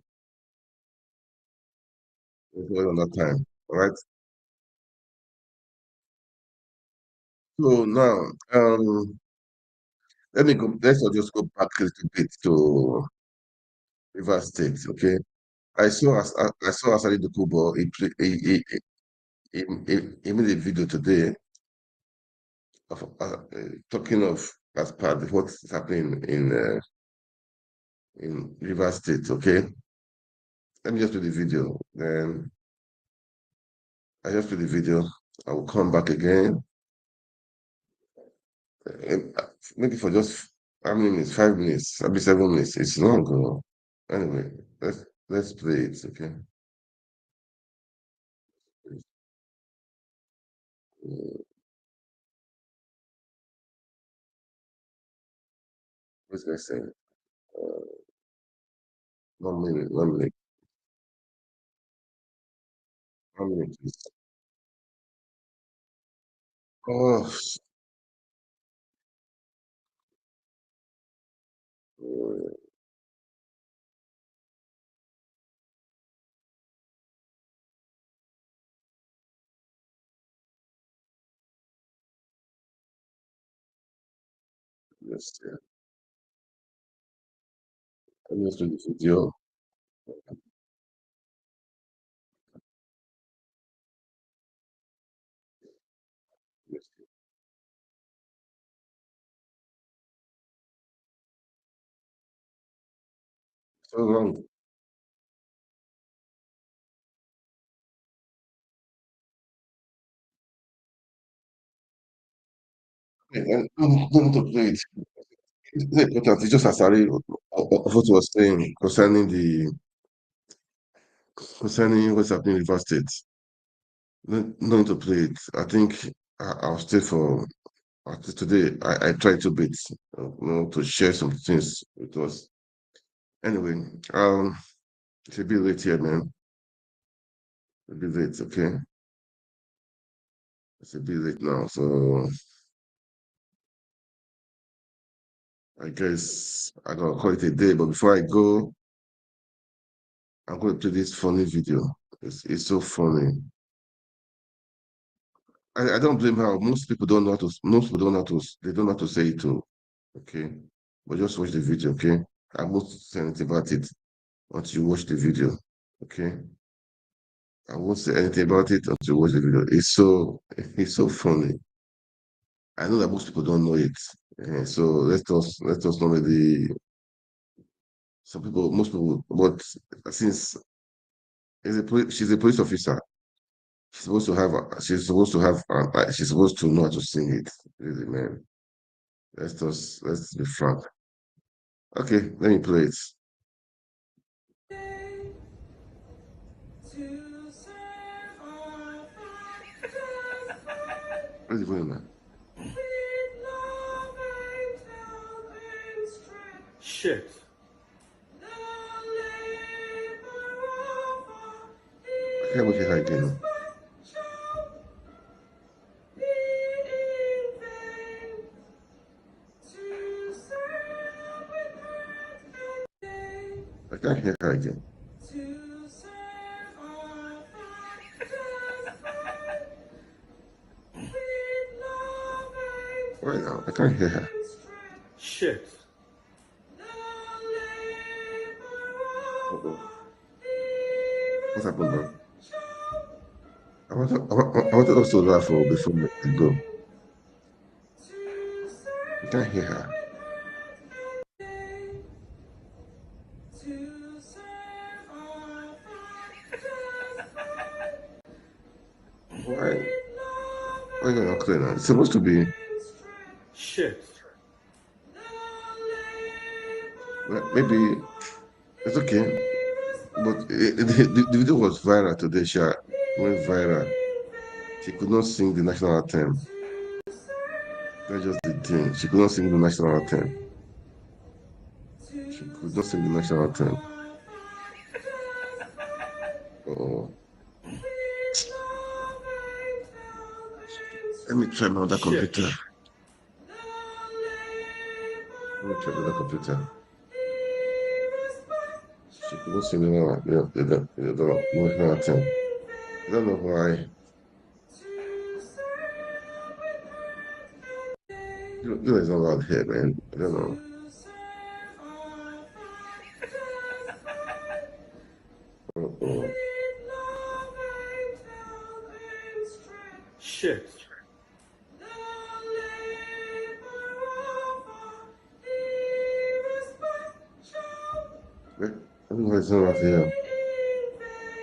it's always on that time. All right. So now, let's just go back a little bit to Rivers State. Okay. I saw Asari Dokubo. He made a video today of talking of as part of what's happening in Rivers State. Okay. Let me just do the video. Then I just do the video. I will come back again. Maybe for just how many minutes? 5 minutes, maybe 7 minutes. It's long. Anyway, let's play it. Okay. What's I saying? 1 minute. 1 minute. 1 minute, please. Oh, yes, yeah. I just do the video. Yes, so long. And I'm going to play it. It's important. It's just as Ari of what was saying concerning what's happening in River State. Not going to play it. I think I'll stay for at least today. I tried to bit, to share some things with us. Anyway, it's a bit late here, man. A bit late, okay? It's a bit late now, so I guess I'm gonna call it a day. But before I go, I'm going to play this funny video. It's so funny. I don't blame her. Most people don't know how to. Most people don't know how to. They don't know how to say it too. Okay, but just watch the video. Okay, I won't say anything about it until you watch the video. Okay, I won't say anything about it until you watch the video. It's so funny. I know that most people don't know it. So let us know maybe most people, but since she's a police officer, she's supposed to know how to sing it. Really, man. Let's be frank. Okay, let me play it. Where's the volume, man? Shit. I can't wait to hear it again. I can't hear her again. Right now, I can't hear her. Shit. Uh-oh. What's happened, bro? I wanted us to laugh before we go. I can't hear her. Why? Why are you not clear now? It's supposed to be. Shit. Maybe it's okay. But the video was viral today. She went viral. She could not sing the national anthem. That's just the thing. She could not sing the national anthem. She could not sing the national anthem. Oh. Let me try my other computer. Let me try the other computer. She could not sing the national anthem. I don't know why. You know, it's not loud here, man. I don't know. Uh-oh. Shit. I don't know why it's not loud here.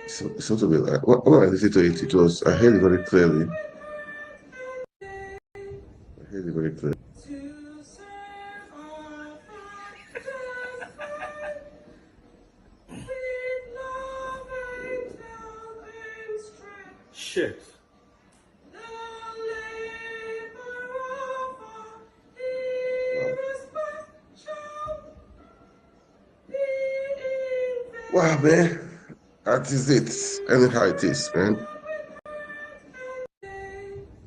It's supposed to be like, when I listened to it, I heard it very clearly. I heard it very clearly. Shit. Wow, man. That is it. Anyhow it is, man.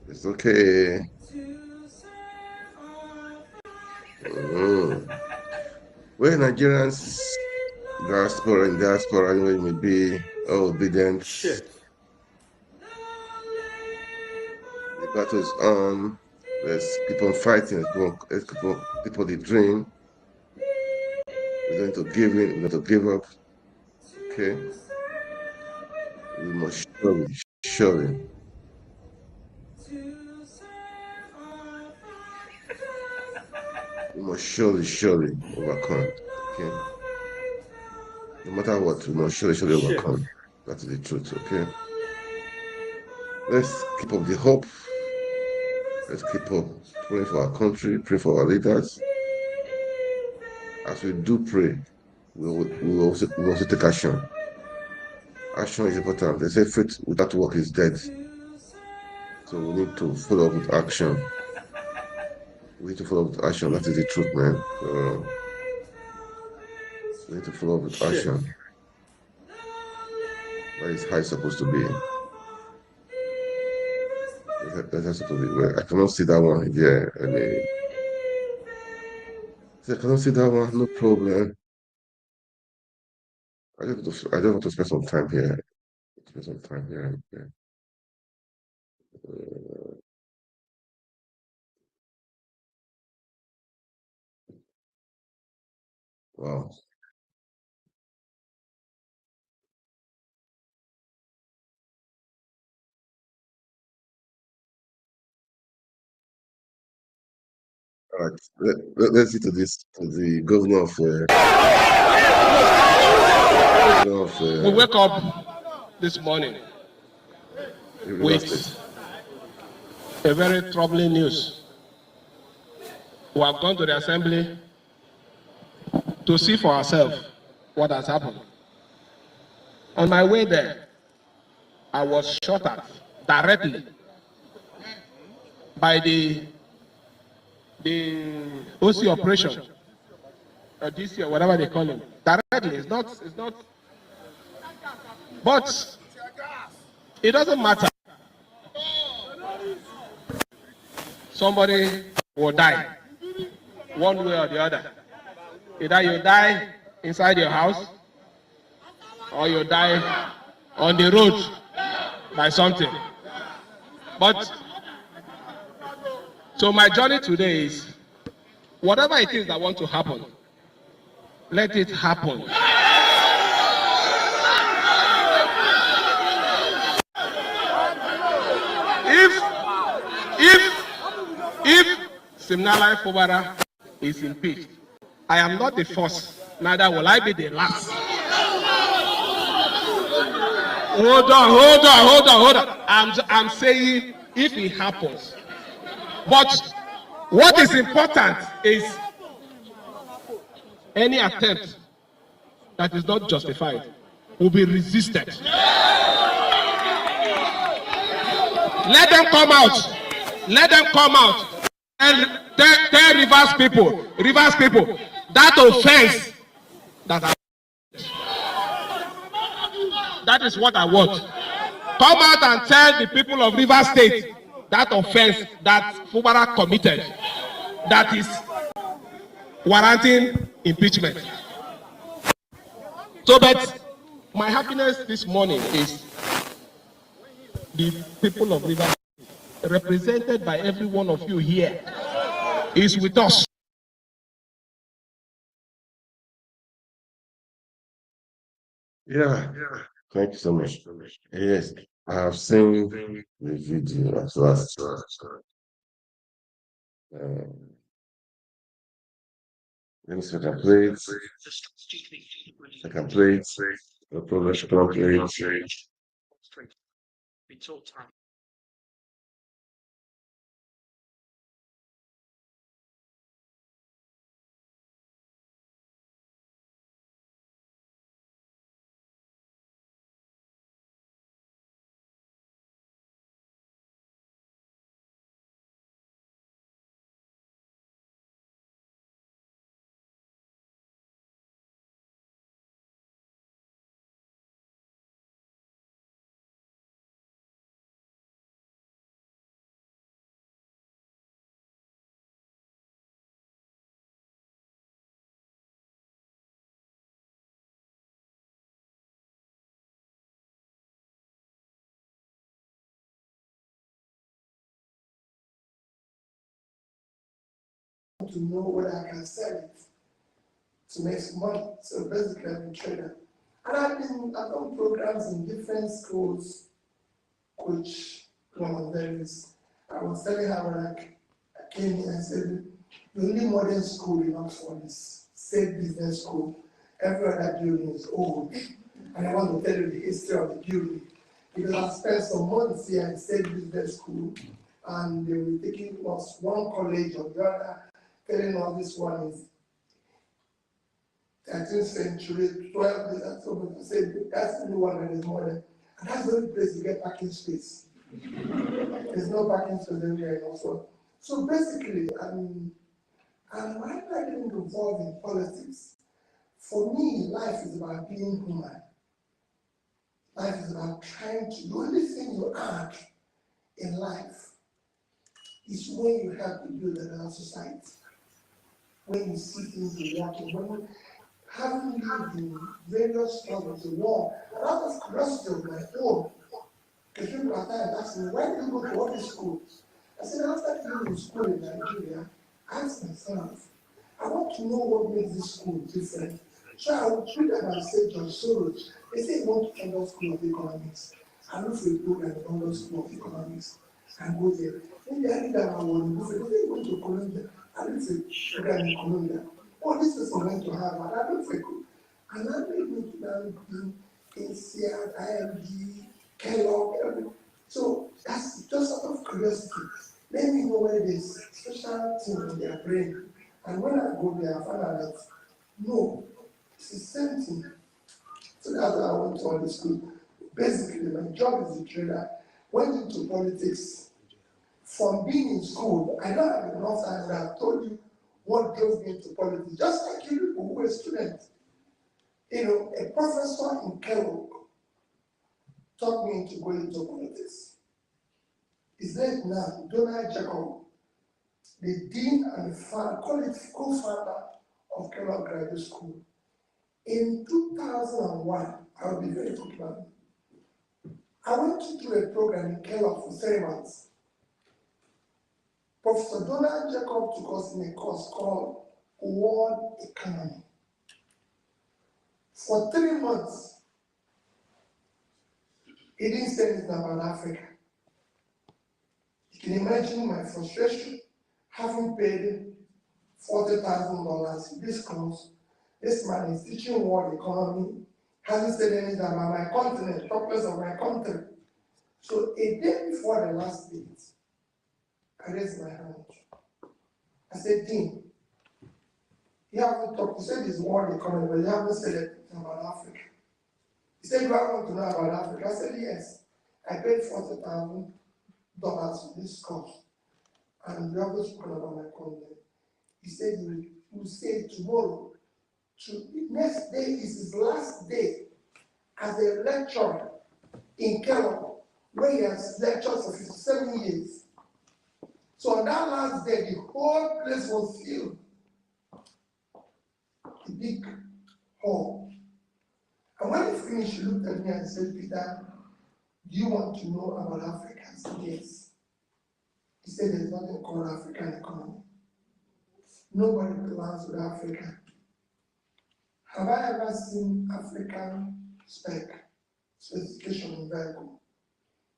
It's okay. Where Nigerians, diaspora and diaspora, anyway, may be obedient. The battle is on. Let's keep on fighting. Let's keep on the dream. We're going to give in. We're going to give up. Okay. We must surely. We must surely overcome. Okay. No matter what, we must surely overcome. That is the truth. Okay. Let's keep up the hope. Let's keep up praying for our country, pray for our leaders. As we do pray, we will also take action. Action is important. They say faith without work is dead. So we need to follow up with action. We need to follow up with action. That is the truth, man. We need to follow up with action. That is how it's supposed to be. That's supposed to be. Well, I cannot see that one. Yeah, I cannot see that one. No problem. I just want to spend some time here. Spend some time here. Yeah. Wow. All right. Let's see to the governor of. We wake up this morning with a very troubling news. We have gone to the assembly to see for ourselves what has happened. On my way there, I was shot at directly by the OC operation, or DC, or whatever they call him. Directly, it's not. But it doesn't matter. Somebody will die, one way or the other. Either you die inside your house, or you die on the road by something. But so my journey today is, whatever it is that wants to happen, let it happen. If Siminalayi Fubara is impeached, I am not the first, neither will I be the last. Hold on. I'm saying if it happens. But what is important is any attempt that is not justified will be resisted. Let them come out. And tell Rivers people, that offense that is what I want. Come out and tell the people of Rivers State that offense that Fubara committed, that is warranting impeachment. So, but my happiness this morning is the people of Rivers State, represented by every one of you here, is with us. Yeah. Thank you so much. Yes, I have seen the video as well. Let me see if I can play it. I can play it. No problem. I can play it. to know whether I can sell it to make some money. So basically, I'm a trader. And I've done programs in different schools, which varies. I was telling her when I came here, I said, the only modern school in Oxford is State Business School. Every other building is old. And I want to tell you the history of the building. Because I spent some months here at State Business School, and they were taking us one college or the other, telling us this one is 13th century, 12th, and so on. I said, that's the only one that is modern. And that's the only place you get parking space. There's no parking space anywhere in Oxford. So basically, and why am I getting involved in politics? For me, life is about being human. Life is about trying to, the only thing you add in life is when you help to build another society. When you see things working, when you having lived in various struggles, the war, and out of curiosity of my own, because people at times ask me, why do you go to all these schools? I said, after being in school in Nigeria, I asked myself, I want to know what makes this school different. So I would treat them and say, John Soros, they say you want to enter School of Economics. I look for a program in London School of Economics and go there. Maybe I did that I want to go for it. Go to Columbia. I look for a program in Columbia. Oh, this person went to Harvard. I look for it. And I made me to now be in Seattle, IMD, Kellogg, everything. So that's just out of curiosity. Let me know where there's special thing in their brain. And when I go there, I find out that no, it's the same thing. So that's why I went to all the school. Basically, my job as a trader went into politics. From being in school, I don't have enough time, and I've told you what drove me into politics. Just like you people who were students. You know, a professor in Kellogg taught me into going into politics. His name now, Donald Jacob, the dean and the co-founder of Kellogg Graduate School. In 2001, I'll be very quick about it. I went to do a program in Kellogg for 3 months. Professor Donald Jacob took us in a course called World Economy. For 3 months, he didn't say anything about Africa. You can imagine my frustration, having paid $40,000 in this course. This man is teaching world economy, hasn't said anything about my continent, talk less of my country. So a day before the last date, I raised my hand. I said, Dean, you haven't talked, you said it's world economy, but you haven't said anything about Africa. He said, do I want to know about Africa? I said, yes. I paid $40,000 for this course, and we haven't spoken about my content. He said, you will say it tomorrow. The next day is his last day as a lecturer in Kellogg, where he has lectured for 57 years. So on that last day, the whole place was filled. A big hall. And when he finished, he looked at me and said, Peter, do you want to know about Africa? I said, yes. He said, there's nothing called African economy. Nobody plans with Africa. Have I ever seen African specification in vehicle?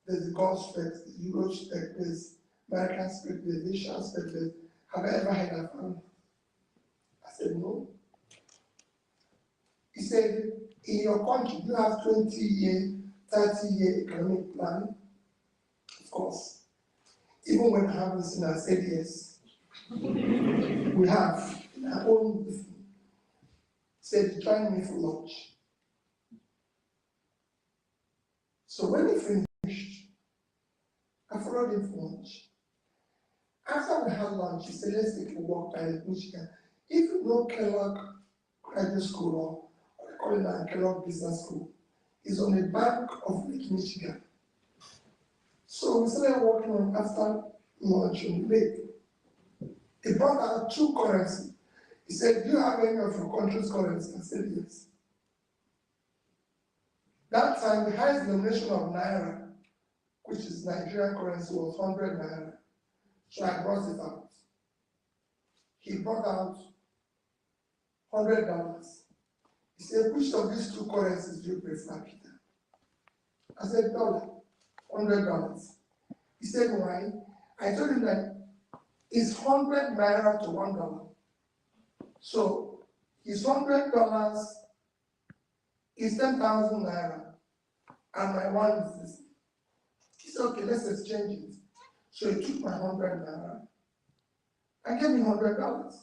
There's the Gulf spec, the Euro spec, there's American spec, there's Asian spec, have I ever heard of them? I said, no. He said, in your country, you have 20-year, 30-year economic plan? Of course. Even when I haven't seen, I said yes. We have in our own. Said, join me for lunch. So when he finished, I followed him for lunch. After we had lunch, he said, let's take a walk by Michigan. If you know Kellogg Graduate School, or they call it now Kellogg Business School, is on the bank of Lake Michigan. So we started walking on after lunch on the lake. He brought out 2 currencies. He said, do you have any of your country's currency? I said, yes. That time, the highest denomination of Naira, which is Nigerian currency, was 100 Naira. So I brought it out. he brought out $100. He said, which of these two currencies do you prefer, Peter? I said, $100. He said, why? I told him that it's 100 naira to $1. So his $100 is 10,000 naira, and my one is this. He said, okay, let's exchange it. So he took my 100 naira and gave me $100,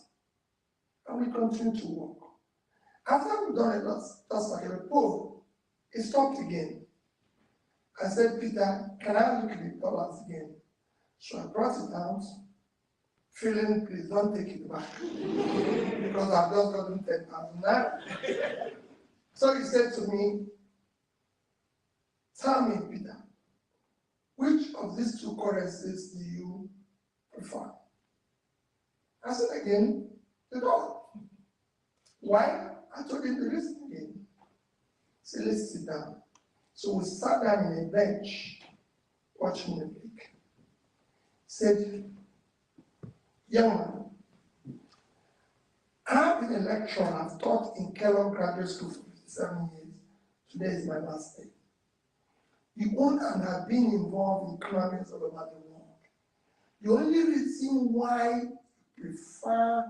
and we continued to walk. After we've done it, that's like a poll. It stopped again. I said, Peter, can I look at the dollars again? So I brought it out, feeling, please don't take it back, because I've just gotten 10,000 naira. So he said to me, tell me, Peter, which of these two currencies do you prefer? I said again, the dollar. Why? I told him the reason again. He said, let's sit down. So we sat down in a bench, watching the lake. He said, young man, I've been a lecturer. I've taught in Kellogg Graduate School for 57 years. Today is my last day. You own and have been involved in economies all over the world. The only reason why you prefer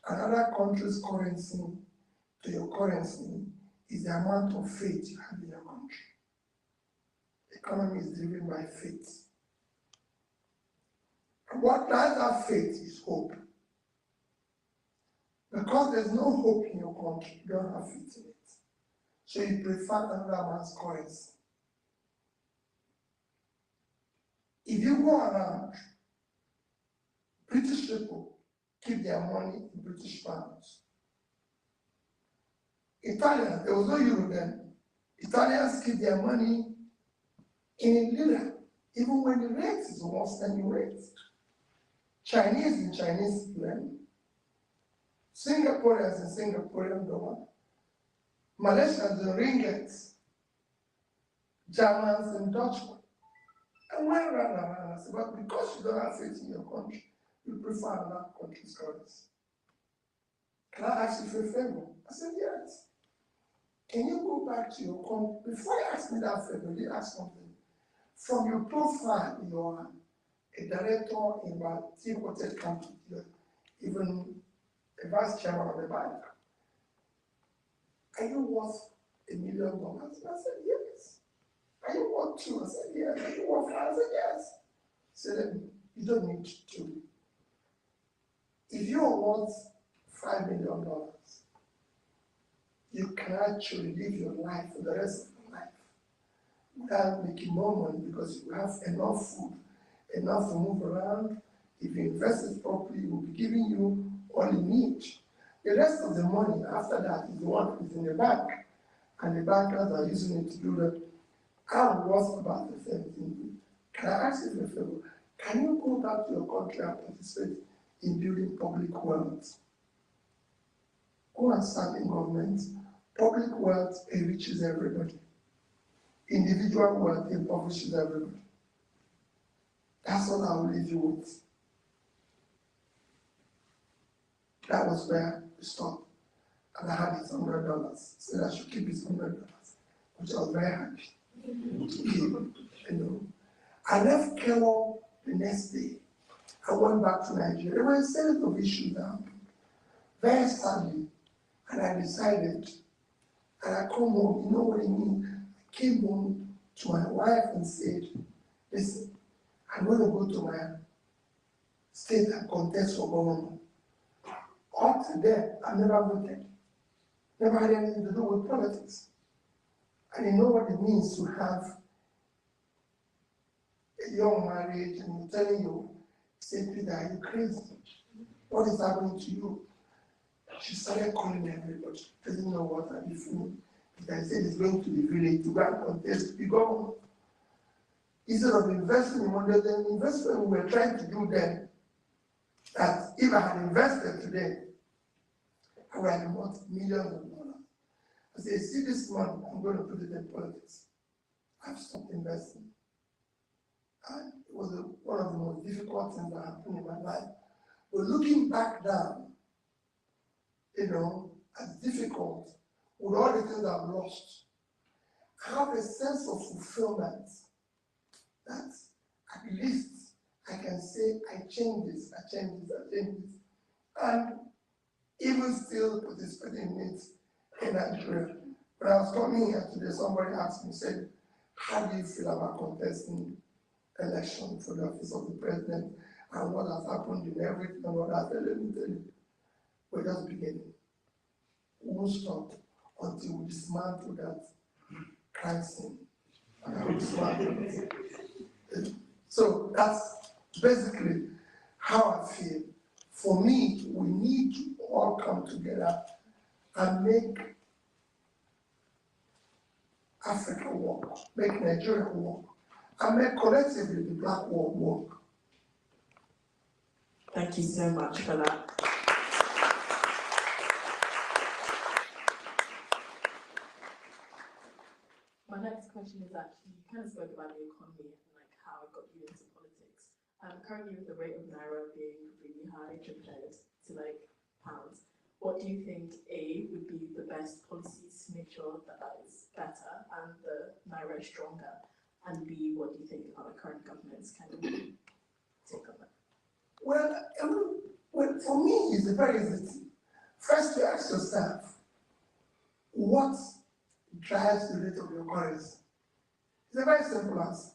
another country's currency to your currency is the amount of faith you have in your country. The economy is driven by faith. And what drives that faith is hope. Because there's no hope in your country, you don't have faith in it. So you prefer another man's currency. If you go around, British people keep their money in British pounds. Italians, there was no euro then. Italians keep their money in lira, even when the rate is almost standing rate. Chinese in Chinese yuan, Singaporeans in Singaporean dollar, Malaysians in ringgit, Germans in Dutch. And went around and I said, but because you don't have faith in your country, you prefer another country's currency. Can I ask you for a favor? I said, yes. Can you go back to your country? Before you ask me that favor, you ask something. From your profile, you are a director in about 3 quoted countries, even a vice chairman of the bank. Are you worth $1 million? I said, yes. Are you worth 2? I said, yes. Are you worth 5? I said, yes. He said, you don't need 2. If you're worth $5 million, you can actually live your life for the rest of your life without making more money because you have enough food, enough to move around. If you invest it properly, it will be giving you all you need. The rest of the money after that is the one that is in the bank, and the bankers are using it to do that. I'm worth about the same thing. Can I ask you a favor? Can you go back to your country and participate in building public wealth? Go and serve in government. Public wealth enriches everybody. Individual wealth impoverishes everybody. That's what I will leave you with. That was where we stopped. And I had his $100. Said I should keep his $100, which I was very happy to keep. I left Kellogg the next day. I went back to Nigeria. There were a series of issues that happened. Very sadly. And I decided, and I come home, you know what I mean? I came home to my wife and said, listen, I'm going to go to my state and contest for governor. Up to then, I never voted. Never had anything to do with politics. I didn't know what it means to have a young marriage and you're telling you, say, Peter, are you crazy? What is happening to you? She started calling everybody. Doesn't know what I did for me. Peter said he's going to the village to go and contest to be governor. Instead of investing in money, the investment we were trying to do then, that if I had invested today, I would have worth millions of dollars. I said, see this money, I'm going to put it in politics. I've stopped investing. And it was one of the most difficult things that happened in my life. But looking back now, as difficult with all the things I've lost, I have a sense of fulfillment that at least I can say I changed this, I changed this, I changed this. And even still participating in it in Nigeria. When I was coming here today, somebody asked me, said, how do you feel about contesting election for the office of the president and what has happened in everything and what has happened? Let me tell you, we're just beginning. We won't stop until we dismantle that crime scene. So that's basically how I feel. For me, we need to all come together and make Africa work, make Nigeria work, and make collectively the Black world work. Thank you so much for that. My next question is actually, you kind of spoke about the economy and like how it got you into politics. Currently with the rate of Naira being really high, tripled to like pounds, what do you think would be the best policies to make sure that that is better and the Naira is stronger? And B, what do you think our current governments can take on that? Well, for me, it's very easy. First, you ask yourself, what drives the rate of your currency? It's a very simple answer.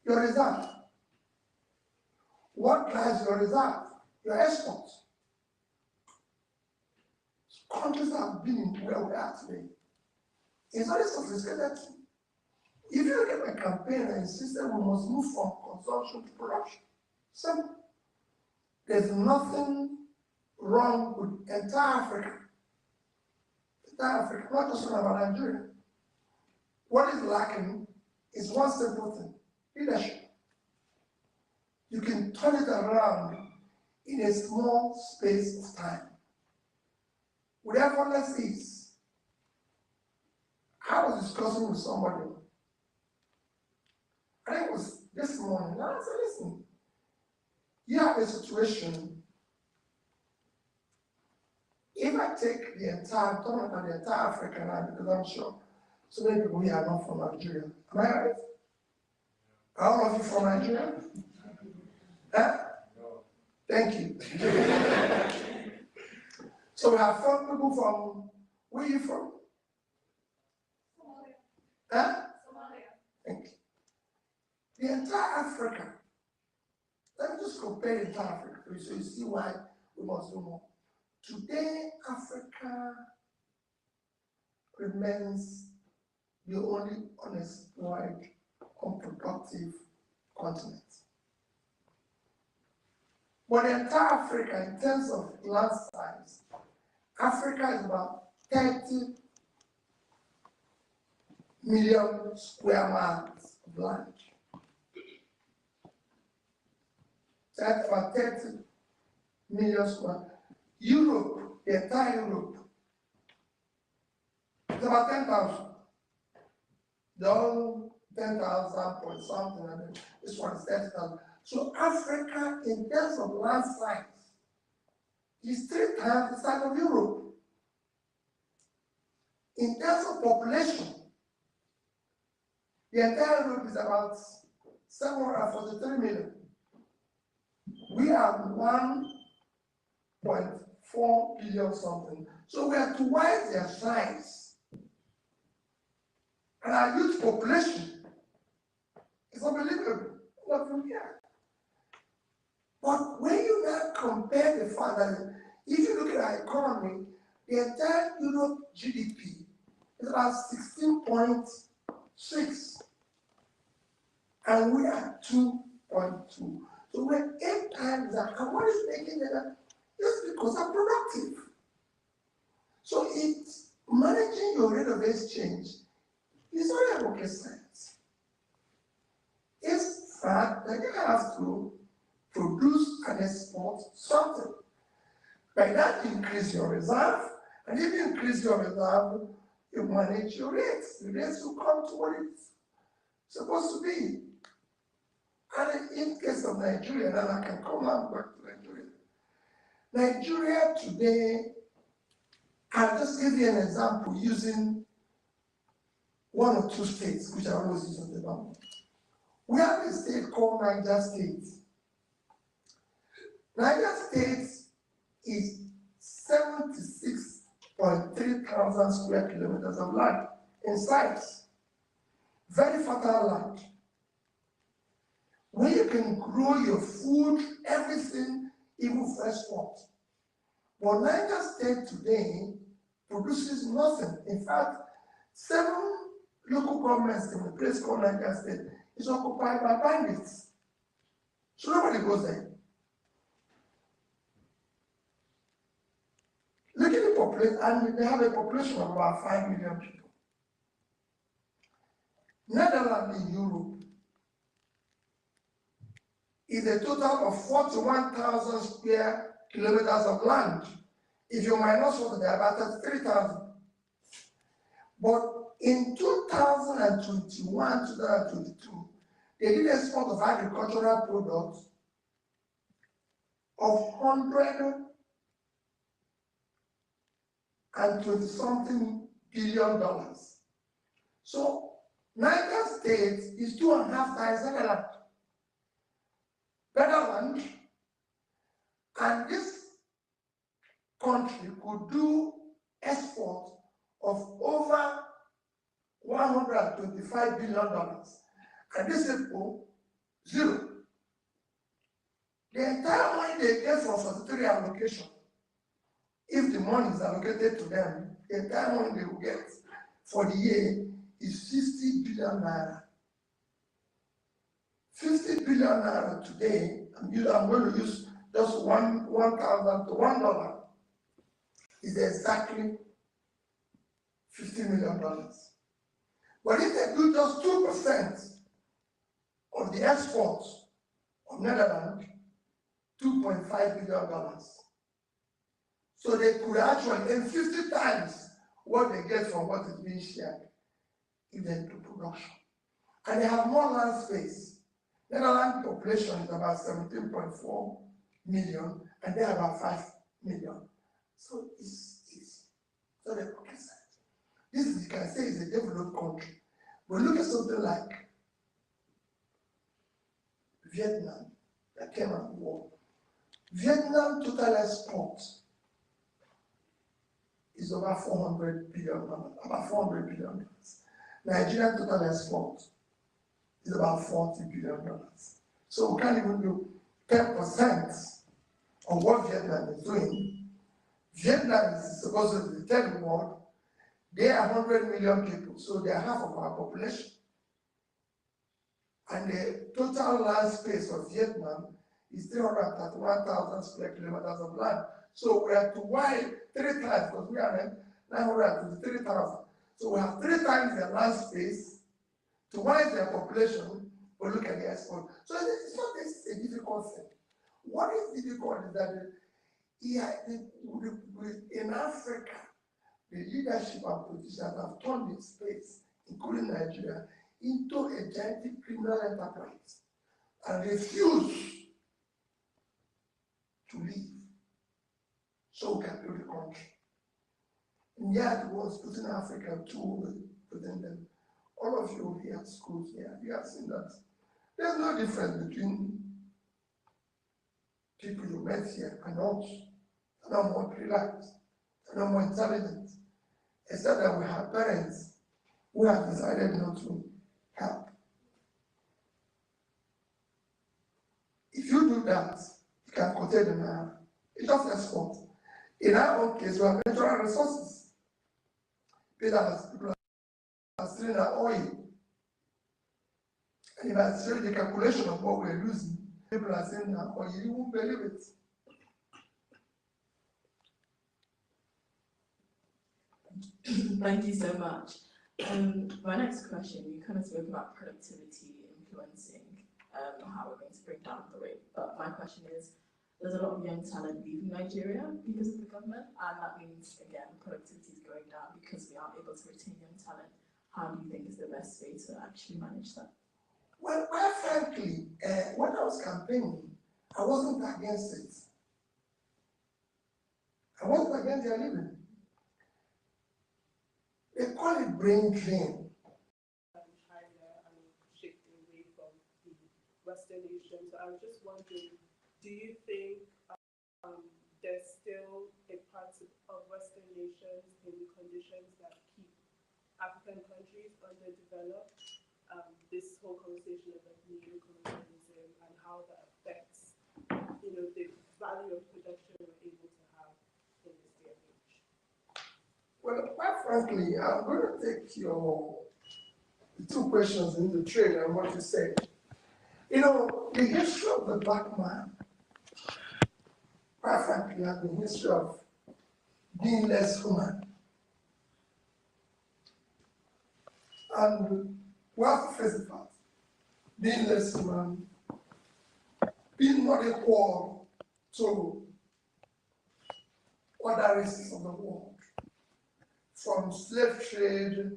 Your reserve. What drives your reserve? Your exports. Countries have been in where we are today. It's very sophisticated. If you look at my campaign, I insisted we must move from consumption to production. Simple. There's nothing wrong with entire Africa. Entire Africa, not just about Nigeria. What is lacking is one simple thing: leadership. You can turn it around in a small space of time. With effortless ease. I was discussing with somebody, I think it was this morning, and I said, listen, you have a situation, if I take the entire, I'm talking about the entire Africa now, because I'm sure so many people here are not from Nigeria. Am I right? Are all of you from Nigeria? Huh? No. Thank you. So we have 4 people from, where are you from? Somalia. Huh? Somalia. Thank you. The entire Africa, let me just compare the entire Africa so you see why we must do more. Today, Africa remains the only unexplored, unproductive continent. But the entire Africa, in terms of land size, Africa is about 30 million square miles of land. That's about 30 million square. Europe, the entire Europe, it's about 10,000. They're all 10,000 point something, and then this one is 30,000. So Africa, in terms of land size, is 3 times the size of Europe. In terms of population, the entire Europe is about 743 million. We are 1.4 billion something. So we are twice their size. And our youth population is unbelievable. Not from here. But when you now compare the fact that if you look at our economy, the entire Europe GDP is about 16.6. And we are 2.2. So we're 8 times that. And what is making that? Just because I'm productive. So it's managing your rate of exchange is not a rocket science. It's fact that you have to produce and export something. By that, you increase your reserve, and if you increase your reserve, you manage your rates. The rates will come to what it's supposed to be. And in case of Nigeria, then I can come back to Nigeria. Nigeria today I'll just give you an example using one or two states, which I always use on the ground. We have a state called Niger State. Niger State is 76.3 thousand square kilometers of land in size. Very fertile land. Where you can grow your food, everything, even fresh water. But Niger State today produces nothing. In fact, 7 local governments in the place called Niger State is occupied by bandits. So nobody goes there. Look at the population, and they have a population of about 5 million people. Netherlands in Europe is a total of 41,000 square kilometers of land. If you minus what they are about 33,000. But in 2021, 2022, they did export of agricultural products of $120-something billion. So Niger State is 2.5 times Netherlands. Better land, and this country could do export of over $125 billion. And these people, zero. The entire money they get from statutory allocation, if the money is allocated to them, the entire money they will get for the year is 50 billion naira. 50 billion naira today, I'm going to use just 1,000 to $1, is exactly $50 million. But if they do just 2% of the exports of Netherlands, $2.5 billion. So they could actually earn 50 times what they get from what is being shared if they do production. And they have more land space. Netherlands population is about 17.4 million, and they have about 5 million. So it's so the pocket size. This is, you can say, is a developed country. But look at something like Vietnam that came out of war. Vietnam total export is over $400 billion, about $400 billion. Nigerian total export is about $40 billion. So we can't even do 10% of what Vietnam is doing. Vietnam is supposed to be the third world. They are 100 million people, so they are half of our population. And the total land space of Vietnam is 331,000 square kilometers of land. So we have to widen 3 times, because we are 923,000. So we have 3 times their land space to widen their population, but look at the export. So it's not a difficult thing. What is difficult is that in Africa, the leadership and politicians have turned this space, including Nigeria, into a gigantic criminal enterprise and refuse to leave so we can build the country. And yet, it was putting Africa to within them. All of you here at schools here, you have seen that there's no difference between people you met here and us. They're not more relaxed, they're not more intelligent, except that we have parents who have decided not to help. If you do that, you can curtail the naira. It's just export. In our own case, we have natural resources. People are stealing our oil. And if I show you the calculation of what we're losing, people are saying our oil, you won't believe it. Thank you so much. My next question, you kind of spoke about productivity influencing how we're going to bring down the rate. But my question is, there's a lot of young talent leaving Nigeria because of the government, and that means, again, productivity is going down because we aren't able to retain young talent. How do you think is the best way to actually manage that? Well, frankly, when I was campaigning, I wasn't against it. I wasn't against their living. They call it brain drain. China and shifting away from the Western nations. So I was just wondering, do you think there's still a part of Western nations in conditions that keep African countries underdeveloped? This whole conversation of like neo-colonialism and how that affects, you know, the value of production we're able to have in this day and age. Well, quite frankly, I'm going to take your two questions in the trade and what you said. You know, the history of the black man, quite frankly, has been history of being less human. And we have to face the fact, being less human, being not equal to other races of the world, from slave trade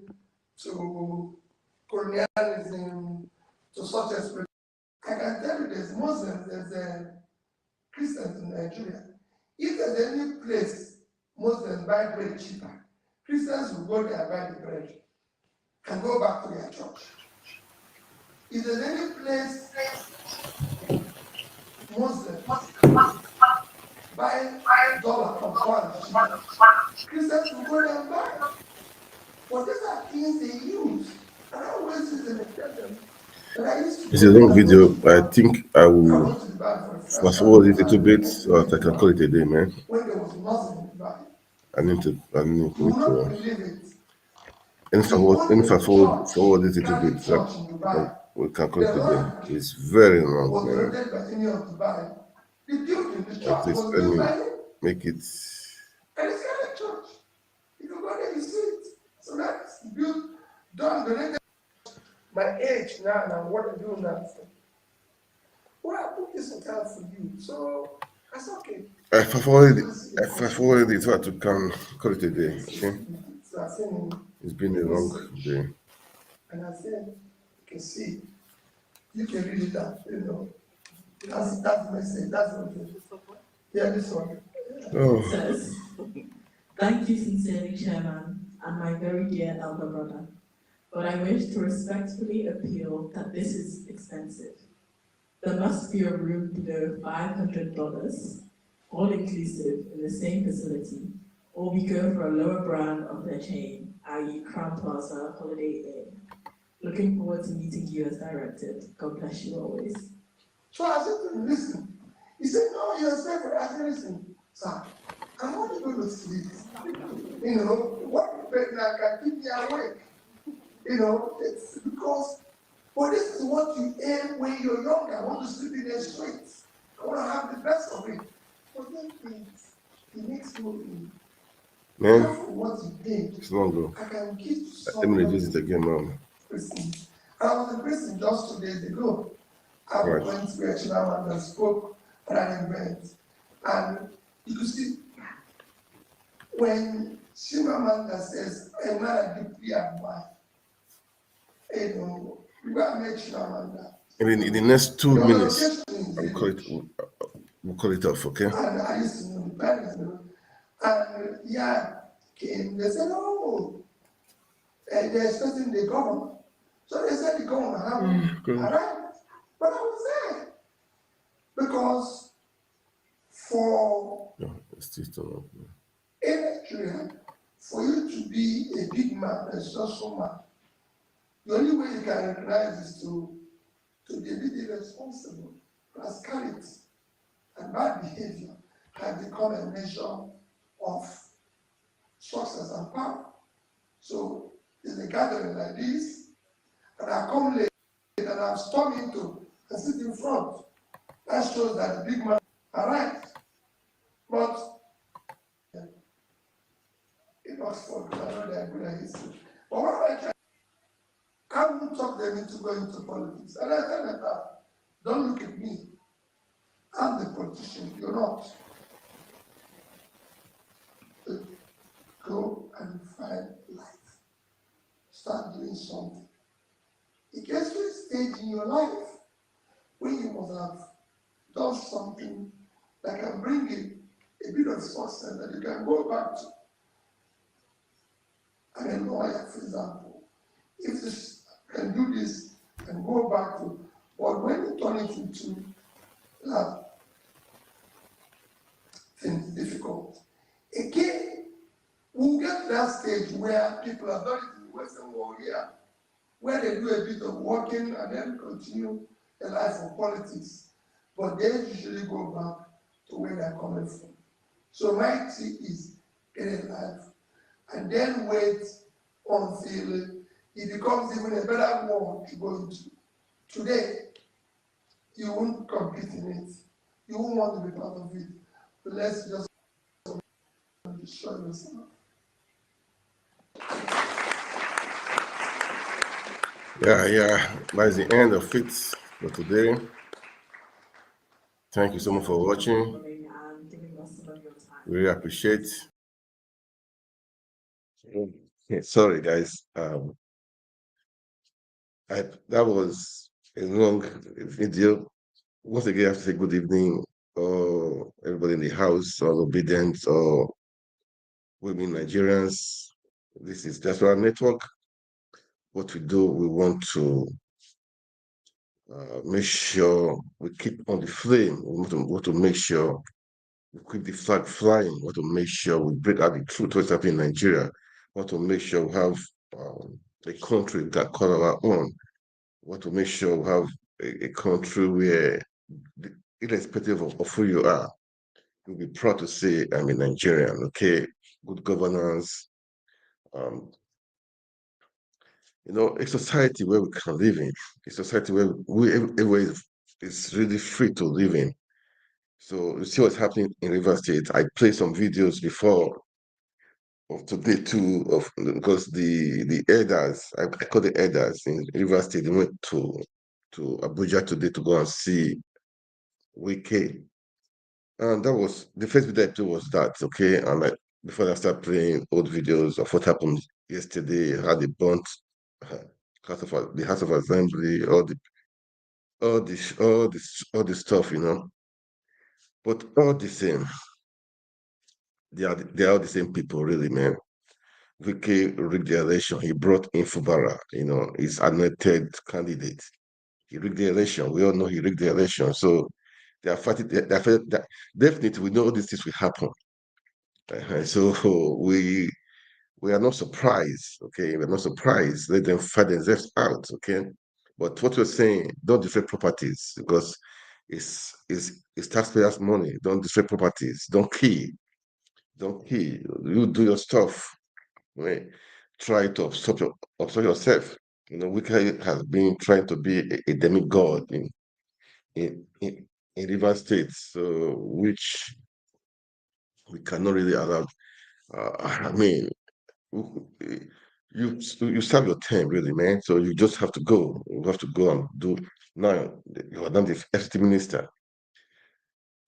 to colonialism to such as I can tell you there's Muslims, there's Christians in Nigeria. If there's any place Muslims buy bread cheaper, Christians will go there and buy the bread and go back to their church. If there's any place Muslims buy dollar from foreign, Christians will go there and buy. But these are things they use. And I always use them in It's a long video. I think I will fast forward it a little bit so that I can call it a day, man. when there was nothing in the Bible. I need to You will not believe it. and fast forward it a little bit so we can call it a day. It's very long, Was man. donated by any of the Bible. The building, the church At least was let built me by him. make it. And it's kind of church. You can go there, you see it. So that's built, done, donated. My age now and I'm what I do now. Well, I put this account for you. So that's okay. I fast forwarded it so I can call it a day. Okay. So I said, It's been a long day. and I said, you can see, you can read it out, you know. That's the message. That's what it is. Yeah, this one. Oh. It says, thank you sincerely, Chairman, and my very dear elder brother. But I wish to respectfully appeal that this is expensive. There must be a room below $500, all inclusive, in the same facility, or we go for a lower brand of their chain, i.e. Crown Plaza Holiday Inn. Looking forward to meeting you as directed. God bless you always. So I said to him, listen. He said, no, you're separate. I said, listen, sir, I'm only going to sleep. You know, what better can keep me awake? You know, it's because, but this is what you aim when you're young. I want to sleep in the streets. I want to have the best of it. But then it makes you Man, what you pay. it's long ago. I can give Let me reduce it again, man. I was in prison just 2 days ago. I went to a chairman and spoke at an event. And you could see when Chimamanda says, a man I deeply admire, you know, we got to make Chimamanda. And in the next 2 minutes, we'll call it off, okay? And I used to know the parents, you know. And yeah, came, they said, oh, and they're expecting the governor. So they said the governor happened. Arrived. But I was there. Because for in Nigeria, for you to be a big man, a social man, the only way you can recognize is to be a bit irresponsible. Rascality and bad behavior have become a measure of success and power. So there's a gathering like this, and I come late and I'm stormed into and sit in front. That shows that the big man arrived. But it was fun, I know they are good at history. But what I try, I won't talk them into going to politics. And I tell them that, don't look at me. I'm the politician, you're not. Go and find life. Start doing something. It gets to a stage in your life when you must have done something that can bring in a bit of success that you can go back to I'm a lawyer, for example. If this can do this and go back to, but when you turn it into things difficult, again, we'll get to that stage where people have done it in the Western world here, where they do a bit of working and then continue a life of politics. But they usually go back to where they're coming from. So my tip is get a life and then wait until it becomes even a better world to go into. Today, you won't compete in it. You won't want to be part of it. But let's just destroy yourself. Yeah. That's the end of it for today. Thank you so much for watching. We really appreciate. Sorry, guys. That was a long video. Once again, I have to say good evening, or everybody in the house, or obedient, or women Nigerians. This is Diaspora Network. What we do, we want to make sure we keep on the flame. We want to make sure we keep the flag flying. We want to make sure we break out the truth what's happening in Nigeria. We want to make sure we have a country that call our own. We want to make sure we have a country where, irrespective of who you are, you'll be proud to say, I'm a Nigerian, okay? Good governance, a society where we can live in, a society where everywhere is really free to live in. So you see what's happening in River State. I played some videos before of today too, because the elders, I call the elders in River State, they went to Abuja today to go and see Wike. And that was the first video I played was that, okay? And before I start playing old videos of what happened yesterday, how they burnt the House of Assembly, all this stuff, But all the same, they are all the same people, really, man. Wike rigged the election. He brought in Fubara, his anointed candidate. He rigged the election. We all know he rigged the election. So they are fighting. Definitely, we know these things will happen. So we are not surprised. Okay, we're not surprised. Let them fight themselves out. Okay, but what we're saying, don't destroy properties because it's taxpayers' money. Don't destroy properties. Don't kill. Don't kill. You do your stuff. Right? Try to observe yourself. Wike has been trying to be a demigod in River State, so which we cannot really allow. I mean, you serve your term, really, man. So you just have to go. You have to go and do. Now you are not the FCT minister,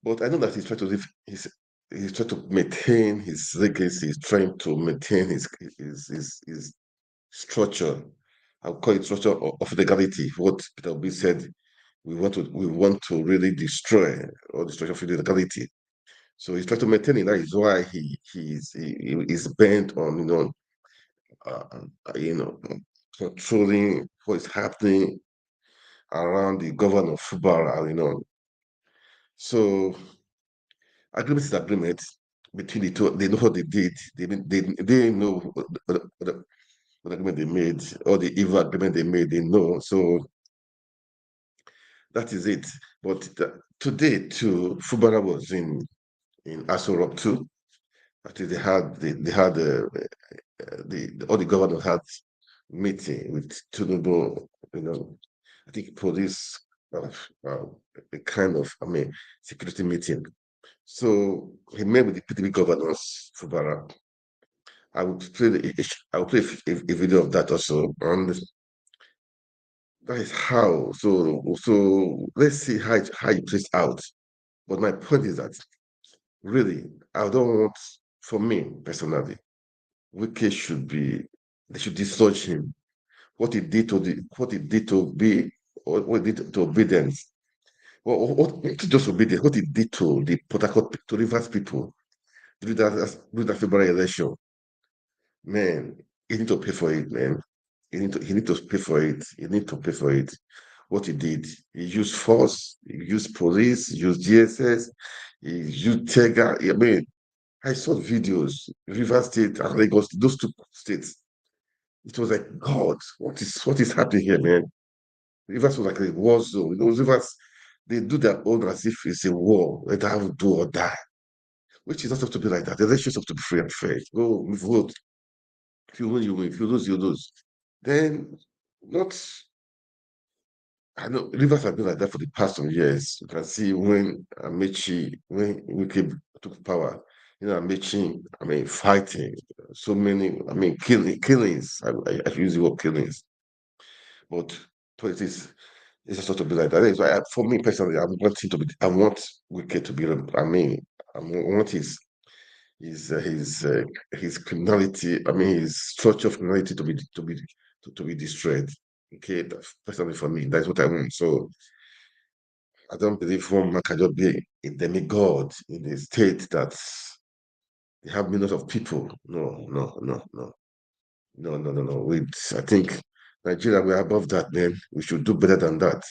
but I know that he's trying to live. He's trying to maintain his legacy. He's trying to maintain his structure. I'll call it structure of legality. What Peter Obi said, we want to really destroy or the structure of legality. So he's trying to maintain it. That is why he is bent on controlling what is happening around the governor of Fubara. So agreement is agreement between the two. They know what they did. They know what agreement they made, or the evil agreement they made. They know. So that is it. But today too, Fubara was in Aso Rock too. Actually, they had all the governors had meeting with Tinubu. I think police a kind of security meeting. So he met with the PDP governors, Fubara. I will play a video of that also. And that is how. So let's see how it plays out. But my point is that really, I don't want, for me personally, Wike they should dislodge him. What he did what he did to obedience. What not just obedience, what he did to the Port Harcourt, to Rivers people during that February election. Man, he need to pay for it, man. He need to pay for it. He need to pay for it. What he did, he used force, he used police, he used DSS, he used tear gas. I mean, I saw videos, River State and Lagos, those two states. It was like, God, what is happening here, man? Rivers was like a war zone. You know, Rivers, they do their own as if it's a war, whether I will do or die, which is not supposed to be like that. The elections have to be free and fair. Go vote. If you win, you win. If you lose, you lose. Then, not, I know Rivers have been like that for the past some years. You can see when when Wike took power, you know, Amechi, I mean, fighting, so many, I mean, killings. I use the word killings. But politics is supposed to be like that. That's why, for me personally, I want Wike to be, I mean, I want his criminality, I mean, his structure of criminality to be destroyed. Okay, personally for me, that's what I want. So I don't believe one man can just be a demigod in a state that they have millions of people. No. I think Nigeria, we're above that, man. We should do better than that.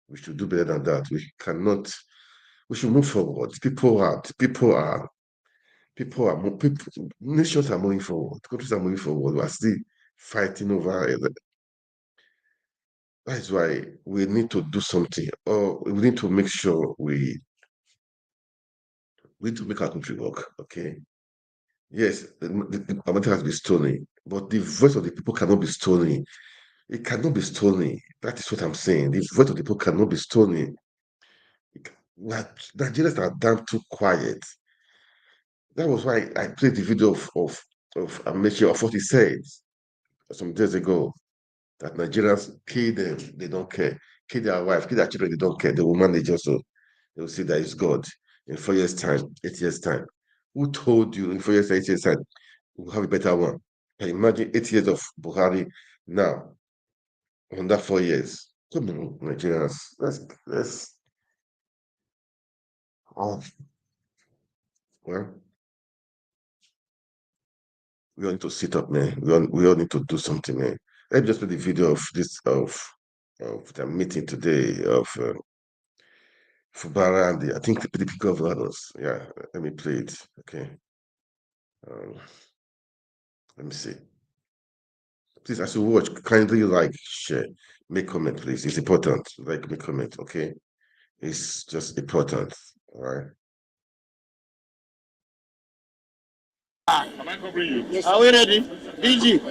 We should do better than that. We should move forward. Nations are moving forward. Countries are moving forward. We are still fighting over it. That's why we need to do something, or we need to make sure we need to make our country work. Okay. Yes, our matter has been stolen, but the voice of the people cannot be stolen. It cannot be stolen. That is what I'm saying. The voice of the people cannot be stolen. Nigerians are damn too quiet. That was why I played the video of Amechi of what he said some days ago, that Nigerians kill them, they don't care. Kill their wife, kill their children, they don't care. They will manage also. They will see that it's God in 4 years' time, 8 years' time. Who told you in 4 years, 8 years' time, we'll have a better one? Can you imagine 8 years of Buhari now, under 4 years? Come on, Nigerians. Let's oh, well, we all need to sit up, man. We all need to do something, man. Let me just play the video of the meeting today of Fubara and I think the PDP governors. Yeah, let me play it. Okay. Let me see. Please, as you watch, kindly like, share, make comment, please. It's important. Like, make comment, okay? It's just important. All right. Am I covering you? Yes. Are we ready? DG.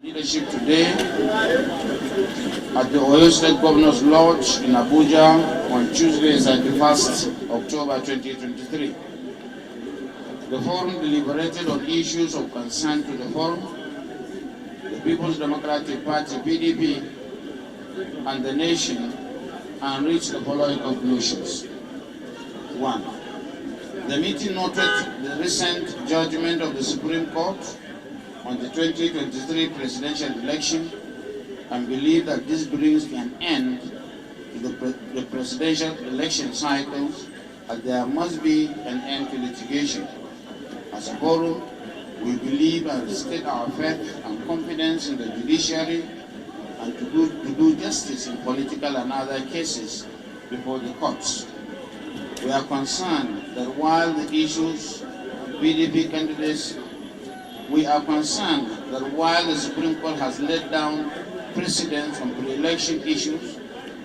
Leadership today at the Oyo State Governor's Lodge in Abuja on Tuesday, 31st October 2023. The forum deliberated on issues of concern to the forum, the People's Democratic Party (PDP) and the nation, and reached the following conclusions. 1. The meeting noted the recent judgment of the Supreme Court on the 2023 presidential election and believe that this brings an end to the presidential election cycles, and there must be an end to litigation. As a forum, we believe and state our faith and confidence in the judiciary and to do justice in political and other cases before the courts. We are concerned that while the issues PDP candidates, we are concerned that while the Supreme Court has laid down precedents on pre-election issues,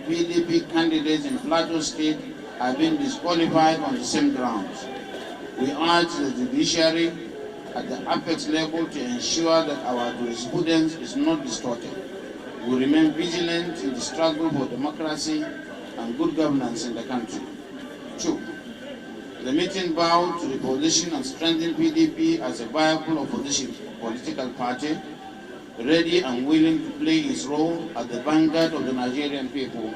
PDP candidates in Plateau State have been disqualified on the same grounds. We urge the judiciary at the apex level to ensure that our jurisprudence is not distorted. We remain vigilant in the struggle for democracy and good governance in the country. 2. The meeting vowed to reposition and strengthen PDP as a viable opposition political party, ready and willing to play its role at the vanguard of the Nigerian people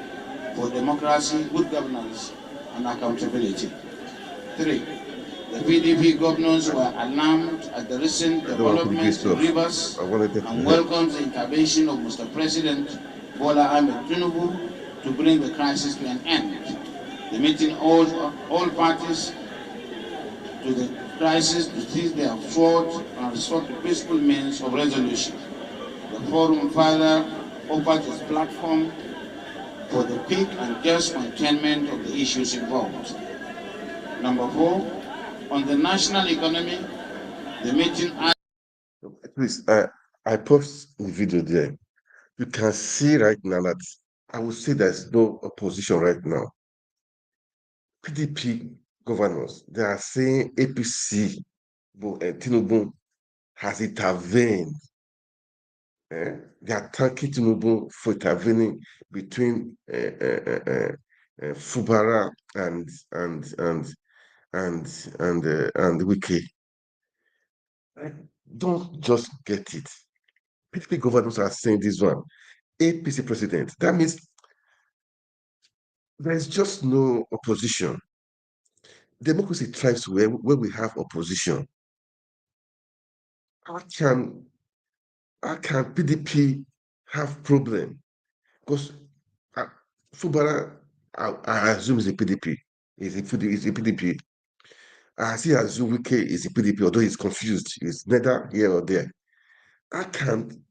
for democracy, good governance, and accountability. 3. The PDP governors were alarmed at the recent developments in Rivers and welcomes the intervention of Mr. President Bola Ahmed Tinubu to to bring the crisis to an end. The meeting urged all parties to the crisis to seize their swords and resort to peaceful means of resolution. The forum further offered its platform for the quick and just containment of the issues involved. Number 4, on the national economy, the meeting... Please, I post the video there. You can see right now that I would say there's no opposition right now. PDP governors, they are saying APC, Tinubu has intervened. They are thanking Tinubu for intervening between Fubara and Wike. I don't just get it. PDP governors are saying this one. APC president. That means there's just no opposition. Democracy thrives where we have opposition. How can PDP have problem? Because Fubara, I assume is a PDP. Is a PDP. I still assume Wike is a PDP, although he's confused. He's neither here or there. How can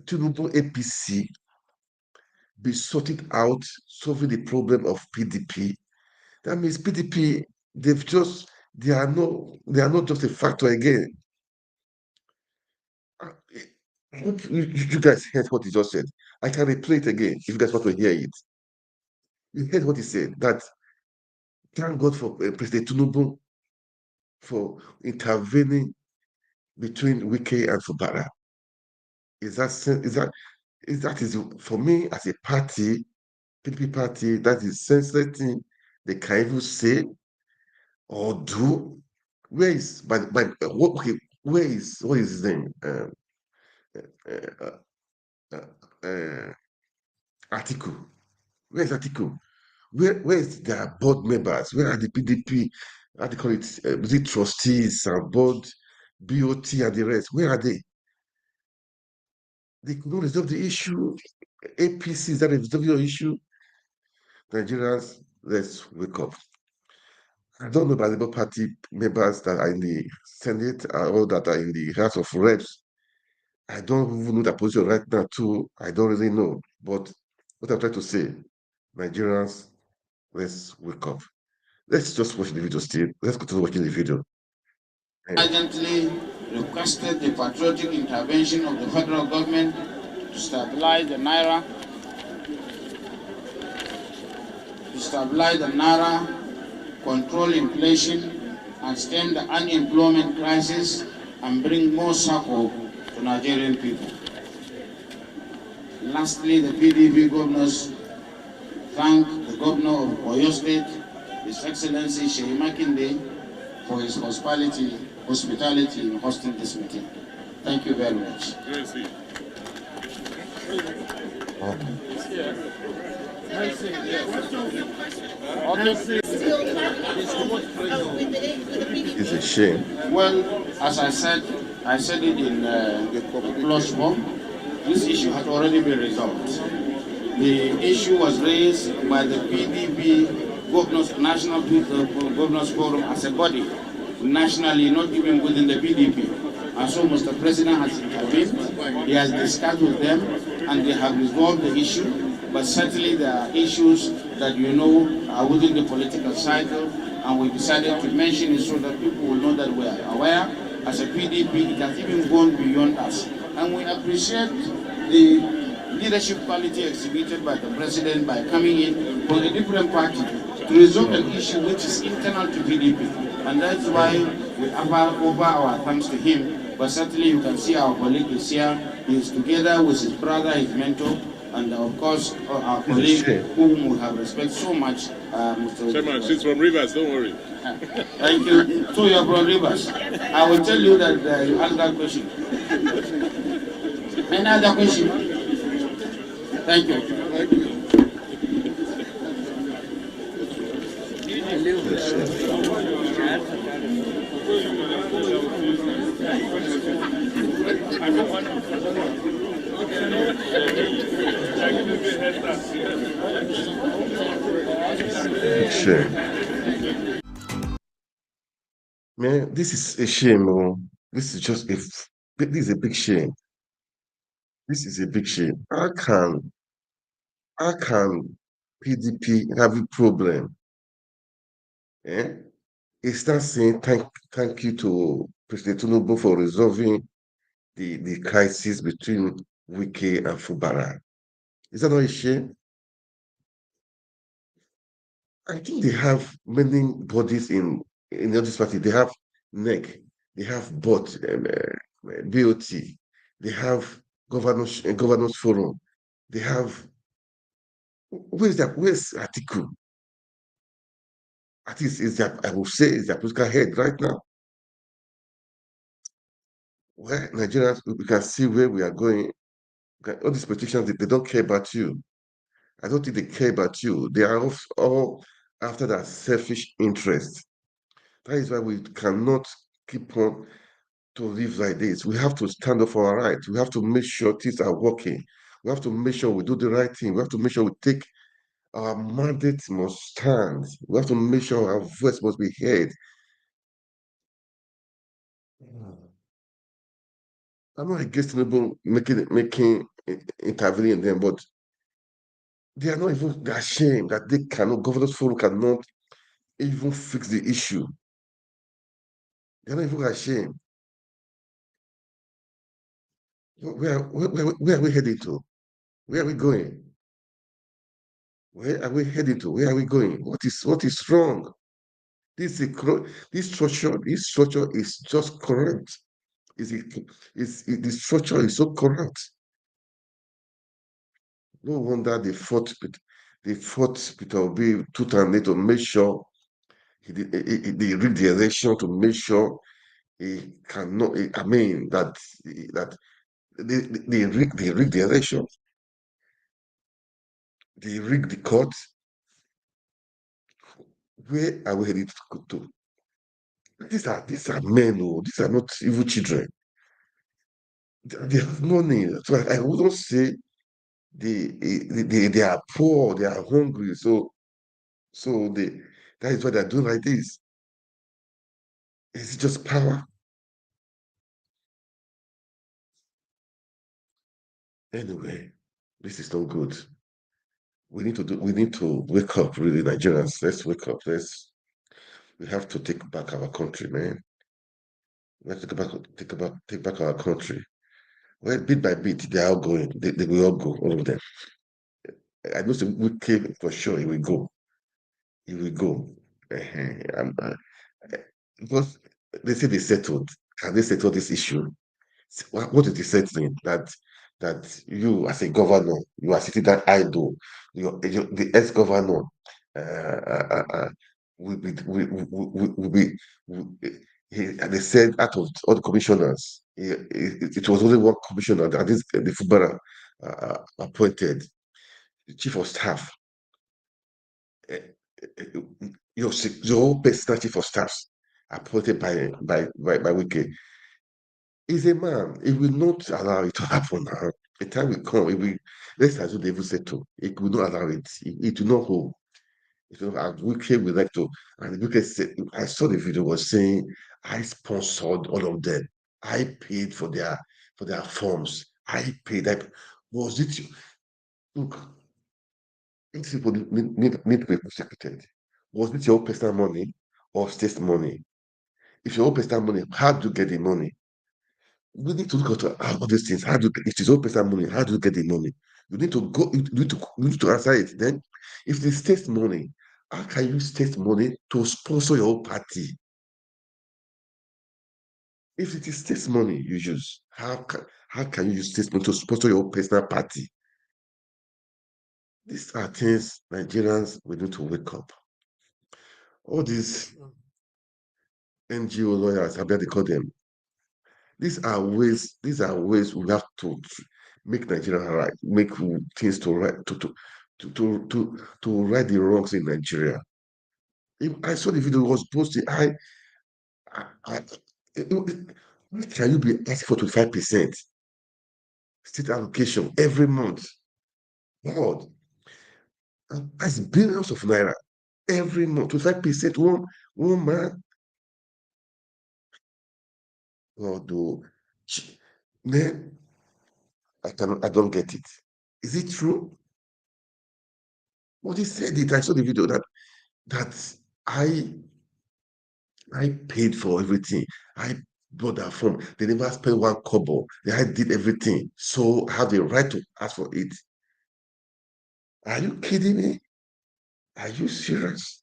Tinubu APC be sorted out, solving the problem of PDP? That means PDP, they are not just a factor again. I hope you guys heard what he just said. I can replay it again if you guys want to hear it. You heard what he said, that thank God for President Tinubu for intervening between Wike and Fubara. Is that for me as a party, PDP party, that is senseless thing they can even say or do. Where is where is what is his name? Article. Where is Article? Where is their board members? Where are the PDP? How do they call it? The trustees and board, BOT and the rest? Where are they? They could not resolve the issue. APC, is that resolve your issue? Nigerians, let's wake up. I don't know about Labour Party members that are in the Senate or that are in the House of Reps. I don't even know their position right now too. I don't really know. But what I'm trying to say, Nigerians, let's wake up. Let's just watch the video still. Let's continue watching the video. Urgently requested the patriotic intervention of the federal government to stabilize the naira, control inflation, and stem the unemployment crisis and bring more support to Nigerian people. Lastly, the PDP governors thank the governor of Oyo State, His Excellency Sheyi Makinde, for his hospitality in hosting this meeting. Thank you very much. It's a shame. Well, as I said it in the close form, this issue has already been resolved. The issue was raised by the PDP National Governors Forum as a body, nationally, not even within the PDP. And so Mr. President has intervened, he has discussed with them, and they have resolved the issue. But certainly there are issues that are within the political cycle, and we decided to mention it so that people will know that we are aware. As a PDP, it has even gone beyond us. And we appreciate the leadership quality exhibited by the President by coming in for the different parties to resolve an issue which is internal to PDP. And that's why we offer our thanks to him. But certainly you can see our colleague is here. He is together with his brother, his mentor, and of course our colleague whom we have respect so much, Mr. Chairman, she's from Rivers, don't worry. Thank you. So you're from Rivers. I will tell you that you asked that question. Any other question? Thank you. Thank you. Big shame. Man, this is a shame. Oh. This is just this is a big shame. This is a big shame. How can PDP have a problem? Eh? It's not saying thank you to President Tinubu for resolving the crisis between Wike and Fubara. Is that not a shame? I think they have many bodies in this party. They have NEC, they have BOT, they have governors forum, they have where's Atiku? At least is their I will say is their political head right now. Where Nigerians we can see where we are going. All these politicians they don't care about you. I don't think they care about you. They are all after their selfish interest. That is why we cannot keep on to live like this. We have to stand up for our rights. We have to make sure things are working. We have to make sure we do the right thing. We have to make sure we take our mandate must stand. We have to make sure our voice must be heard. I'm not against people making intervening in them, but they are not even ashamed that they cannot, governors forum cannot even fix the issue. They're not even ashamed. Where are we heading to? Where are we going? Where are we heading to? Where are we going? What is wrong? This structure is just corrupt. The structure is so corrupt. No wonder they fought Peter Obi tooth and nail to make sure they rig the election to make sure he cannot. I mean that they rig the election. They rig the court. Where are we headed to? These are men. Oh, these are not evil children. They have money. So I wouldn't say they are poor. They are hungry. So that is why they're doing like this. It's just power. Anyway, this is not good. We need to wake up, really, Nigerians. Let's wake up. We have to take back our country, man. We have to take back our country. Well, bit by bit, they are all going. They will all go, all of them. I know some we came for sure. He will go. He will go. Because they say they settled. Can they settle this issue? What is the settling that you as a governor you are sitting that idle? The ex-governor will they said out of all the commissioners, it was only one commissioner that is the Fubara appointed the chief of staff. Uh, your whole personal chief of staff appointed by Wike is a man. He will not allow it to happen now. The time will come. Let's assume they will settle. It will not allow it. It will not hold. And Wike will like to. And Wike said, I saw the video was saying, I sponsored all of them. I paid for their forms. I paid. Was it? Look, these people need to be prosecuted. Was it your personal money or state money? If your own personal money, how do you get the money? We need to look at all these things. How do it is all personal money? How do you get the money? You need to go. You need to answer it. Then, if it's state money, how can you use state money to sponsor your own party? If it is state money you use, how can you use state money to sponsor your own personal party? These are things Nigerians we need to wake up. All these NGO lawyers, how they call them, these are ways we have to make Nigeria right, make things to right to right the wrongs in Nigeria. If I saw the video was posted, I can you be asking for 25% state allocation every month? God, and that's billions of naira every month. 25% one man. God, oh, man, I don't get it. Is it true? But he said it. I saw the video that I paid for everything. I bought that form. They never spent one kobo. I did everything. So I have the right to ask for it. Are you kidding me? Are you serious?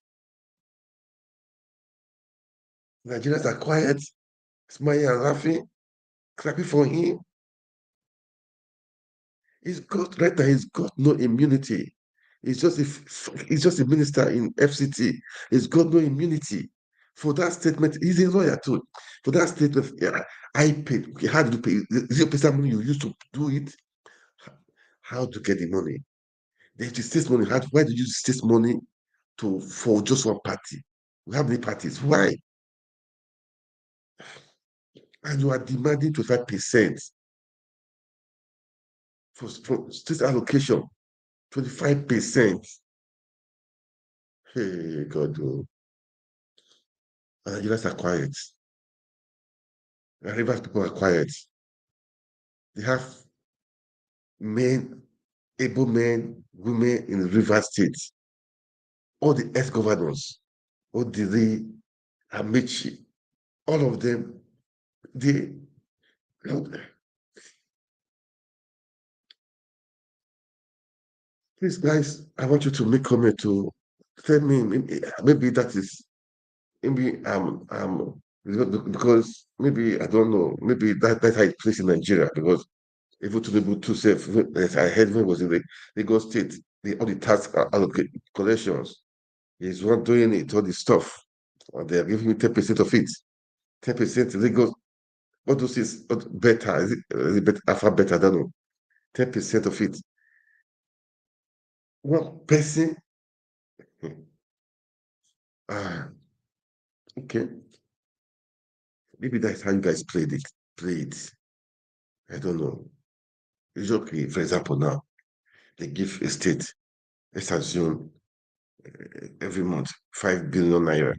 Nigerians are quiet, smiling and laughing, clapping for him. He's got right now. He's got no immunity. He's just a minister in FCT. He's got no immunity for that statement. He's a lawyer too. For that statement, yeah, I paid. Okay, how did you pay? Is it pay money you used to do it? How to get the money? They have to state money. Why did you state money for just one party? We have many parties. Why? And you are demanding 25% for state allocation. 25%. Hey God, oh. And Nigerians are quiet. And Rivers people are quiet. They have men, able men, women in the River State. All the ex-governors, Odiri, Amici, all of them, they please guys, I want you to make comment to tell me maybe that is maybe because maybe I don't know, maybe that's how it plays in Nigeria because even to be able to say I heard when was in the Lagos State, all the tax collections. He's one doing it, all the stuff. And they're giving me 10% of it. 10% Lagos, all those is better. Is it better, far better? I don't know. 10% of it. One person. Ah, okay. Maybe that's how you guys played it. Play it. I don't know. It's okay. For example, now they give a state, let's assume every month 5 billion naira.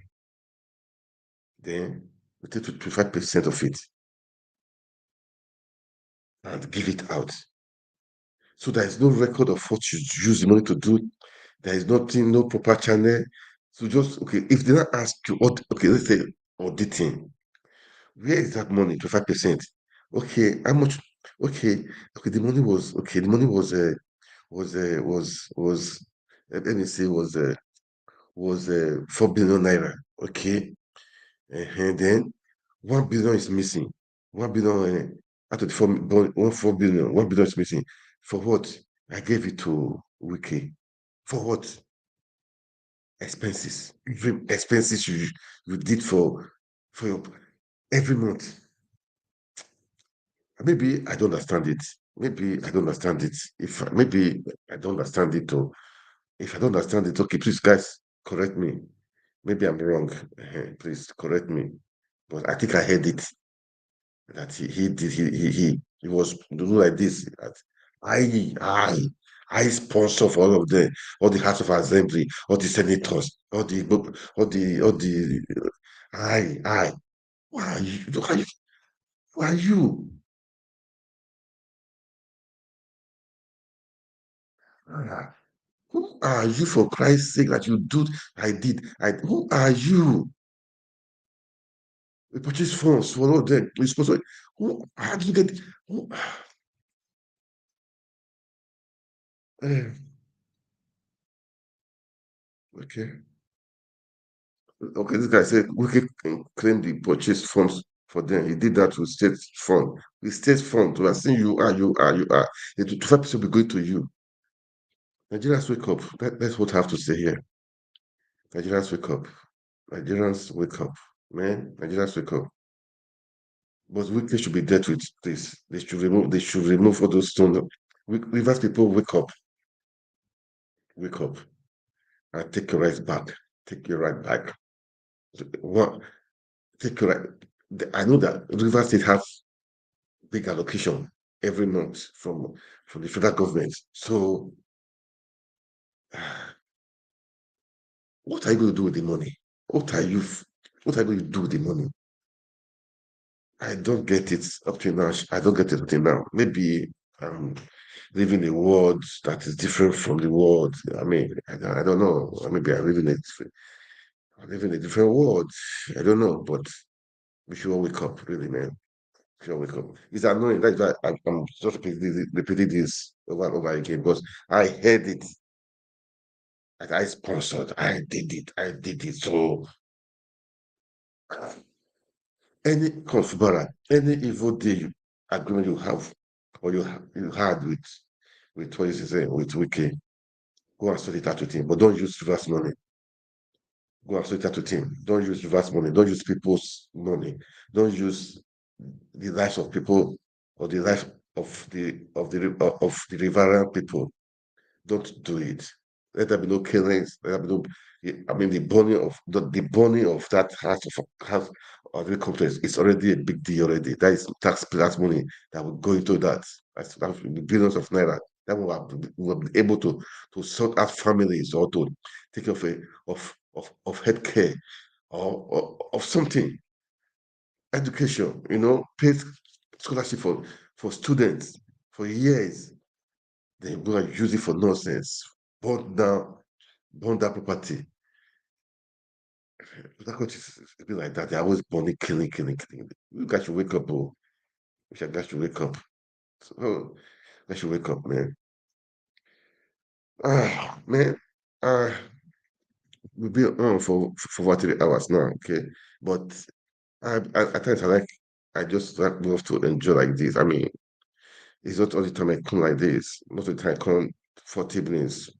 Then we take 25% of it and give it out. So there is no record of what you use the money to do. There is nothing, no proper channel. So just okay, if they don't ask you, okay, let's say auditing, where is that money? 25%. Okay, how much? Okay, the money was okay. The money was let me say was 4 billion naira. Okay, and then 1 billion is missing. 1 billion out of the 4 billion, 1 billion is missing. For what? I gave it to Wiki. For what? Expenses. Every expenses you did for your every month. Maybe I don't understand it. Maybe I don't understand it. If maybe I don't understand it, or if I don't understand it, okay, please guys correct me. Maybe I'm wrong. Please correct me. But I think I heard it that he did he was doing like this. That I I sponsor for all of them, all the House of Assembly, all the senators, all the I why are you why are you Ah, who are you for Christ's sake that you do I who are you? We purchase funds for all them. We sponsor who how do you get who, eh, okay. Okay, this guy said we can claim the purchase funds for them. He did that with state fund. With state fund, we are saying you are. The 25% will be going to you. Nigerians wake up. That's what I have to say here. Nigerians wake up. Nigerians wake up. Man, Nigerians wake up. But weekly should be dealt with this. They should remove all those stones. Rivers people wake up. Wake up. And take your rights back. Take your right back. What take your right. I know that River State have big allocation every month from the federal government. So what are you going to do with the money? What are you going to do with the money? I don't get it up to now. I don't get it up to now. Maybe living in a world that is different from the world. I mean, I don't know. Maybe I live in a different world. I don't know, but we should all wake up, really, man. We should all wake up. It's annoying. That's why I'm just repeating this over and over again because I heard it. Like I sponsored. I did it. I did it. So any Fubara, any evil deal agreement you have or you had with what is it saying, with Wike, go and sort it out with him. But don't use reverse money. Go and sort it out with him. Don't use reverse money. Don't use people's money. Don't use the lives of people or the life of the riverine people. Don't do it. Let there be no killings. Let there be no. I mean, the burning of that house of the complex is already a big deal already. That is tax money that will go into that. That's billions of naira. That will be able to sort out families or to take care of health care or of something. Education, pay scholarship for students for years. They're going to use it for nonsense. Burn that property. That country is be like that. They're always burning, killing. You guys should wake up, bro. You guys should wake up. So, you guys should wake up, man. Man. We've been on for 3 hours now, okay? But at times I just love to enjoy like this. I mean, it's not all the time I come like this. Most of the time I come 40 minutes,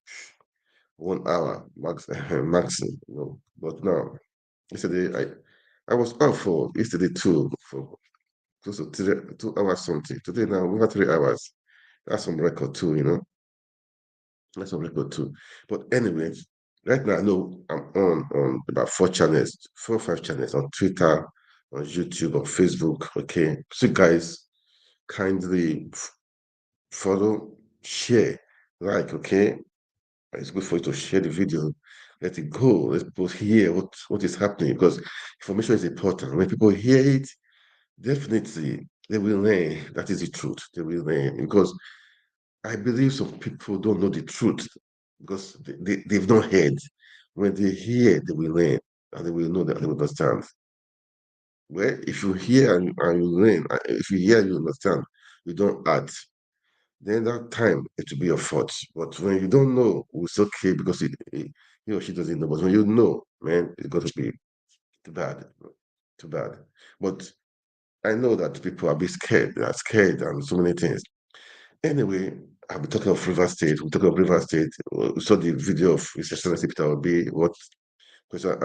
1 hour maximum. But now, yesterday I was off for yesterday too for close to 2 hours something. Today now over 3 hours. That's some record too. That's some record too. But anyways, right now I know I'm on about 4 channels, 4 or 5 channels on Twitter, on YouTube, on Facebook. Okay. So guys, kindly follow, share, like, okay. It's good for you to share the video. Let it go. Let people hear what is happening because information is important. When people hear it, definitely they will learn. That is the truth. They will learn because I believe some people don't know the truth because they've not heard. When they hear, they will learn and they will know that they will understand. Well, if you hear and you learn, if you hear and you understand, you don't act, then that time it will be your fault. But when you don't know, it's okay because he or she doesn't know. But when you know, man, it's going to be too bad. Too bad. But I know that people are a bit scared. They are scared and so many things. Anyway, I'll be talking of River State. We're talking of River State. We saw the video of His Excellency Peter Obi. What question and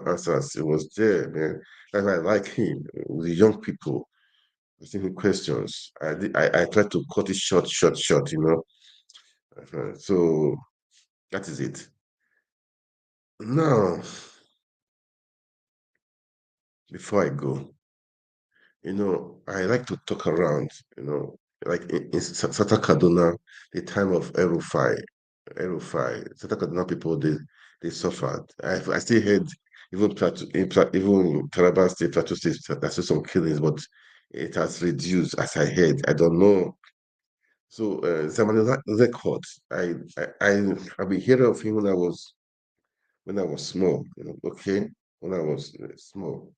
answers. It was there, man. That's why I like him. With the young people asking him questions. I tried to cut it short. So that is it. Now, before I go, I like to talk around, like in Sata Kaduna, the time of Rufai, Sata Kaduna people, they suffered. I still heard even even Taraba State, Plateau State, there's still some killings, but it has reduced as I heard. I don't know. So Zamani record, I've been hearing of him when I was small, okay, when I was small.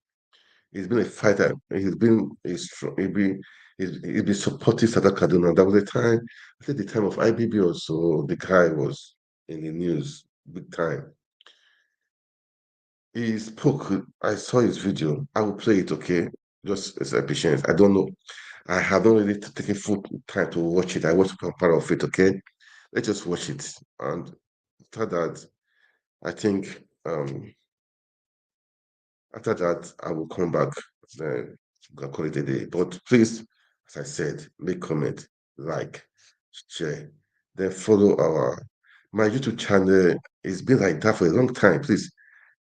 He's been a fighter. He's been a strong. He's been supportive Sada Kaduna. That was the time. I think the time of IBB also. The guy was in the news big time. He spoke. I saw his video. I will play it. Okay, just as a patience. I don't know. I have not really taken full time to watch it. I watched part of it. Okay, let's just watch it. And after that, I think after that, I will come back. Then I'll call it a day. But please, as I said, make comment, like, share, then follow my YouTube channel. It's been like that for a long time. Please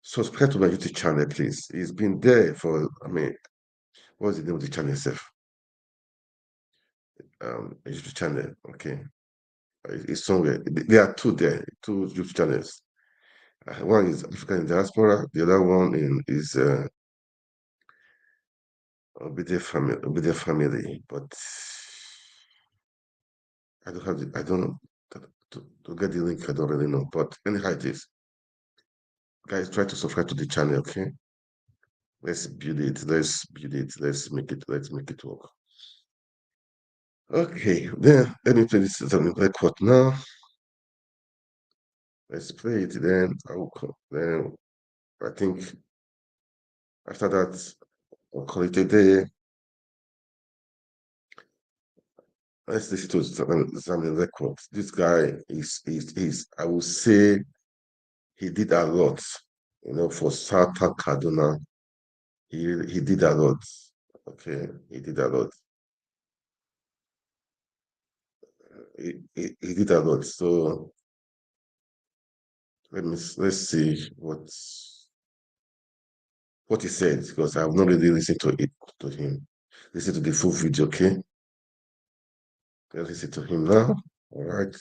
subscribe to my YouTube channel, please. It's been there for, what's the name of the channel itself? YouTube channel, okay. It's somewhere. There are two YouTube channels. One is African in diaspora. The other one is Obide family. But I don't have. I don't know to get the link. I don't really know. But anyhow, it is. Guys, try to subscribe to the channel. Okay. Let's build it. Let's build it. Let's make it. Let's make it work. Okay. Then let me play this on the record now. Let's play it. Then then I think after that I'll call it a day. Let's listen to some records. This guy is I would say he did a lot, for Southern Kaduna. He did a lot. Okay, he did a lot. He did a lot. So let's see what he said, because I've not really listened to him. Listen to the full video, okay? Let's listen to him now. All right.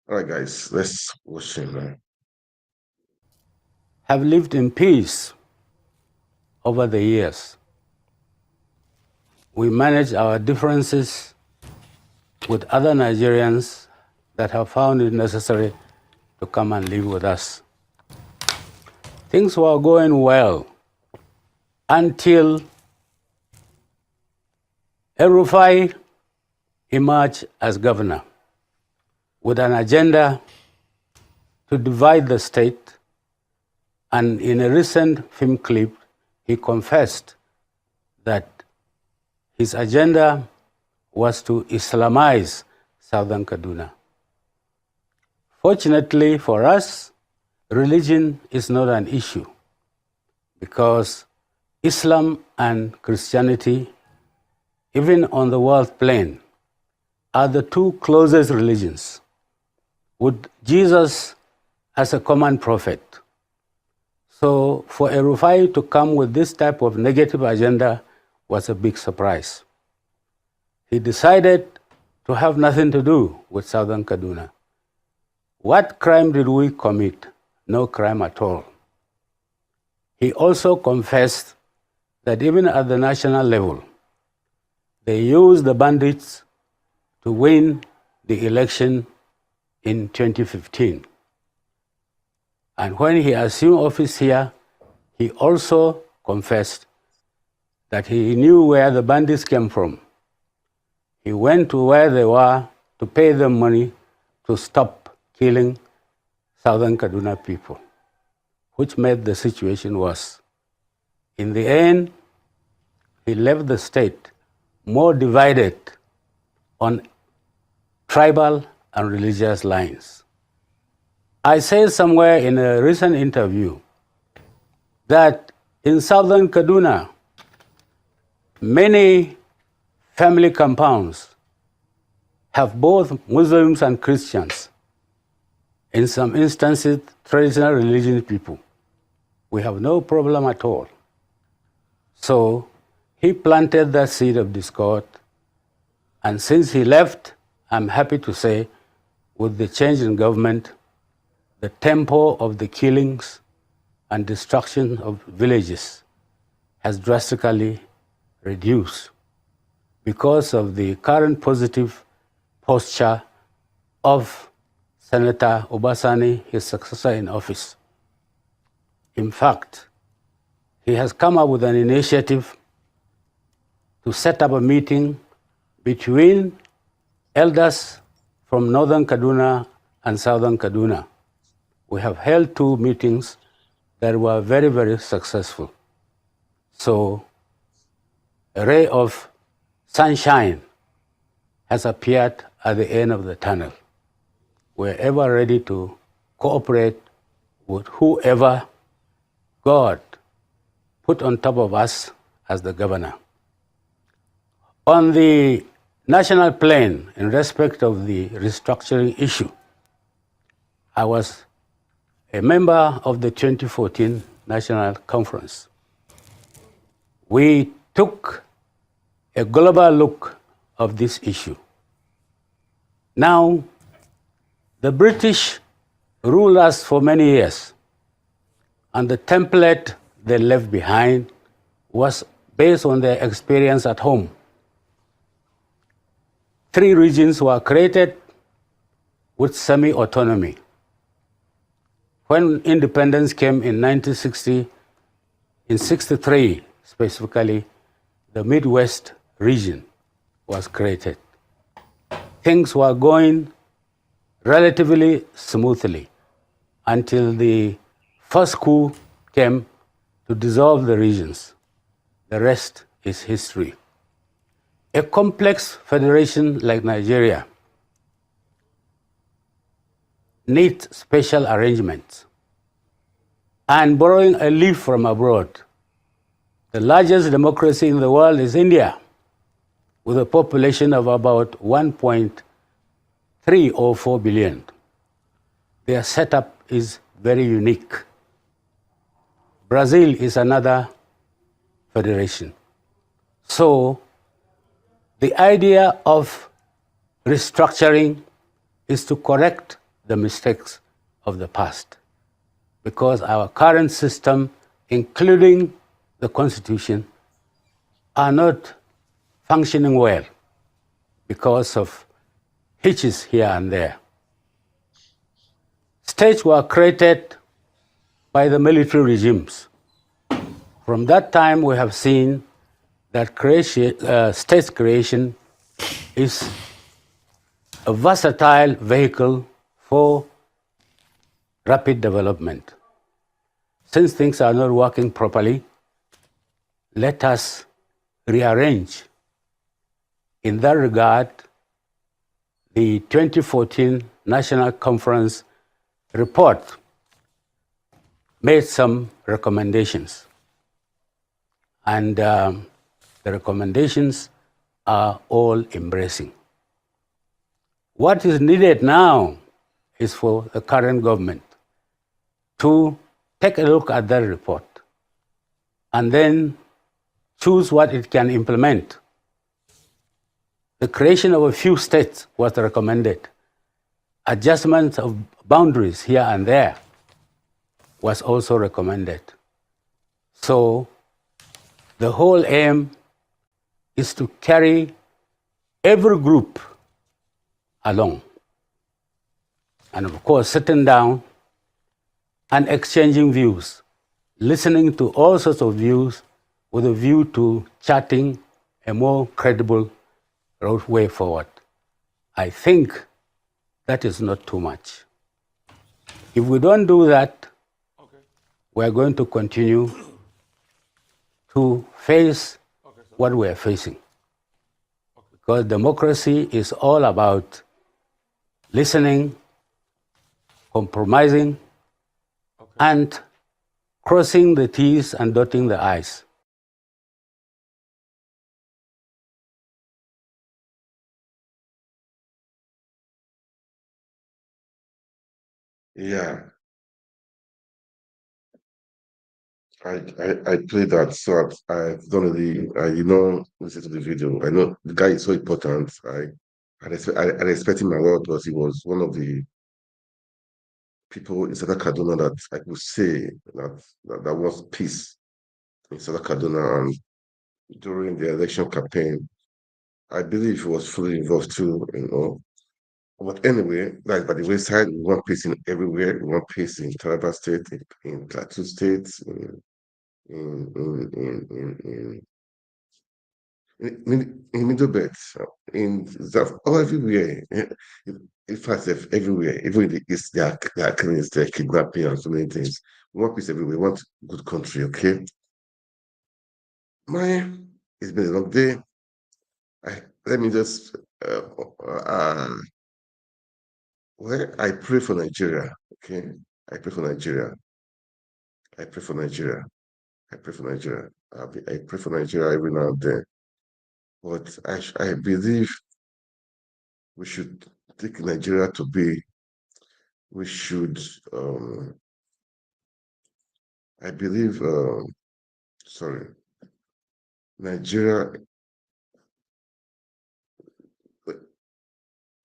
All right, guys, let's watch him now. Have lived in peace over the years. We manage our differences with other Nigerians that have found it necessary to come and live with us. Things were going well until Rufai emerged as governor with an agenda to divide the state, and in a recent film clip, he confessed that his agenda was to Islamize Southern Kaduna. Fortunately for us, religion is not an issue, because Islam and Christianity, even on the world plane, are the two closest religions, with Jesus as a common prophet. So for Rufai to come with this type of negative agenda was a big surprise. He decided to have nothing to do with Southern Kaduna. What crime did we commit? No crime at all. He also confessed that even at the national level, they used the bandits to win the election in 2015. And when he assumed office here, he also confessed that he knew where the bandits came from. He went to where they were to pay them money to stop killing Southern Kaduna people, which made the situation worse. In the end, he left the state more divided on tribal and religious lines. I said somewhere in a recent interview that in Southern Kaduna, many family compounds have both Muslims and Christians. In some instances, traditional religious people. We have no problem at all. So he planted that seed of discord, and since he left, I'm happy to say, with the change in government, the tempo of the killings and destruction of villages has drastically reduced because of the current positive posture of Senator Obasani, his successor in office. In fact, he has come up with an initiative to set up a meeting between elders from Northern Kaduna and Southern Kaduna. We have held 2 meetings that were very, very successful. So a ray of sunshine has appeared at the end of the tunnel. We're ever ready to cooperate with whoever God put on top of us as the governor. On the national plane, in respect of the restructuring issue, I was a member of the 2014 National Conference. We took a global look of this issue. Now, the British ruled us for many years, and the template they left behind was based on their experience at home. 3 regions were created with semi-autonomy. When independence came in 1960, in 63 specifically, the Midwest region was created. Things were going relatively smoothly until the first coup came to dissolve the regions. The rest is history. A complex federation like Nigeria needs special arrangements. And borrowing a leaf from abroad, the largest democracy in the world is India, with a population of about 1.3 or 4 billion. Their setup is very unique. Brazil is another federation. So the idea of restructuring is to correct the mistakes of the past, because our current system, including the Constitution, are not functioning well because of hitches here and there. States were created by the military regimes. From that time, we have seen that state creation is a versatile vehicle for rapid development. Since things are not working properly, let us rearrange. In that regard, the 2014 National Conference report made some recommendations. And the recommendations are all embracing. What is needed now is for the current government to take a look at that report and then choose what it can implement. The creation of a few states was recommended. Adjustment of boundaries here and there was also recommended. So the whole aim is to carry every group along. And of course, sitting down and exchanging views, listening to all sorts of views with a view to charting a more credible way forward. I think that is not too much. If we don't do that, we're going to continue to face what we're facing. Because democracy is all about listening, compromising, and crossing the T's and dotting the I's. Yeah, I played that, so I've done listen to the video. I know the guy is so important. I respect him a lot because he was one of the people in Southern Kaduna that I could say that was peace in Southern Kaduna, and during the election campaign, I believe he was fully involved too, But anyway, like by the wayside, we want peace in everywhere. We want peace in Taraba State, in Plateau State, in Middle Belt, in everywhere. In fact, everywhere, even in the East, there are killings, there are kidnapping, and so many things. We want peace everywhere. We want good country, okay? It's been a long day. Let me just I pray for Nigeria, okay? I pray for Nigeria. I pray for Nigeria. I pray for Nigeria. I pray for Nigeria every now and then. But I believe we should take Nigeria to be, we should, I believe, Nigeria,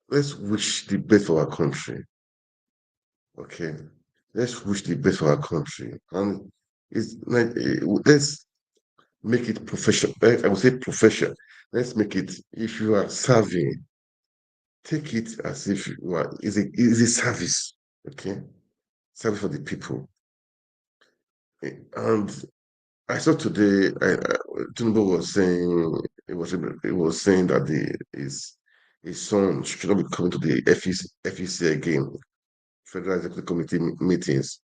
let's wish the best for our country. Okay, let's wish the best for our country, and it's like let's make it professional. I would say profession. Let's make it. If you are serving, take it as if you are. Is a service. Okay, service for the people. And I saw today, Tinubu was saying it was saying that his son should not be coming to the FEC again, Federal Executive Committee meetings.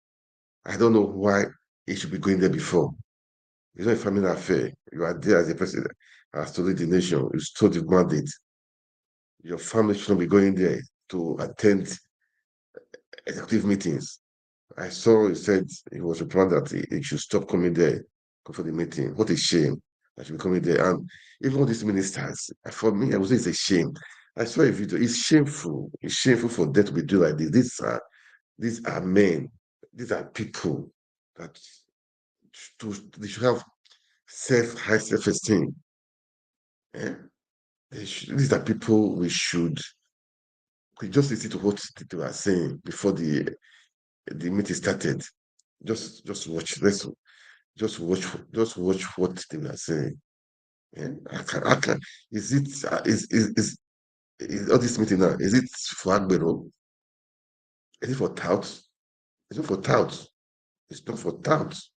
I don't know why he should be going there before. It's not a family affair. You are there as a president, as to lead the nation. You stole the mandate. Your family should not be going there to attend executive meetings. I saw he said he was replying that he should stop coming there for the meeting. What a shame that should be coming there. And even all these ministers, for me, I would say it's a shame. I saw a video. It's shameful. It's shameful for them to be doing like this. These are men. These are people that they should have high self-esteem. Eh? These are people we just listen to what they were saying before the meeting started. Just watch. Let's just watch what they were saying. Yeah? I can. Is it is all this meeting now? Is it for Agbero? Is it for touts? It's not for touts. It's not for touts.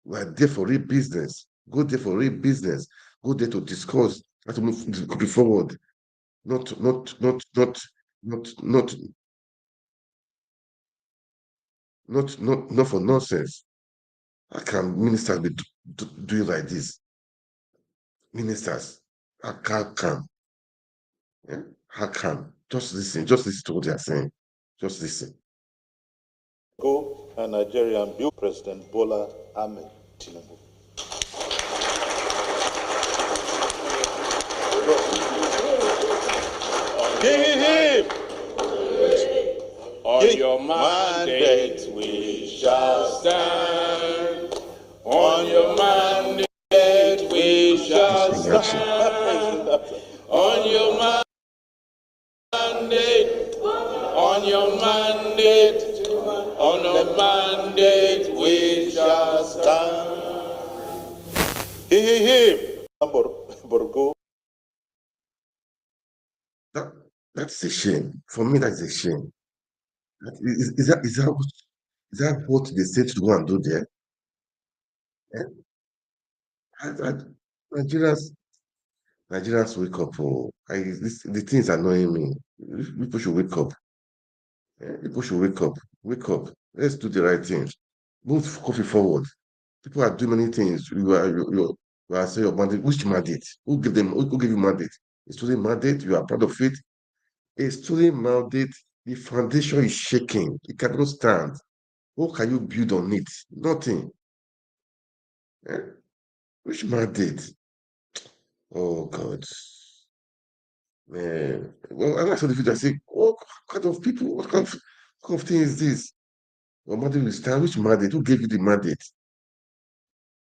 We are there for real business. Go there for real business. Go there to discuss how to move forward. Not not not not not not not for nonsense. How can ministers be doing like this? Ministers, how can? Yeah? How can? Just listen to what they are saying. Just listen. Go and Nigerian build President Bola Ahmed Tinubu. Him! On your mandate we shall stand. On your mandate we shall stand. On your mandate. On your mandate. On your mandate we shall stand. Him! Borgo. That's a shame. For me, that's a shame. Is that what they said to go and do there? Eh? Nigerians, Nigerians wake up. Oh, the things annoying me. People should wake up. People should wake up. Wake up. Let's do the right thing. Move coffee forward. People are doing many things. You are saying your mandate. Which mandate? Who gave you mandate? A student mandate. You are part of it. A student mandate. The foundation is shaking. It cannot stand. What can you build on it? Nothing. Eh? Which mandate? Oh God. Man. Well, I saw the video. I say, what kind of people? What kind of thing is this? Your mandate will stand. Which mandate? Who gave you the mandate?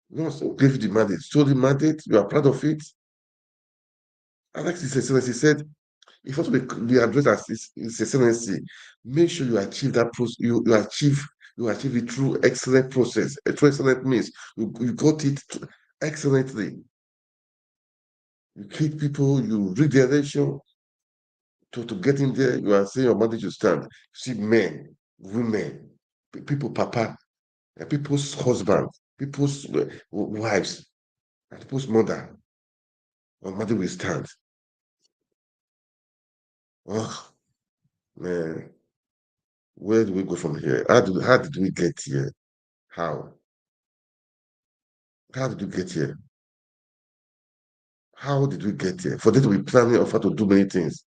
No, so gave you the mandate. So the mandate, you are proud of it. Alex His Excellency said, if also be addressed as His Excellency, make sure you achieve that process. You achieve it through excellent process, through excellent means. You got it excellently. You keep people, you read the election to get in there. You are saying your mandate to stand. See men, women, people, papa, people's husband, people's wives, and people's mother. Your mandate will stand. Oh man, where do we go from here? How did we get here? How? How did we get here? How did we get here? For them to be planning of how to do many things,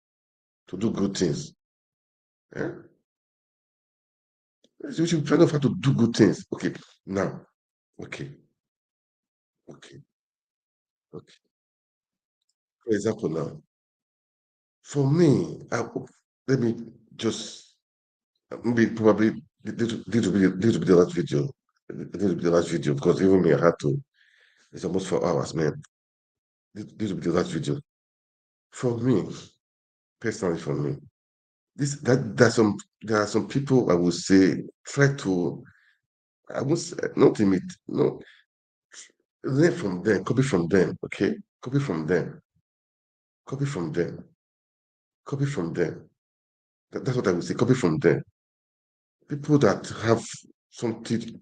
to do good things. Eh? We should plan of how to do good things. Okay, now, okay, okay. For example, now, for me, let me just maybe probably due to be the last video, because even me, I had to. It's almost 4 hours, man. This will be the last video. For me, personally, for me, There are some people I would say try to, I would say, not imitate, no, learn from them, copy from them, okay? Copy from them, copy from them, copy from them. That's what I would say, copy from them. People that have something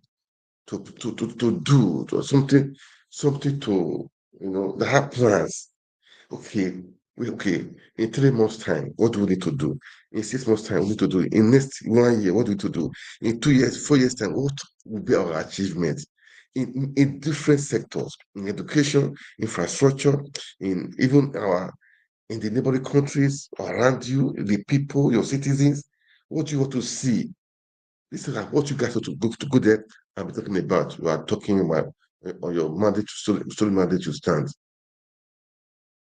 to do, or something to, that have plans. Okay, okay, in 3 months' time, what do we need to do? In 6 months' time, what do we need to do? In next 1 year, what do we need to do? In 2 years, 4 years' time, what will be our achievements? In different sectors, in education, infrastructure, in even in the neighboring countries around you, the people, your citizens, what do you want to see? This is like what you guys have to go there and be talking about. You are talking about on your mandate, story mandate to stand.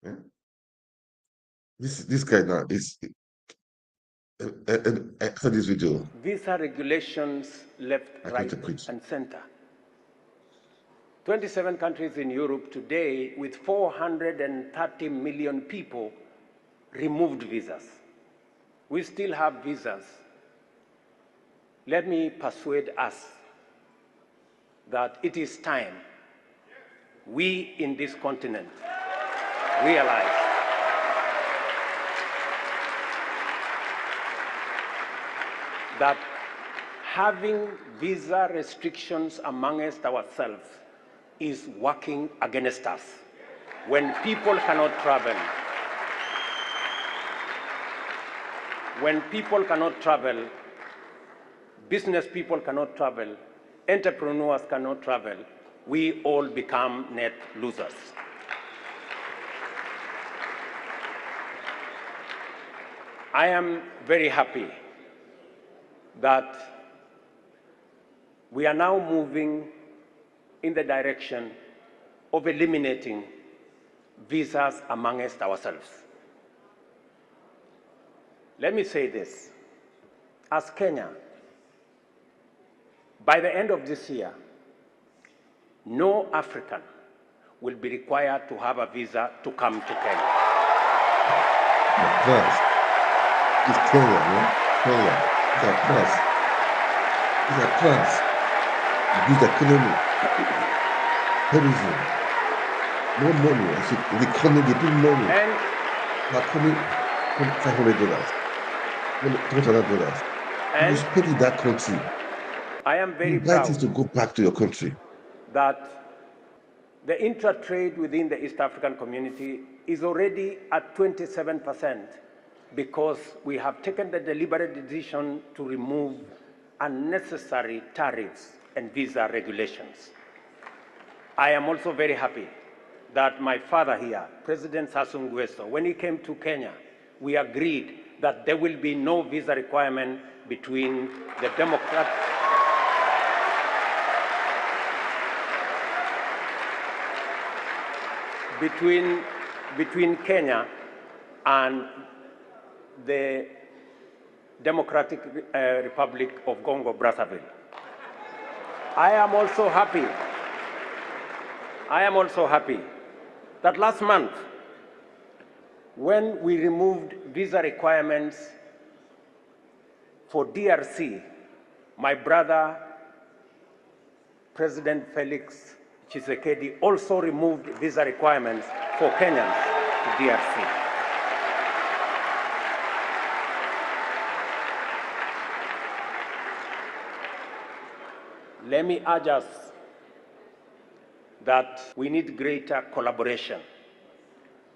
Yeah? This guy now is after this video. Visa regulations left, right, and center. 27 countries in Europe today, with 430 million people, removed visas. We still have visas. Let me persuade us that it is time we in this continent realize that having visa restrictions amongst ourselves is working against us. When people cannot travel, business people cannot travel, entrepreneurs cannot travel, we all become net losers. I am very happy that we are now moving in the direction of eliminating visas amongst ourselves. Let me say this. As Kenya, by the end of this year, no African will be required to have a visa to come to Kenya. Plus, it's Kenya, no? Kenya. It's a plus. It's a plus. It boosts the economy. Tourism. No money. I said, they come in, they bring money. And they're coming $500. $200. You spend in that country. I am very Invite us proud to go back to your country. that the intra-trade within the East African community is already at 27% because we have taken the deliberate decision to remove unnecessary tariffs and visa regulations. I am also very happy that my father here, President Sassou Nguesso, when he came to Kenya, we agreed that there will be no visa requirement between the between Kenya and the Democratic Republic of Congo, Brazzaville. I am also happy that last month, when we removed visa requirements for DRC, my brother, President Felix Tshisekedi, also removed visa requirements for Kenyans to DRC. Let me urge us that we need greater collaboration.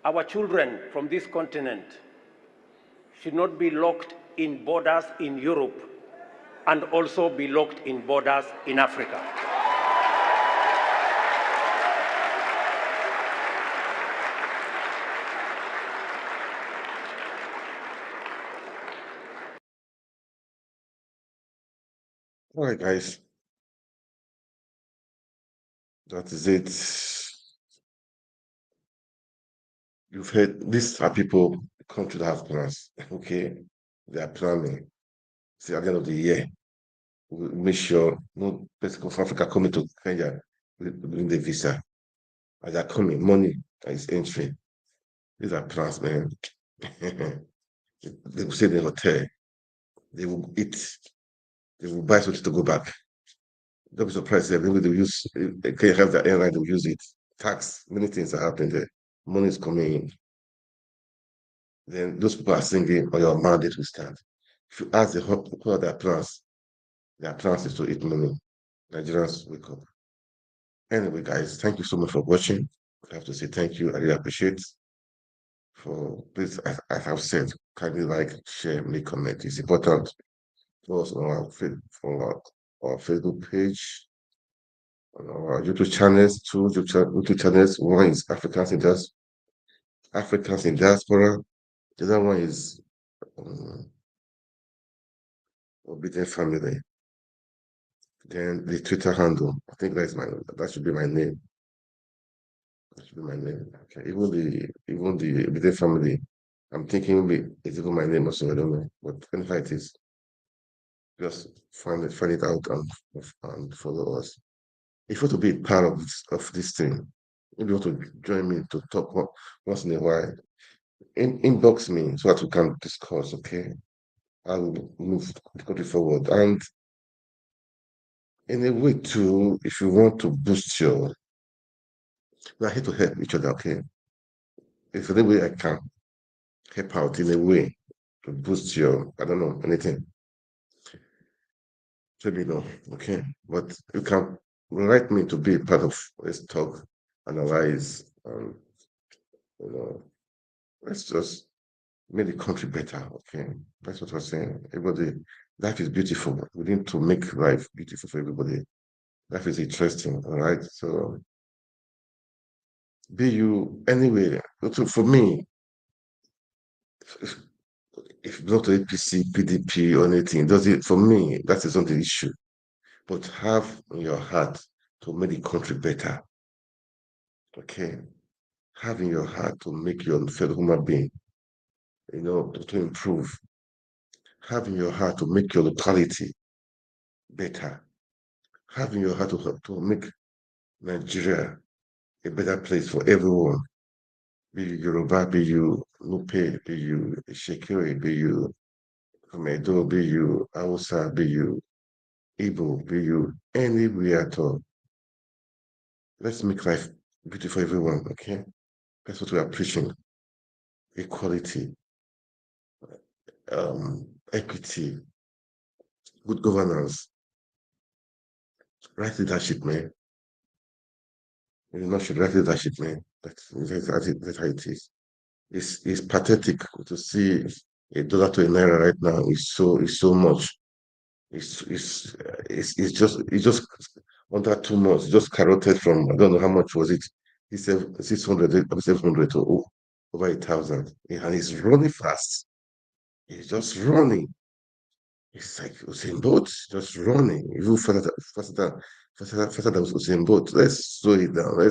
Our children from this continent should not be locked in borders in Europe and also be locked in borders in Africa. All right, guys. That is it. You've heard, these are people, country that have plans, okay? They are planning. See, at the end of the year, we'll make sure no person from Africa coming to Kenya with the visa. As they're coming, money is entering. These are plans, man. They will stay in the hotel. They will eat. They will buy something to go back. Don't be surprised. Maybe they will use. They can have the airline. They will use it. Tax. Many things are happening there. Money is coming in. Then those people are singing, or your mandate will start. If you ask what are their plans is to eat money. Nigerians wake up. Anyway, guys, thank you so much for watching. I have to say thank you. I really appreciate. Please, as I've said, kindly like, share, make comment. It's important. Follow us on our Facebook page, on our YouTube channels, two YouTube channels. One is Africans in Diaspora. The other one is Obedient Family. Then the Twitter handle. I think that should be my name. That should be my name. Okay. Even the Obedient Family. I'm thinking maybe it's even my name also. I don't know. But anyhow it is, just find it out and follow us. If you want to be part of this thing, if you want to join me to talk once in a while, inbox me so that we can discuss. Okay, I will move the country forward. And in a way too, if you want to boost we're here to help each other. Okay, if any way I can help out in a way to boost I don't know, anything, let me know. Okay, but you can write me to be part of this talk, analyze, let's just make the country better. Okay, that's what I'm saying. Everybody, life is beautiful. We need to make life beautiful for everybody. Life is interesting. All right. So, be you anyway. So for me, if you belong to APC, PDP, or anything, does it for me? That is not the issue. But have in your heart to make the country better. Okay, have in your heart to make your fellow human being, to improve. Have in your heart to make your locality better. Have in your heart to make Nigeria a better place for everyone. Be you Yoruba, be you Nupe, be you Shekiri, be you Komedo, be you Hausa, be you Igbo, be you anywhere at all. Let's make life beautiful for everyone, okay? That's what we are preaching. Equality, equity, good governance, right leadership, man. You know, right leadership, man. That's how it is. It's pathetic to see $1 to a naira right now. It's so much. It's just under 2 months. Just carroted from, I don't know how much was it. It's 700 to over 1,000, and it's running fast. It's just running. It's like Usain Bolt, just running. Even faster than Usain Bolt. Let's slow it down.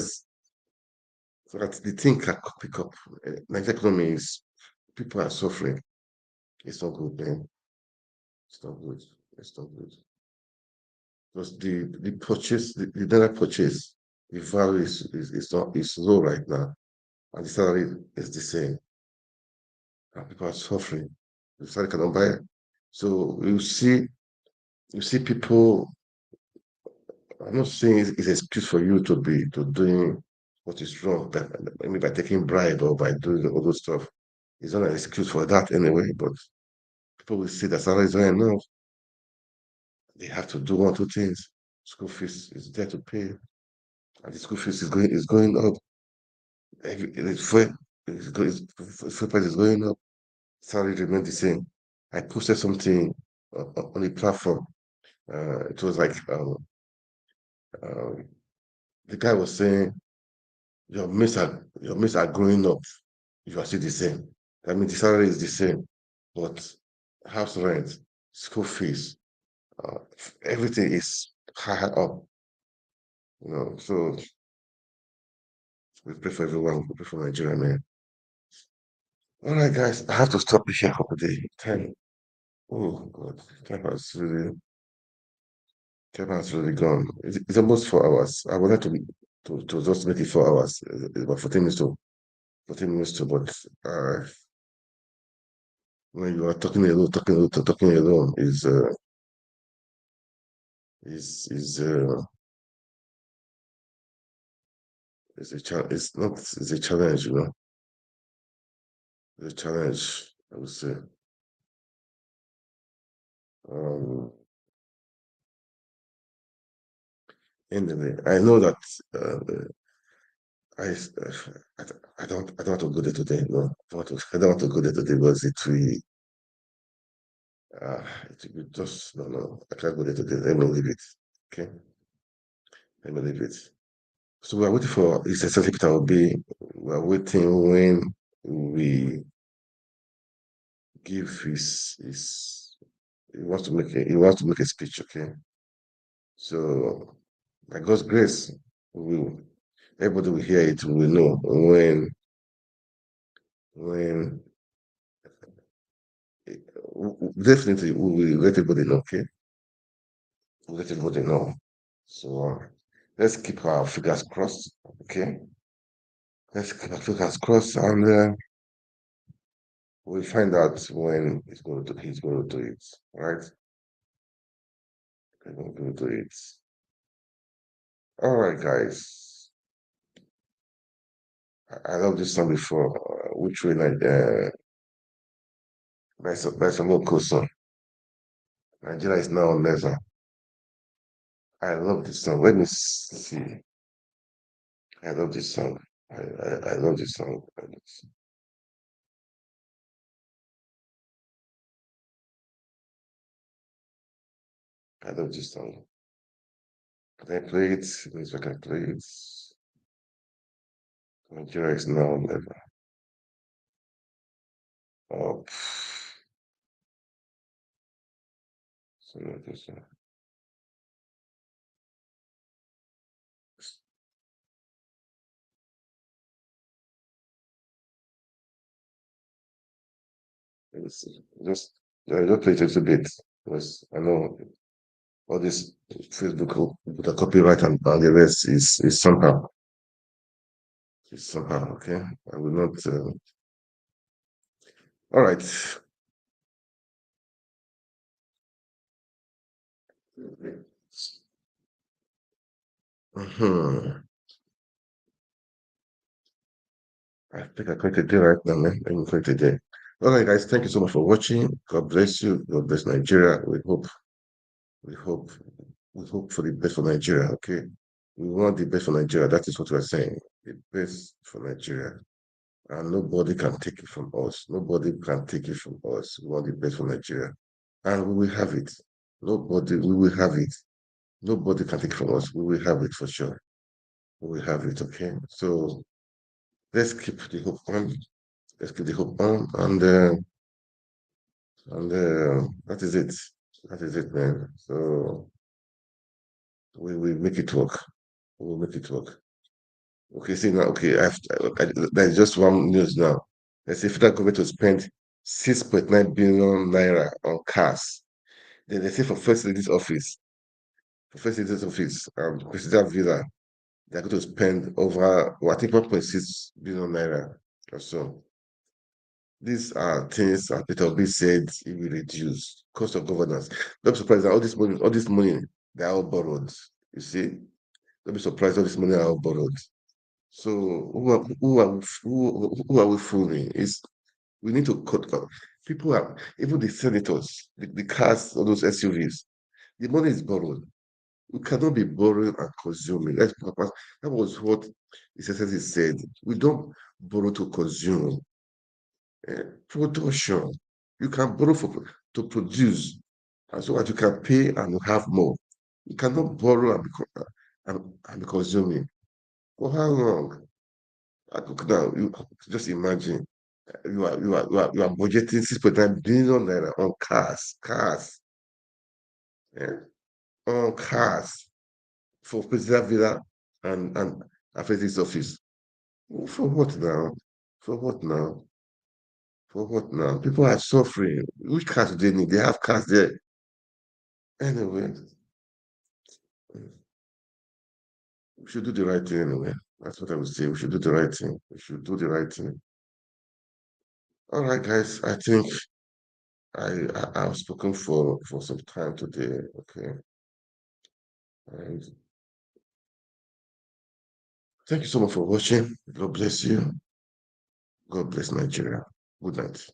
So that the thing can pick up. Nigeria economy people are suffering. It's not good, man. It's not good. It's not good. Because the purchase, the data purchase, the value is low right now, and the salary is the same, and people are suffering. The salary cannot buy it. So you see people. I'm not saying it's an excuse for you to doing what is wrong, that maybe by taking bribe or by doing all those stuff. It's not an excuse for that anyway, but people will see that salary is not enough. They have to do 1, 2 things. School fees is there to pay, and the school fees is going up. Fuel price is going up. Salary remain the same. I posted something on the platform. It was like the guy was saying, your mates are growing up. You are still the same. I mean, the salary is the same, but house rent, school fees, everything is high up. So we pray for everyone. We pray for Nigeria, man. All right, guys, I have to stop here for the day. Time. Oh God, time has gone. It's almost 4 hours. I would like to just make it 4 hours. It's about 14 minutes to, but when you are talking alone, talking alone is it's not it's a challenge, you know. It's a challenge, I would say. Um, anyway, I know that I, I don't want to go there today. No, I don't want to go there today because it will just no. I can't go there today. Let me leave it. Okay, let me leave it. So we are waiting for His Excellency Peter Obi. We are waiting when we give his he wants to make a speech. Okay, so by God's grace, we will everybody will hear it. We will know when definitely we will let everybody know. Okay, we'll let everybody know. So let's keep our fingers crossed. Okay, let's keep our fingers crossed, and we'll find out when he's going to do it. Right? He's going to do it. All right, guys. I love this song before. Which way like by some local song. Nigeria is now on level. I love this song. Let me see. I love this song. I love this song. I love this song. Can I play it? Please, I can play it. Nigeria is now on level. Oh, so not this one. Just play it a little bit because I know all this Facebook with the copyright and the rest is somehow. It's somehow okay. I will not. All right. I think I clicked it right now, man. I clicked it. All right, guys. Thank you so much for watching. God bless you. God bless Nigeria. We hope, we hope for the best for Nigeria. Okay, we want the best for Nigeria. That is what we're saying. The best for Nigeria, and nobody can take it from us. Nobody can take it from us. We want the best for Nigeria, and we will have it. We will have it. Nobody can take it from us. We will have it for sure. We will have it. Okay, so let's keep the hope on. Let's keep the hope on, and that is it. That is it, man. So we will make it work. We will make it work. Okay, see now. Okay, there's just one news now. Let's say federal government to spend 6.9 billion naira on cars. Then they say for First Lady's office, President Villa, they're going to spend over, well, I think 1.6 billion naira or so. These are things that Peter Obi said he will reduce cost of governance. Don't be surprised that all this money, they're all borrowed. You see, don't be surprised all this money are all borrowed. So who are we fooling? We need to cut. People are even the senators, the cars, all those SUVs. The money is borrowed. We cannot be borrowing and consuming. That was what the secretary said. We don't borrow to consume. Production. You can borrow to produce, and so that you can pay and have more. You cannot borrow and be consuming. For how long? Look now, you just imagine you are budgeting 6.9 billion naira on cars, on cars for President Villa and Afeti's office. For what now? For what now? For what now? People are suffering. Which cars do they need? They have cars there. Anyway, we should do the right thing anyway. That's what I would say. We should do the right thing. We should do the right thing. All right, guys. I think I've spoken for some time today. Okay. And thank you so much for watching. God bless you. God bless Nigeria. Good night.